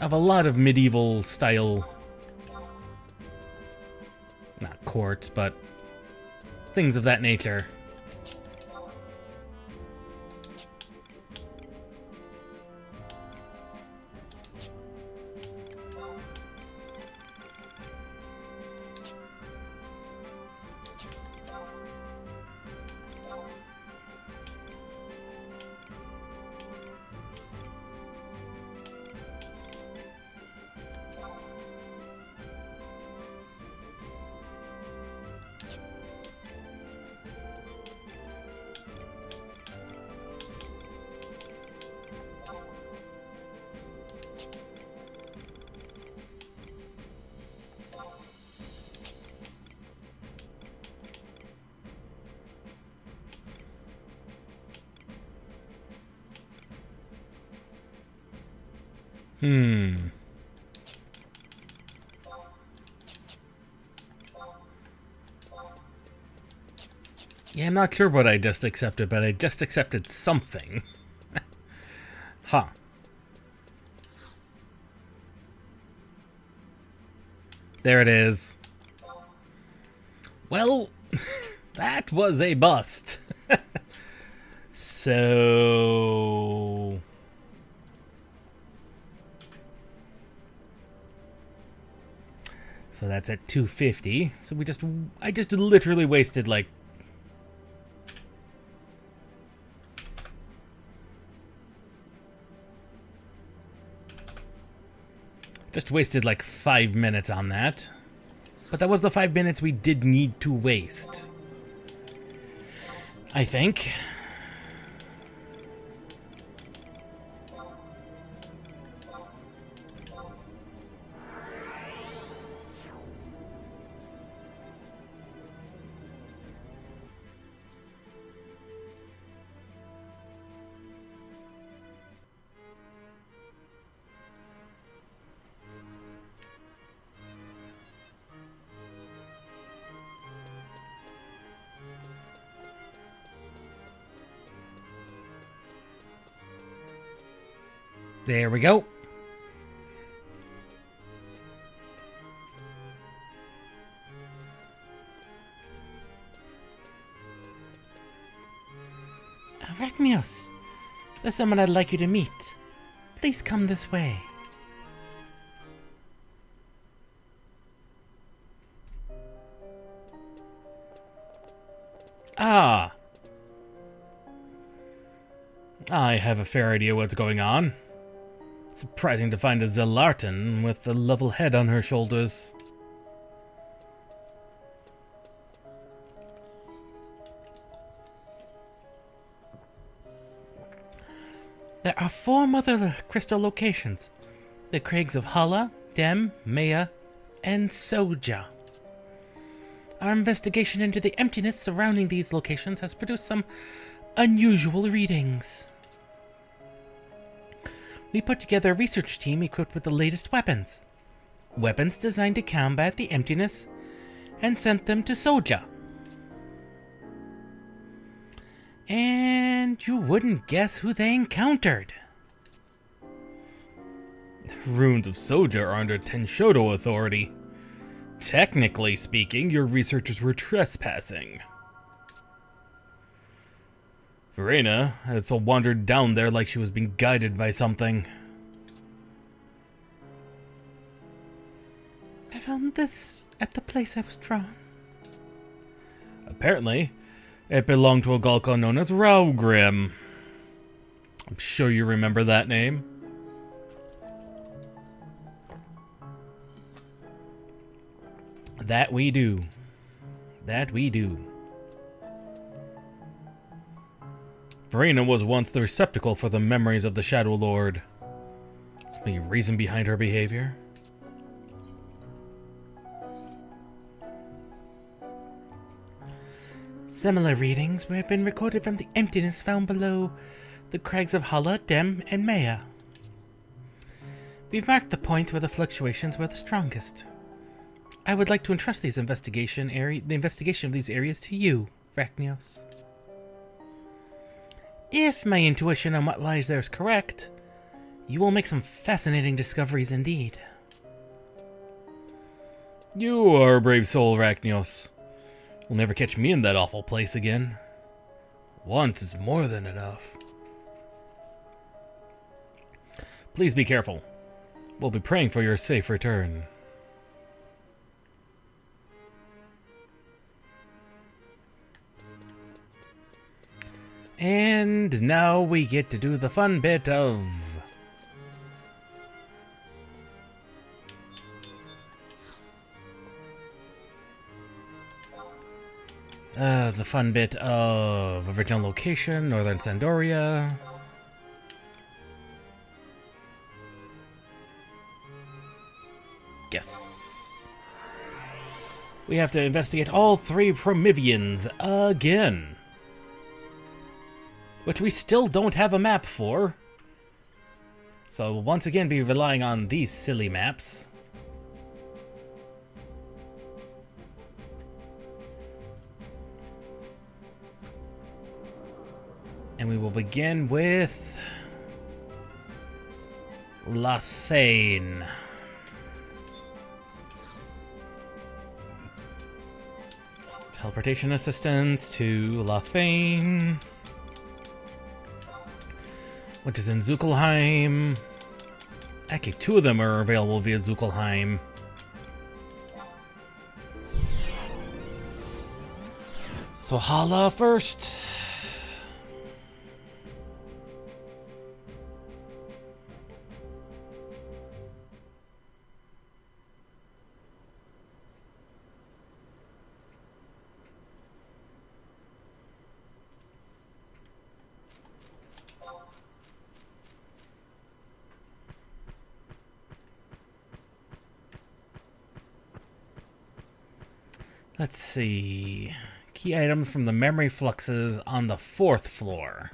of a lot of medieval style, not courts, but things of that nature. Yeah, I'm not sure what I just accepted, but I just accepted something. Huh. There it is. Well, that was a bust. So that's at 250. So I just literally wasted like like 5 minutes on that. But that was the 5 minutes we did need to waste, I think. There we go. Arachnios, there's someone I'd like you to meet. Please come this way. Ah. I have a fair idea what's going on. Surprising to find a Zilartan with a level head on her shoulders. There are 4 mother crystal locations. The crags of Hala, Dem, Maya, and Soja. Our investigation into the emptiness surrounding these locations has produced some unusual readings. We put together a research team equipped with the latest weapons. Weapons designed to combat the emptiness, and sent them to Soja. And you wouldn't guess who they encountered. Runes of Soja are under Tenshodo authority. Technically speaking, your researchers were trespassing. Verena had so wandered down there like she was being guided by something. I found this at the place I was drawn. Apparently, it belonged to a Galka known as Raugrim. I'm sure you remember that name. That we do. That we do. Verena was once the receptacle for the memories of the Shadow Lord. Is there any reason behind her behavior? Similar readings have been recorded from the emptiness found below the crags of Hala, Dem, and Maya. We've marked the points where the fluctuations were the strongest. I would like to entrust the investigation of these areas to you, Arachnios. If my intuition on what lies there is correct, you will make some fascinating discoveries indeed. You are a brave soul, Arachnios. You'll never catch me in that awful place again. Once is more than enough. Please be careful. We'll be praying for your safe return. And now we get to do the fun bit of... the fun bit of original location, Northern Sandoria. Yes. We have to investigate all 3 Promivians again. Which we still don't have a map for. So we'll once again be relying on these silly maps. And we will begin with Lathane. Teleportation assistance to Lathane, which is in Zukelheim. Actually, 2 of them are available via Zukelheim. So Hala first. Let's see. Key items from the memory fluxes on the 4th floor.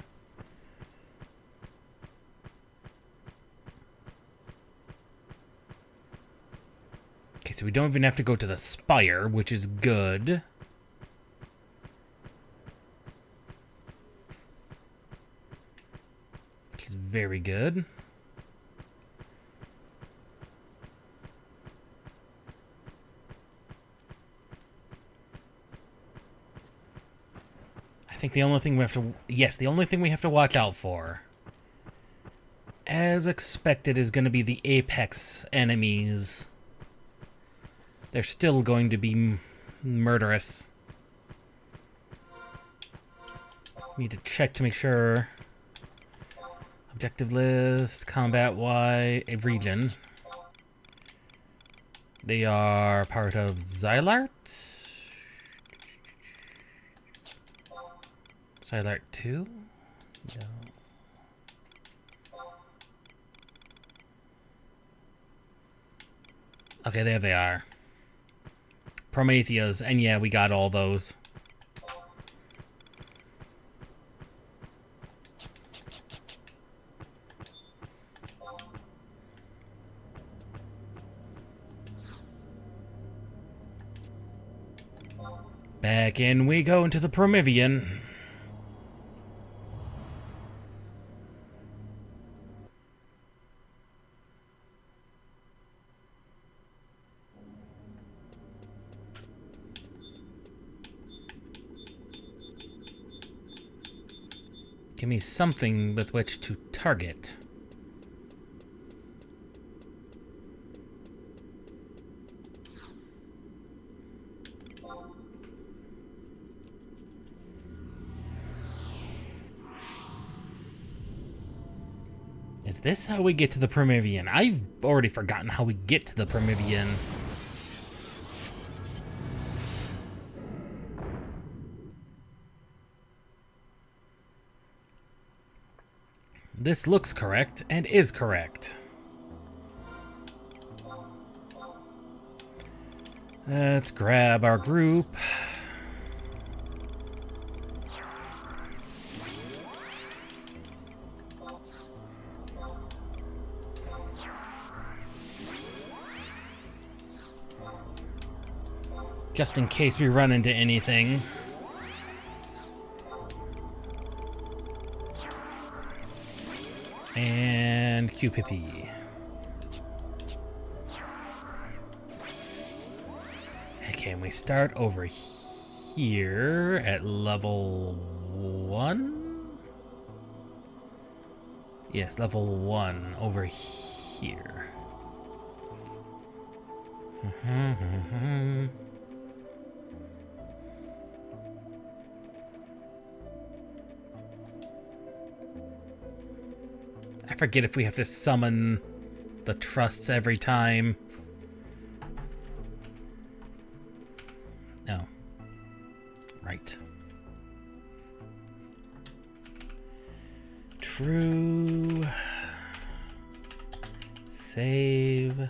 Okay, so we don't even have to go to the spire, which is good. Which is very good. I think the only thing we have to... Yes, the only thing we have to watch out for, as expected, is going to be the apex enemies. They're still going to be murderous. Need to check to make sure. Objective list, combat region. They are part of Zilart. Zilart 2? No. Okay, there they are. Prometheus, and yeah, we got all those. Back in we go into the Promethean. Give me something with which to target. Is this how we get to the Promethean? I've already forgotten how we get to the Promethean. This looks correct, and is correct. Let's grab our group. Just in case we run into anything. And QPP. Okay, and we start over here at level 1? Yes, level 1 over here. I forget if we have to summon the trusts every time. No. Right. True. Save.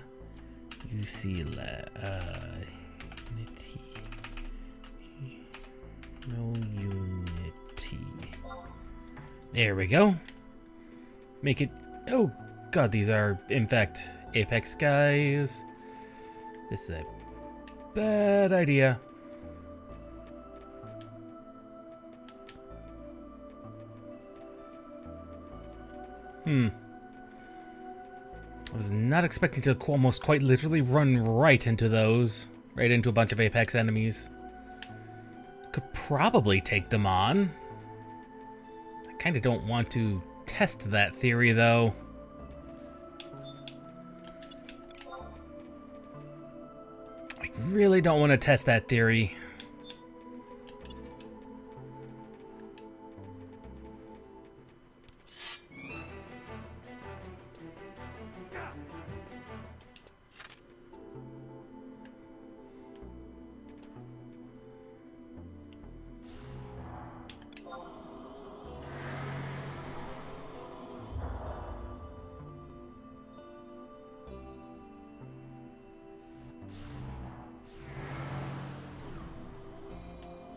UC Unity. No Unity. There we go. Make it... Oh, God, these are, in fact, Apex guys. This is a bad idea. I was not expecting to almost quite literally run right into those. Right into a bunch of Apex enemies. Could probably take them on. I kind of don't want to test that theory, though. I really don't want to test that theory.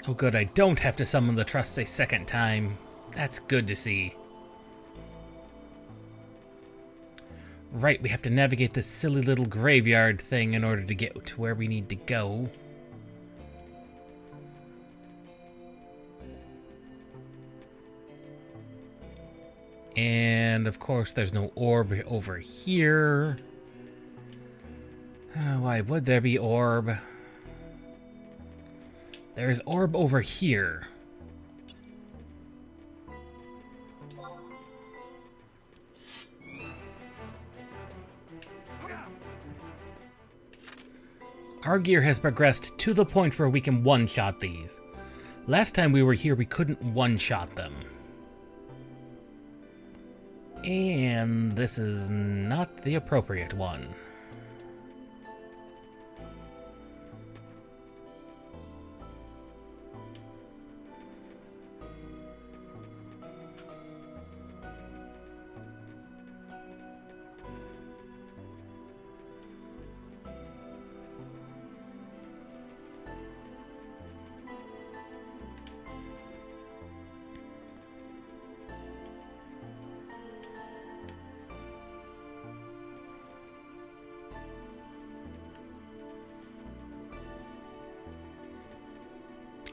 Oh good, I don't have to summon the trusts a second time. That's good to see. Right, we have to navigate this silly little graveyard thing in order to get to where we need to go. And of course there's no orb over here. Why would there be orb? There's orb over here. Our gear has progressed to the point where we can one-shot these. Last time we were here, we couldn't one-shot them. And this is not the appropriate one.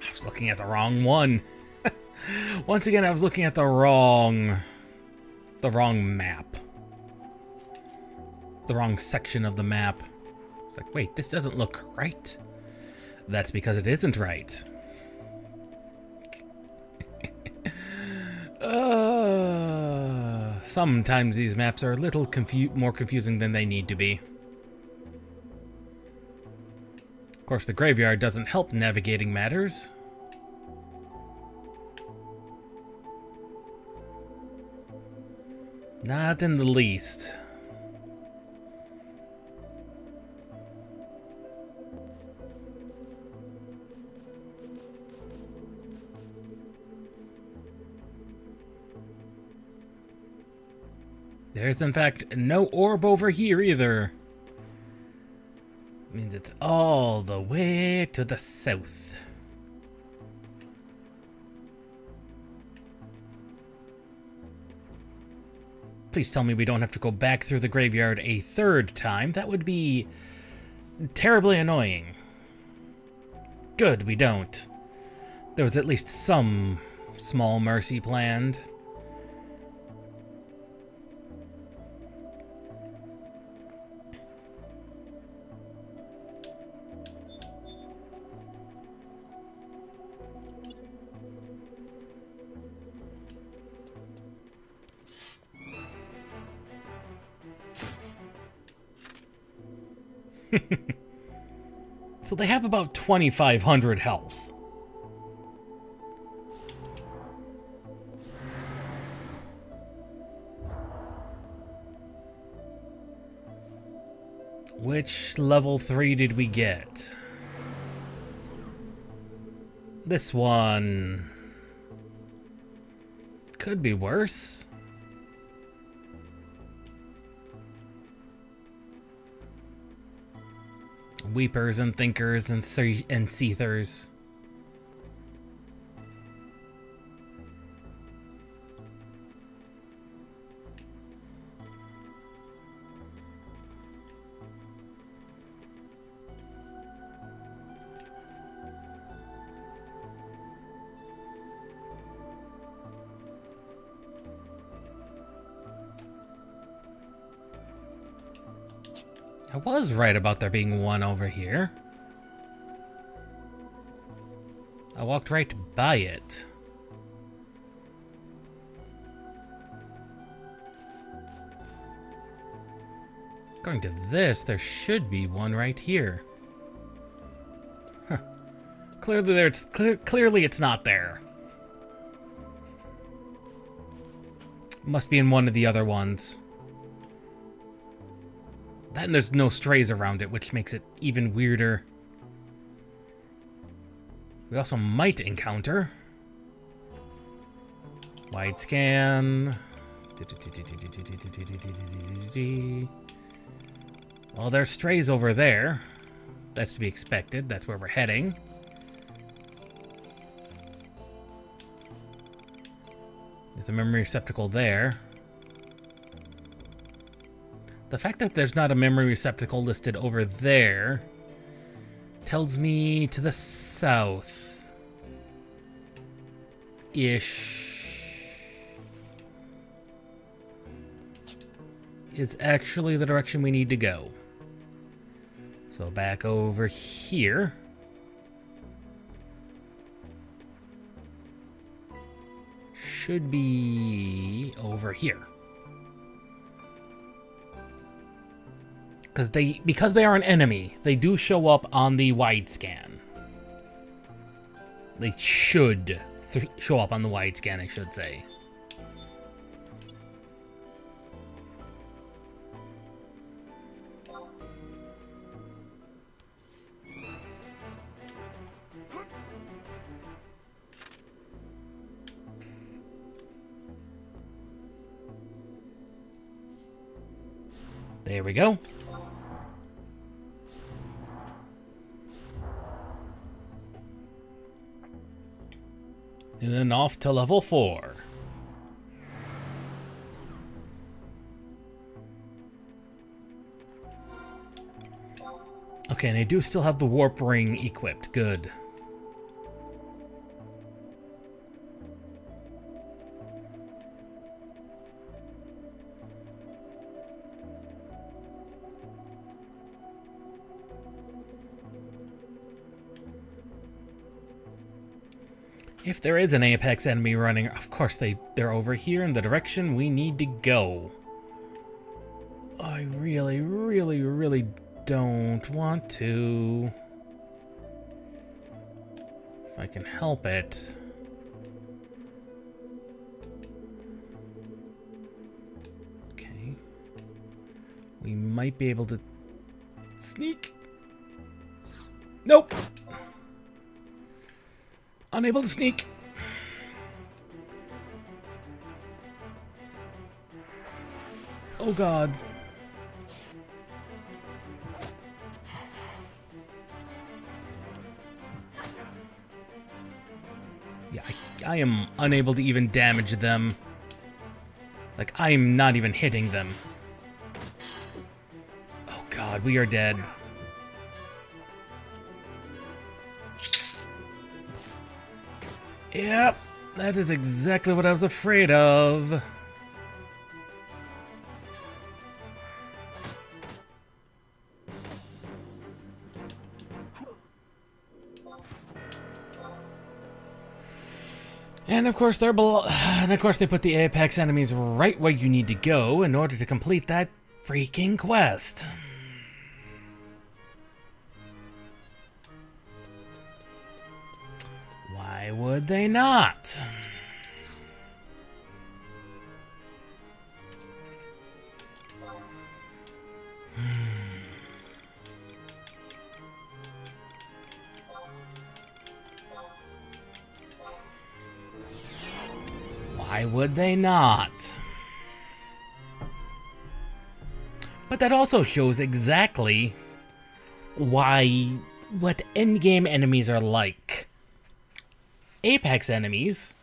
I was looking at the wrong one. Once again, I was looking at the wrong map. The wrong section of the map. It's like, wait, this doesn't look right. That's because it isn't right. Sometimes these maps are a little more confusing than they need to be. Of course, the graveyard doesn't help navigating matters. Not in the least. There's, in fact, no orb over here either. Means it's all the way to the south. Please tell me we don't have to go back through the graveyard a third time. That would be terribly annoying. Good, we don't. There was at least some small mercy planned. So they have about 2,500 health. Which level 3 did we get? This one could be worse. Weepers and thinkers and seethers. I was right about there being one over here. I walked right by it. According to this, there should be one right here. Huh. Clearly it's not there. Must be in one of the other ones. And there's no strays around it, which makes it even weirder. We also might encounter wide scan. Well, there's strays over there. That's to be expected. That's where we're heading. There's a memory receptacle there. The fact that there's not a memory receptacle listed over there tells me to the south-ish is actually the direction we need to go. So back over here. should be over here. Because they are an enemy, they do show up on the wide scan. They should show up on the wide scan, I should say. There we go. And then off to level 4. Okay, and I do still have the warp ring equipped. Good. If there is an Apex enemy running, of course they're over here in the direction we need to go. I really, really, really don't want to. If I can help it. Okay. We might be able to sneak. Nope. Unable to sneak. Oh god. Yeah, I am unable to even damage them. Like, I am not even hitting them. Oh god, we are dead. Yep, that is exactly what I was afraid of. And of course they put the Apex enemies right where you need to go in order to complete that freaking quest. Why would they not? Why would they not? But that also shows exactly what endgame enemies are like. Apex enemies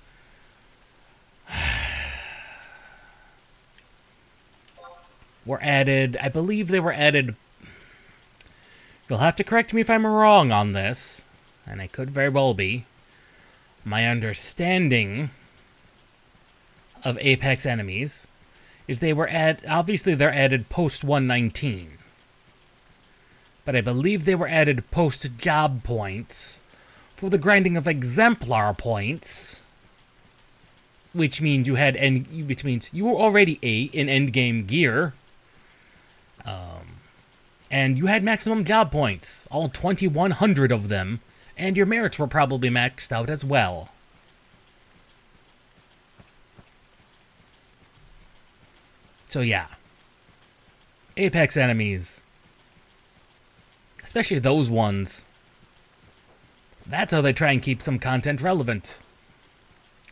were added, I believe they were added, you'll have to correct me if I'm wrong on this, and I could very well be. My understanding of Apex enemies is obviously they're added post 119, but I believe they were added post job points for the grinding of exemplar points, which means you were already in endgame gear, and you had maximum job points, all 2,100 of them, and your merits were probably maxed out as well. So yeah, Apex enemies, especially those ones, that's how they try and keep some content relevant.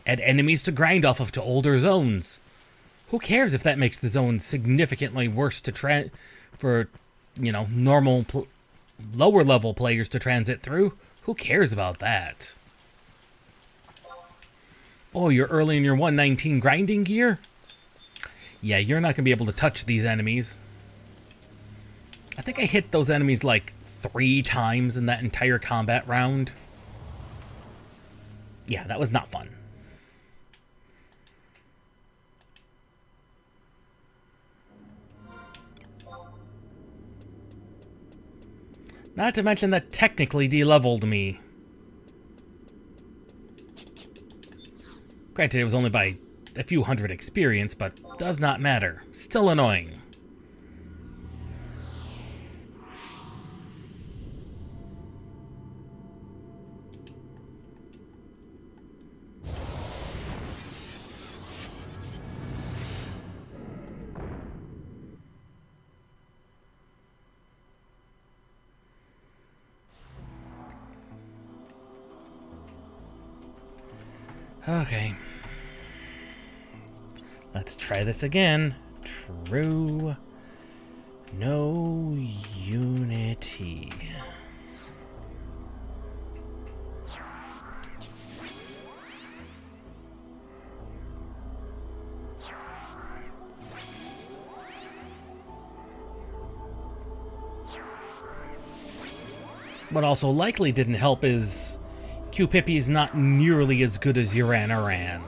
Add enemies to grind off of to older zones. Who cares if that makes the zone significantly worse for, normal lower level players to transit through? Who cares about that? Oh, you're early in your 119 grinding gear? Yeah, you're not going to be able to touch these enemies. I think I hit those enemies like 3 times in that entire combat round. Yeah, that was not fun. Not to mention that technically de-leveled me. Granted, it was only by a few hundred experience, but does not matter. Still annoying. Okay. Let's try this again. True. No unity. What also likely didn't help is CoP is not nearly as good as Uranaran.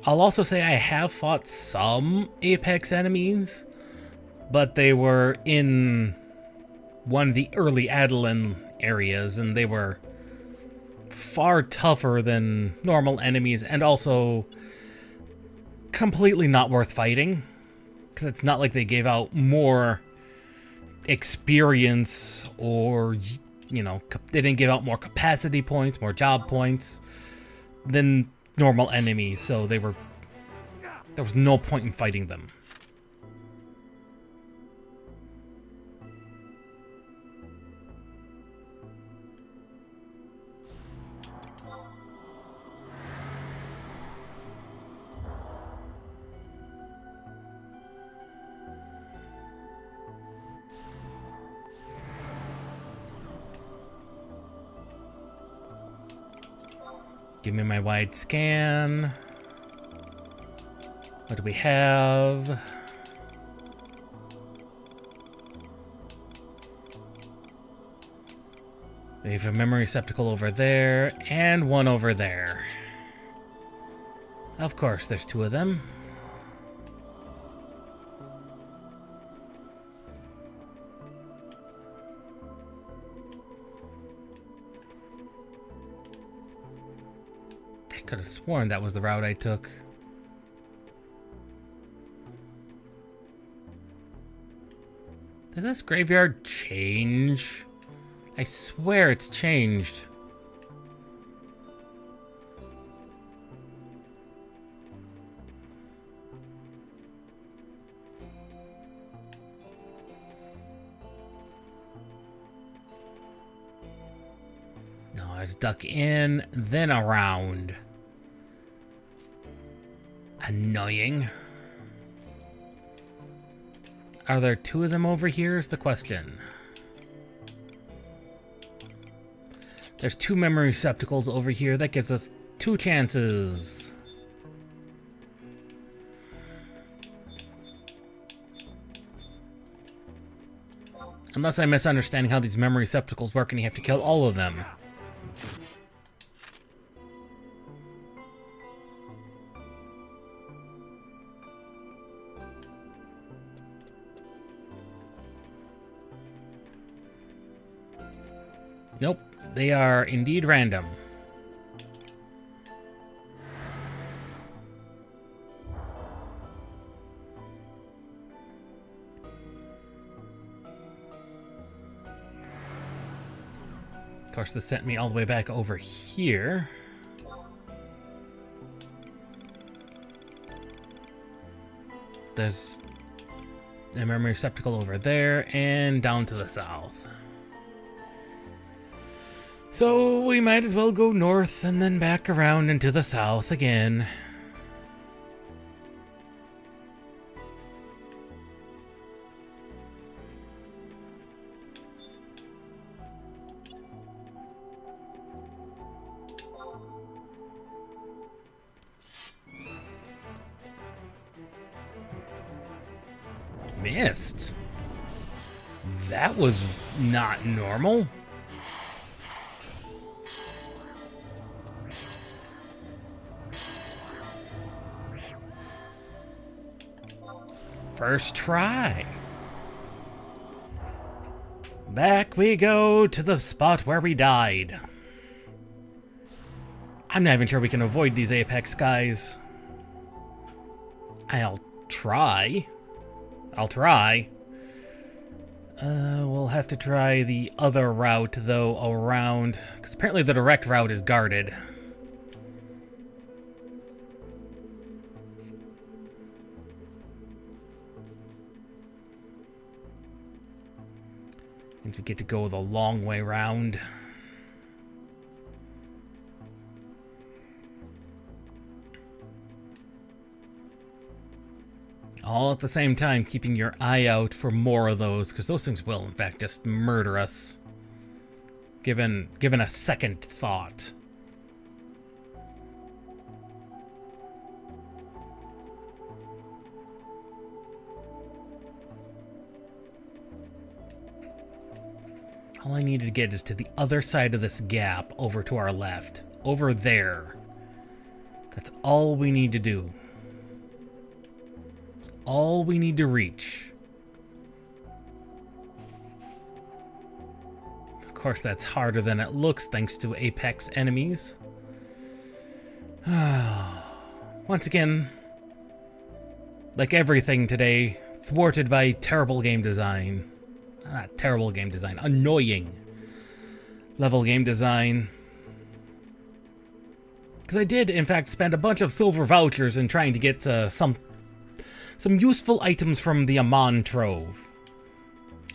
I'll also say I have fought some Apex enemies, but they were in one of the early Adelan areas, and they were far tougher than normal enemies, and also completely not worth fighting, because it's not like they gave out more experience, or, you know, they didn't give out more capacity points, more job points than normal enemies, so there was no point in fighting them. Give me my wide scan. What do we have? We have a memory receptacle over there, and one over there. Of course, there's two of them. I could have sworn that was the route I took. Does this graveyard change? I swear it's changed. No, I was duck in, then around. Annoying. Are there two of them over here is the question. There's two memory receptacles over here. That gives us two chances. Unless I'm misunderstanding how these memory receptacles work and you have to kill all of them. Nope, they are indeed random. Of course, this sent me all the way back over here. There's a memory receptacle over there and down to the south. So we might as well go north and then back around into the south again. Missed. That was not normal. First try. Back we go to the spot where we died. I'm not even sure we can avoid these apex guys. I'll try. We'll have to try the other route, though, around, because apparently the direct route is guarded. And we get to go the long way round. All at the same time, keeping your eye out for more of those, because those things will, in fact, just murder us. Given a second thought. All I needed to get is to the other side of this gap, over to our left. Over there. That's all we need to do. That's all we need to reach. Of course, that's harder than it looks thanks to Apex enemies. Once again, like everything today, thwarted by terrible game design. Not terrible game design, annoying level game design. Because I did, in fact, spend a bunch of silver vouchers in trying to get some useful items from the Amon Trove.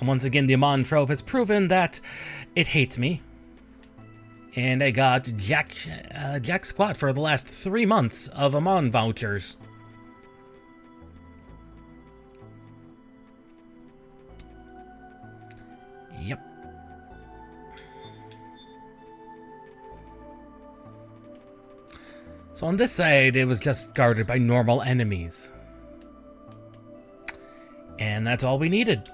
And once again, the Amon Trove has proven that it hates me. And I got jack squat for the last 3 months of Amon vouchers. Yep. So on this side, it was just guarded by normal enemies. And that's all we needed.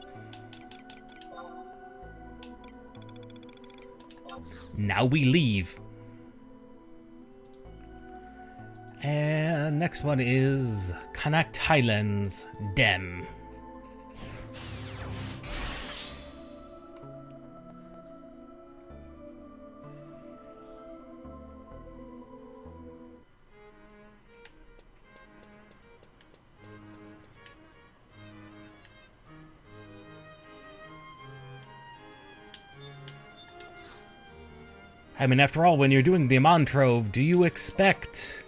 Now we leave. And next one is Connacht Highlands Dem. I mean, after all, when you're doing the Amon Trove, do you expect,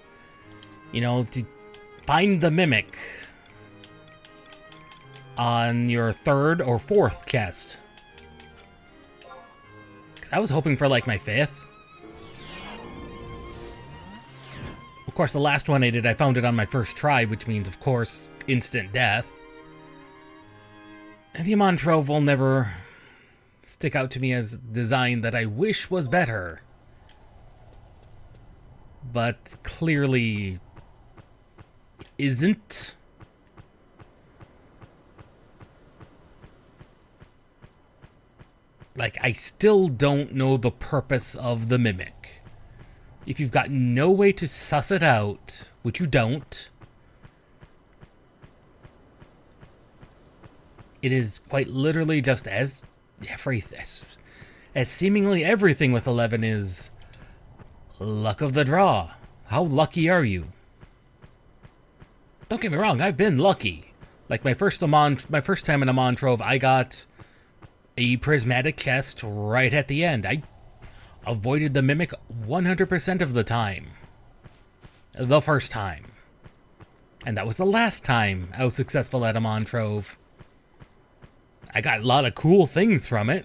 you know, to find the Mimic on your 3rd or 4th chest? 'Cause I was hoping for, like, my 5th. Of course, the last one I did, I found it on my first try, which means, of course, instant death. And the Amon Trove will never stick out to me as design that I wish was better. But clearly isn't. Like, I still don't know the purpose of the Mimic. If you've got no way to suss it out, which you don't, it is quite literally just as seemingly everything with 11 is luck of the draw. How lucky are you? Don't get me wrong, I've been lucky. Like my first time in Amon Trove, I got a prismatic chest right at the end. I avoided the Mimic 100% of the time. The first time. And that was the last time I was successful at Amon Trove. I got a lot of cool things from it.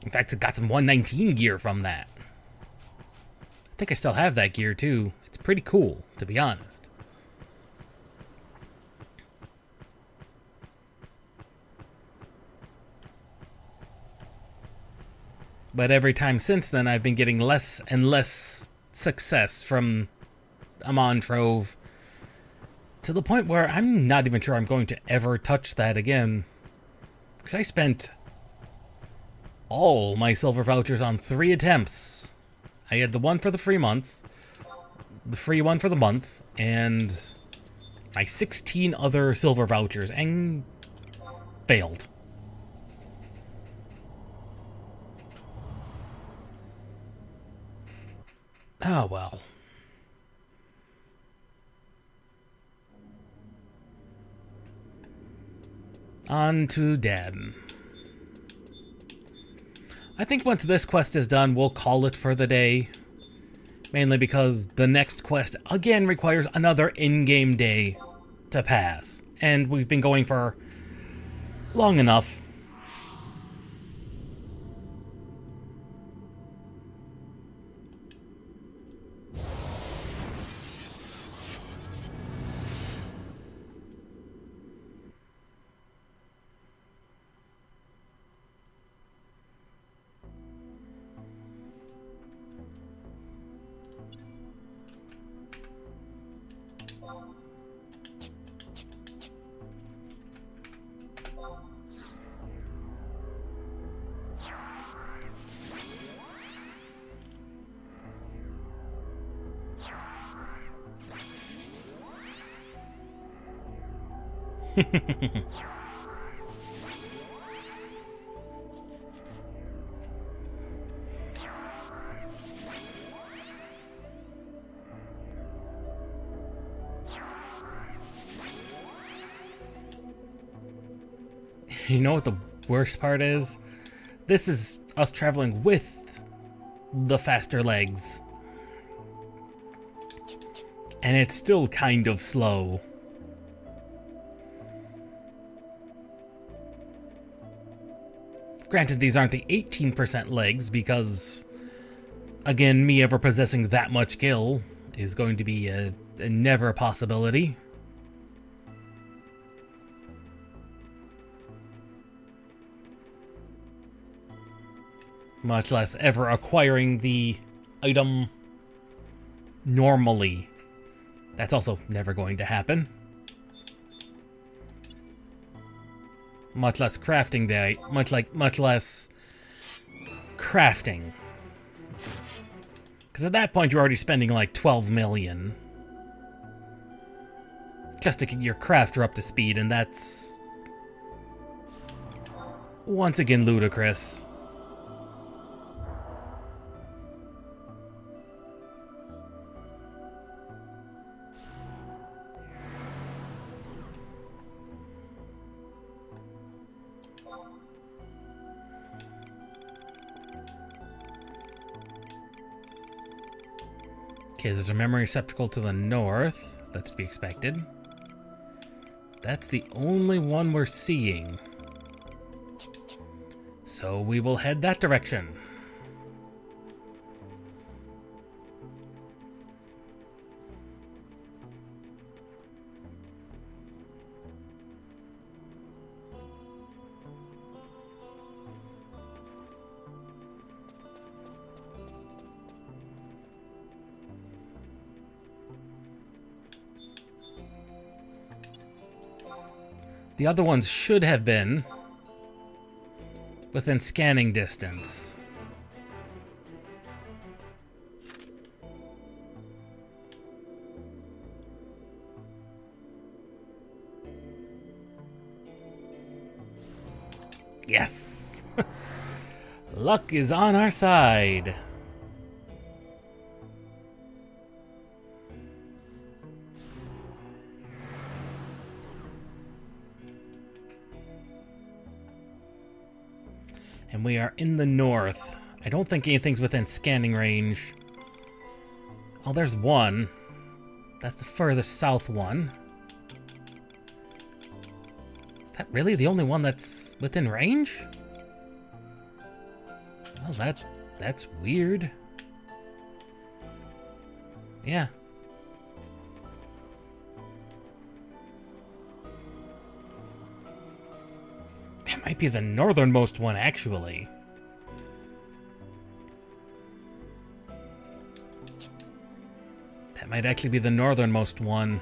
In fact, I got some 119 gear from that. I think I still have that gear too. It's pretty cool, to be honest. But every time since then, I've been getting less and less success from Amon Trove, to the point where I'm not even sure I'm going to ever touch that again. Because I spent all my silver vouchers on 3 attempts. I had the one for the free month, the free one for the month, and my 16 other silver vouchers and failed. Oh well. On to Deb. I think once this quest is done, we'll call it for the day. Mainly because the next quest, again, requires another in-game day to pass. And we've been going for long enough. You know what the worst part is? This is us traveling with the faster legs. And it's still kind of slow. Granted, these aren't the 18% legs because, again, me ever possessing that much gil is going to be a never possibility. Much less ever acquiring the item normally. That's also never going to happen. Much less crafting much less crafting. Because at that point you're already spending like 12 million. Just to get your crafter up to speed, and that's once again ludicrous. Okay, there's a memory receptacle to the north. That's to be expected. That's the only one we're seeing. So we will head that direction. The other ones should have been within scanning distance. Yes! Luck is on our side. And we are in the north. I don't think anything's within scanning range. Oh, there's one. That's the furthest south one. Is that really the only one that's within range? Well, that's weird. Yeah. That might be the northernmost one, actually. That might actually be the northernmost one.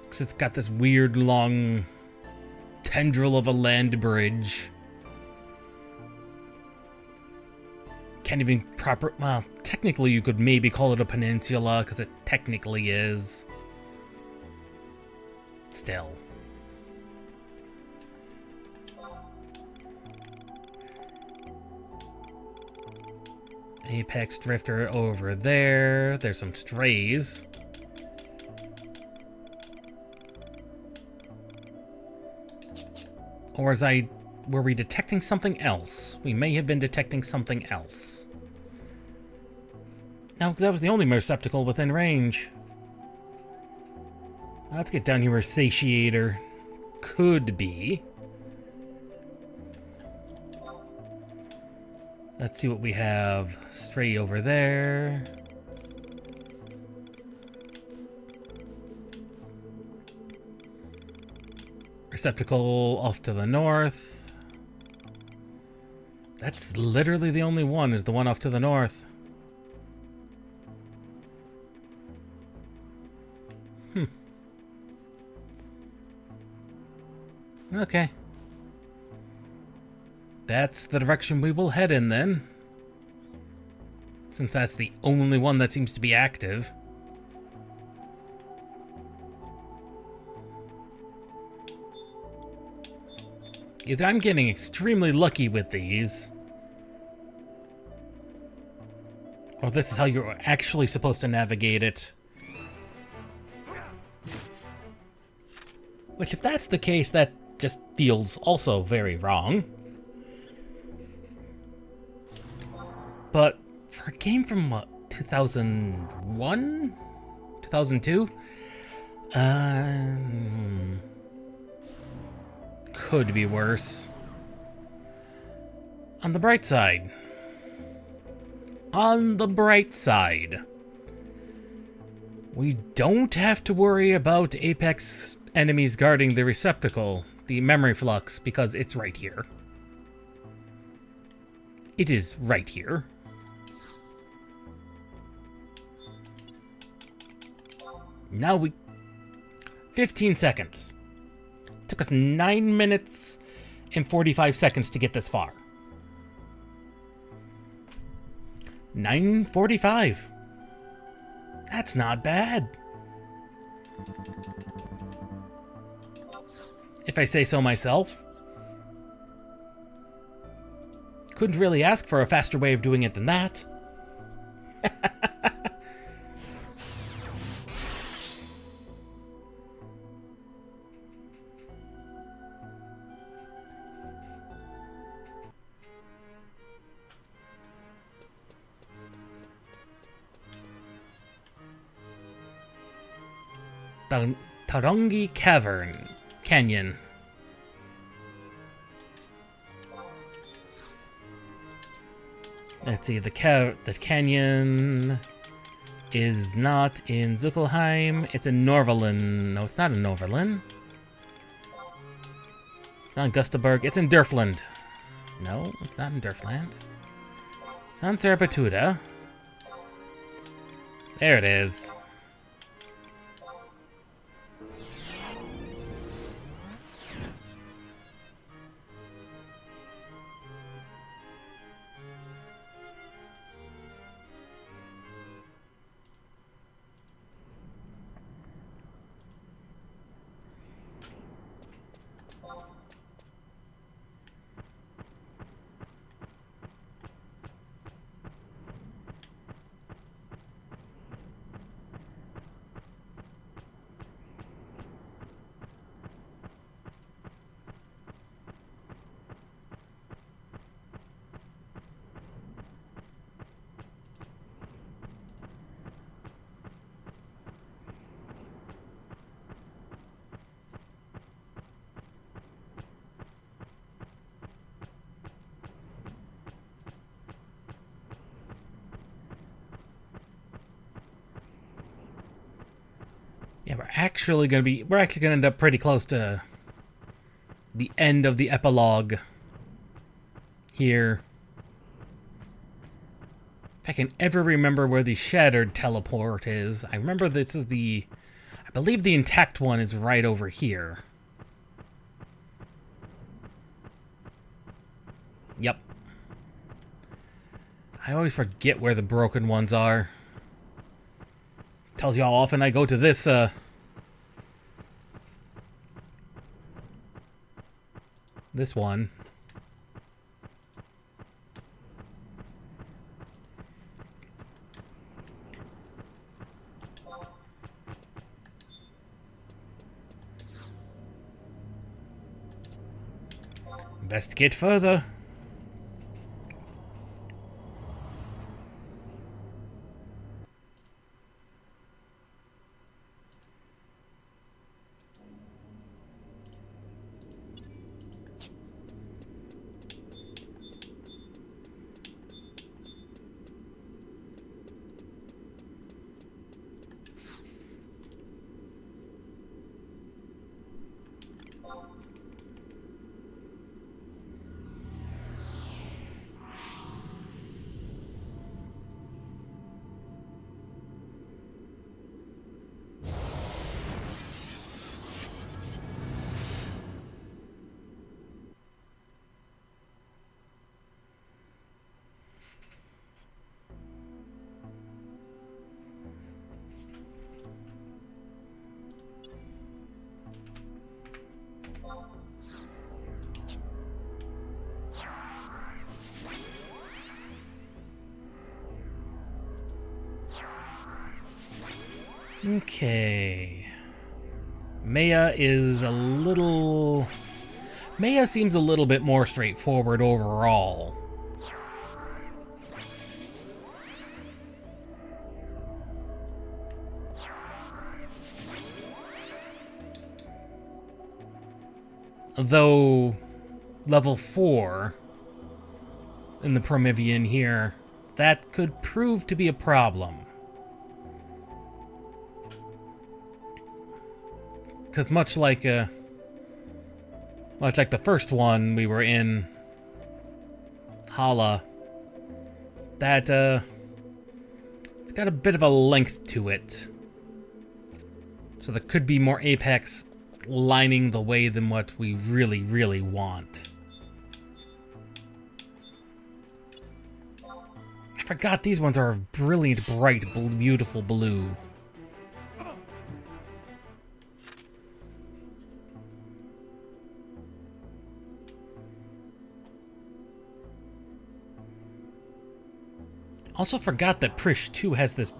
Because it's got this weird long tendril of a land bridge. Can't even well, technically you could maybe call it a peninsula, because it technically is. still. Apex Drifter over there. There's some strays. Or were we detecting something else? We may have been detecting something else. No, that was the only receptacle within range. Let's get down here where Satiator could be. Let's see what we have. Stray over there. Receptacle off to the north. That's literally the only one, is the one off to the north. Okay. That's the direction we will head in then. Since that's the only one that seems to be active. Either I'm getting extremely lucky with these, or this is how you're actually supposed to navigate it. Which, if that's the case, that just feels also very wrong. But for a game from, what, 2001? 2002? Could be worse. On the bright side. We don't have to worry about Apex enemies guarding the receptacle, the memory flux, because it's right here. It is right here. Now 15 seconds. Took us 9 minutes and 45 seconds to get this far. 9:45. That's not bad. If I say so myself. Couldn't really ask for a faster way of doing it than that. Tarongi Canyon. Let's see, the canyon is not in Zuckelheim. It's in Norverlin. No, it's not in Norverlin. It's not in Gustaberg. It's in Durfland. No, it's not in Durfland. It's not in Sarapatuda. There it is. Yeah, we're actually gonna end up pretty close to the end of the epilogue here. If I can ever remember where the shattered teleport is. I remember this is I believe the intact one is right over here. Yep. I always forget where the broken ones are. Tells you how often I go to this this one. Investigate further. Okay. Maya seems a little bit more straightforward overall. Though level 4 in the Promethean here, that could prove to be a problem. Because much like the first one we were in, Hala, that it's got a bit of a length to it. So there could be more Apex lining the way than what we really, really want. I forgot these ones are a brilliant, bright, beautiful blue. Also forgot that Prish 2 has this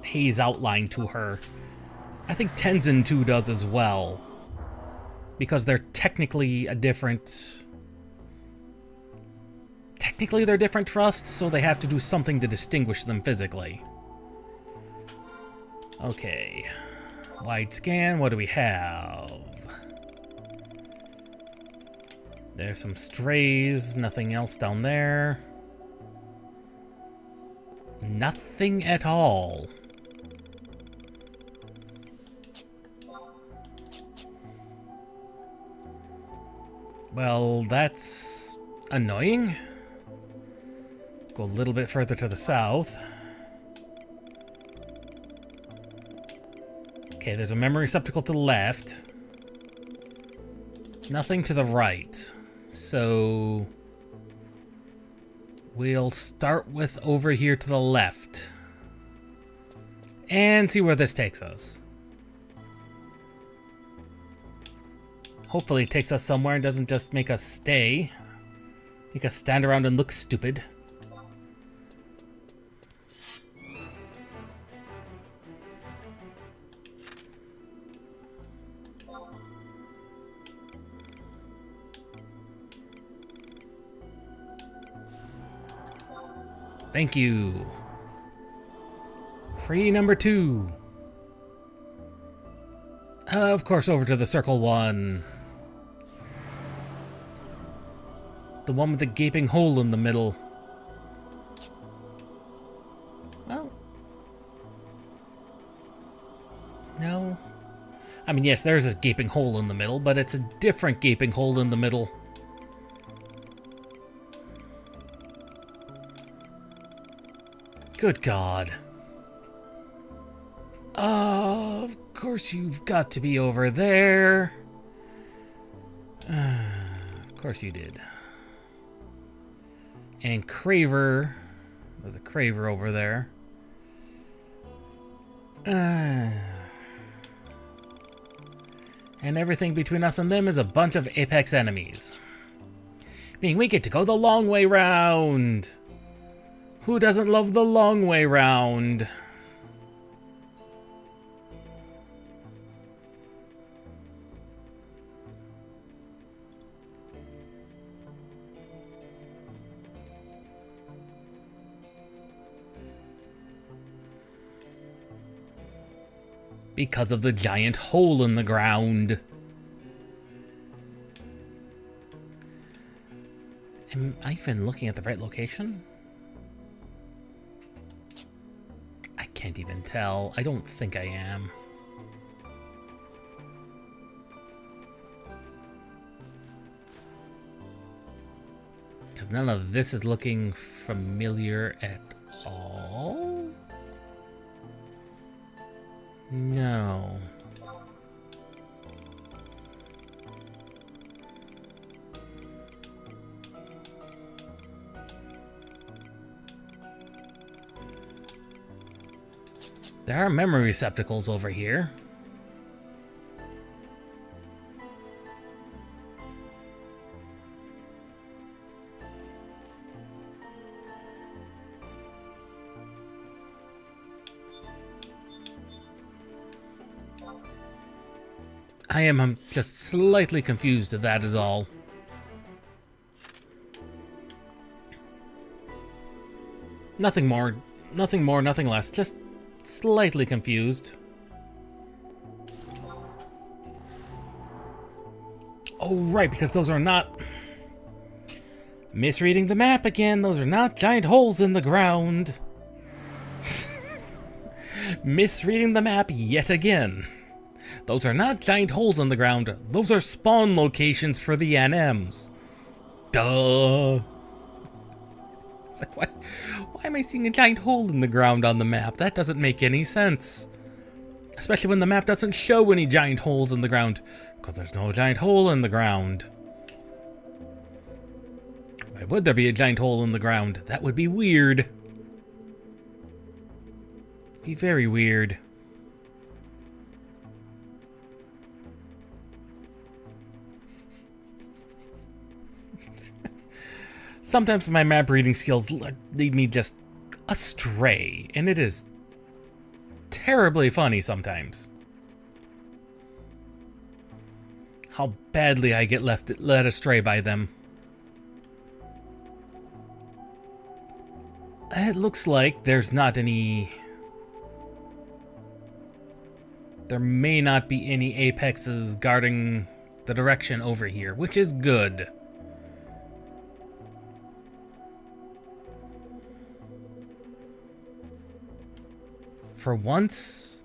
haze outline to her. I think Tenzin 2 does as well. Because they're technically a different... Technically they're different trusts, so they have to do something to distinguish them physically. Okay. Wide scan, what do we have? There's some strays, nothing else down there. Nothing at all. Well, that's annoying. Go a little bit further to the south. Okay, there's a memory receptacle to the left. Nothing to the right. So... we'll start with over here to the left. And see where this takes us. Hopefully it takes us somewhere and doesn't just make us stay. Make us stand around and look stupid. Thank you. Free number 2. Of course, over to the circle one. The one with the gaping hole in the middle. Well. No. I mean, yes, there's a gaping hole in the middle, but it's a different gaping hole in the middle. Good God. Of course you've got to be over there. Of course you did. And Craver. There's a Craver over there. And everything between us and them is a bunch of apex enemies. Meaning we get to go the long way round. Who doesn't love the long way round? Because of the giant hole in the ground. Am I even looking at the right location? I can't even tell. I don't think I am. Because none of this is looking familiar at all. No. There are memory receptacles over here. I am just slightly confused, that is all. Nothing more, nothing less. Just slightly confused. Oh, right, because those are not... Misreading the map again. Those are not giant holes in the ground. Misreading the map yet again. Those are not giant holes in the ground. Those are spawn locations for the NMs. Duh. It's like, why am I seeing a giant hole in the ground on the map? That doesn't make any sense. Especially when the map doesn't show any giant holes in the ground. Because there's no giant hole in the ground. Why would there be a giant hole in the ground? That would be weird. Be very weird. Sometimes my map reading skills lead me just astray, and it is terribly funny sometimes. How badly I get led astray by them. It looks like there's not any... There may not be any apexes guarding the direction over here, which is good. For once,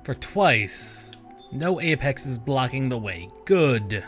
for twice, no apex is blocking the way. Good.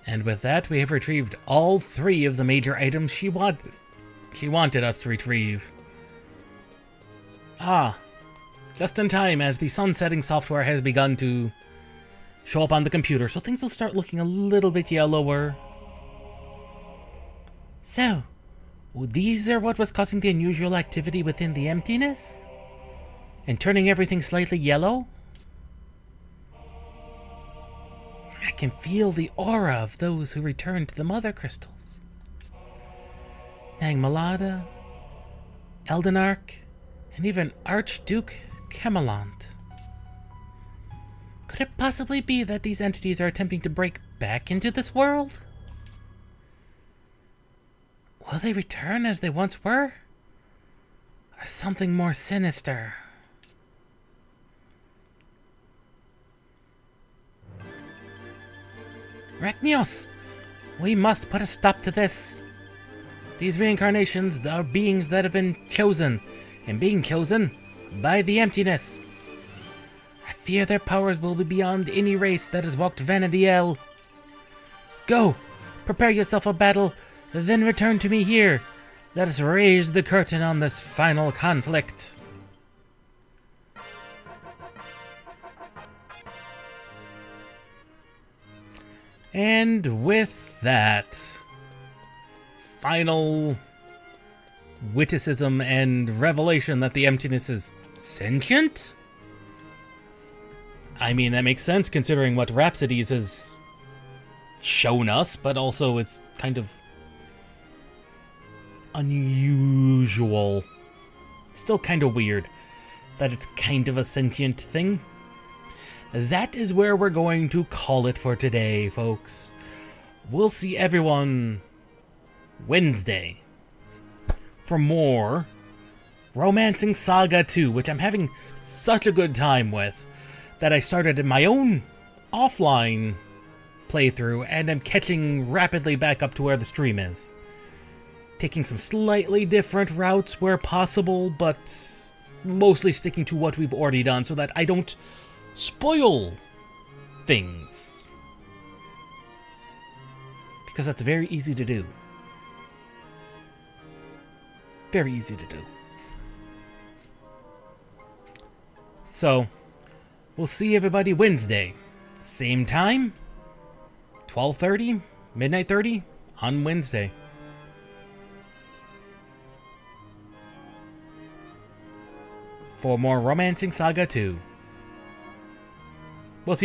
And with that, we have retrieved all 3 of the major items she wanted us to retrieve. Ah, just in time as the sun-setting software has begun to show up on the computer, so things will start looking a little bit yellower. So, these are what was causing the unusual activity within the emptiness? And turning everything slightly yellow? I can feel the aura of those who returned to the Mother Crystals. Nang Malada, Eldenark, and even Archduke Camelot. Could it possibly be that these entities are attempting to break back into this world? Will they return as they once were? Or something more sinister? Rachnios, we must put a stop to this. These reincarnations are beings that have been chosen, am being chosen by the emptiness. I fear their powers will be beyond any race that has walked Vanadiel. Go, prepare yourself for battle, then return to me here. Let us raise the curtain on this final conflict. And with that final witticism and revelation that the emptiness is sentient? I mean, that makes sense considering what Rhapsodies has shown us, but also it's kind of unusual. Still kind of weird that it's kind of a sentient thing. That is where we're going to call it for today, folks. We'll see everyone Wednesday for more Romancing Saga 2, which I'm having such a good time with that I started in my own offline playthrough and I'm catching rapidly back up to where the stream is. Taking some slightly different routes where possible, but mostly sticking to what we've already done so that I don't spoil things. Because that's very easy to do. Very easy to do. So, we'll see everybody Wednesday. Same time, 12:30, midnight 30 on Wednesday. For more Romancing Saga 2.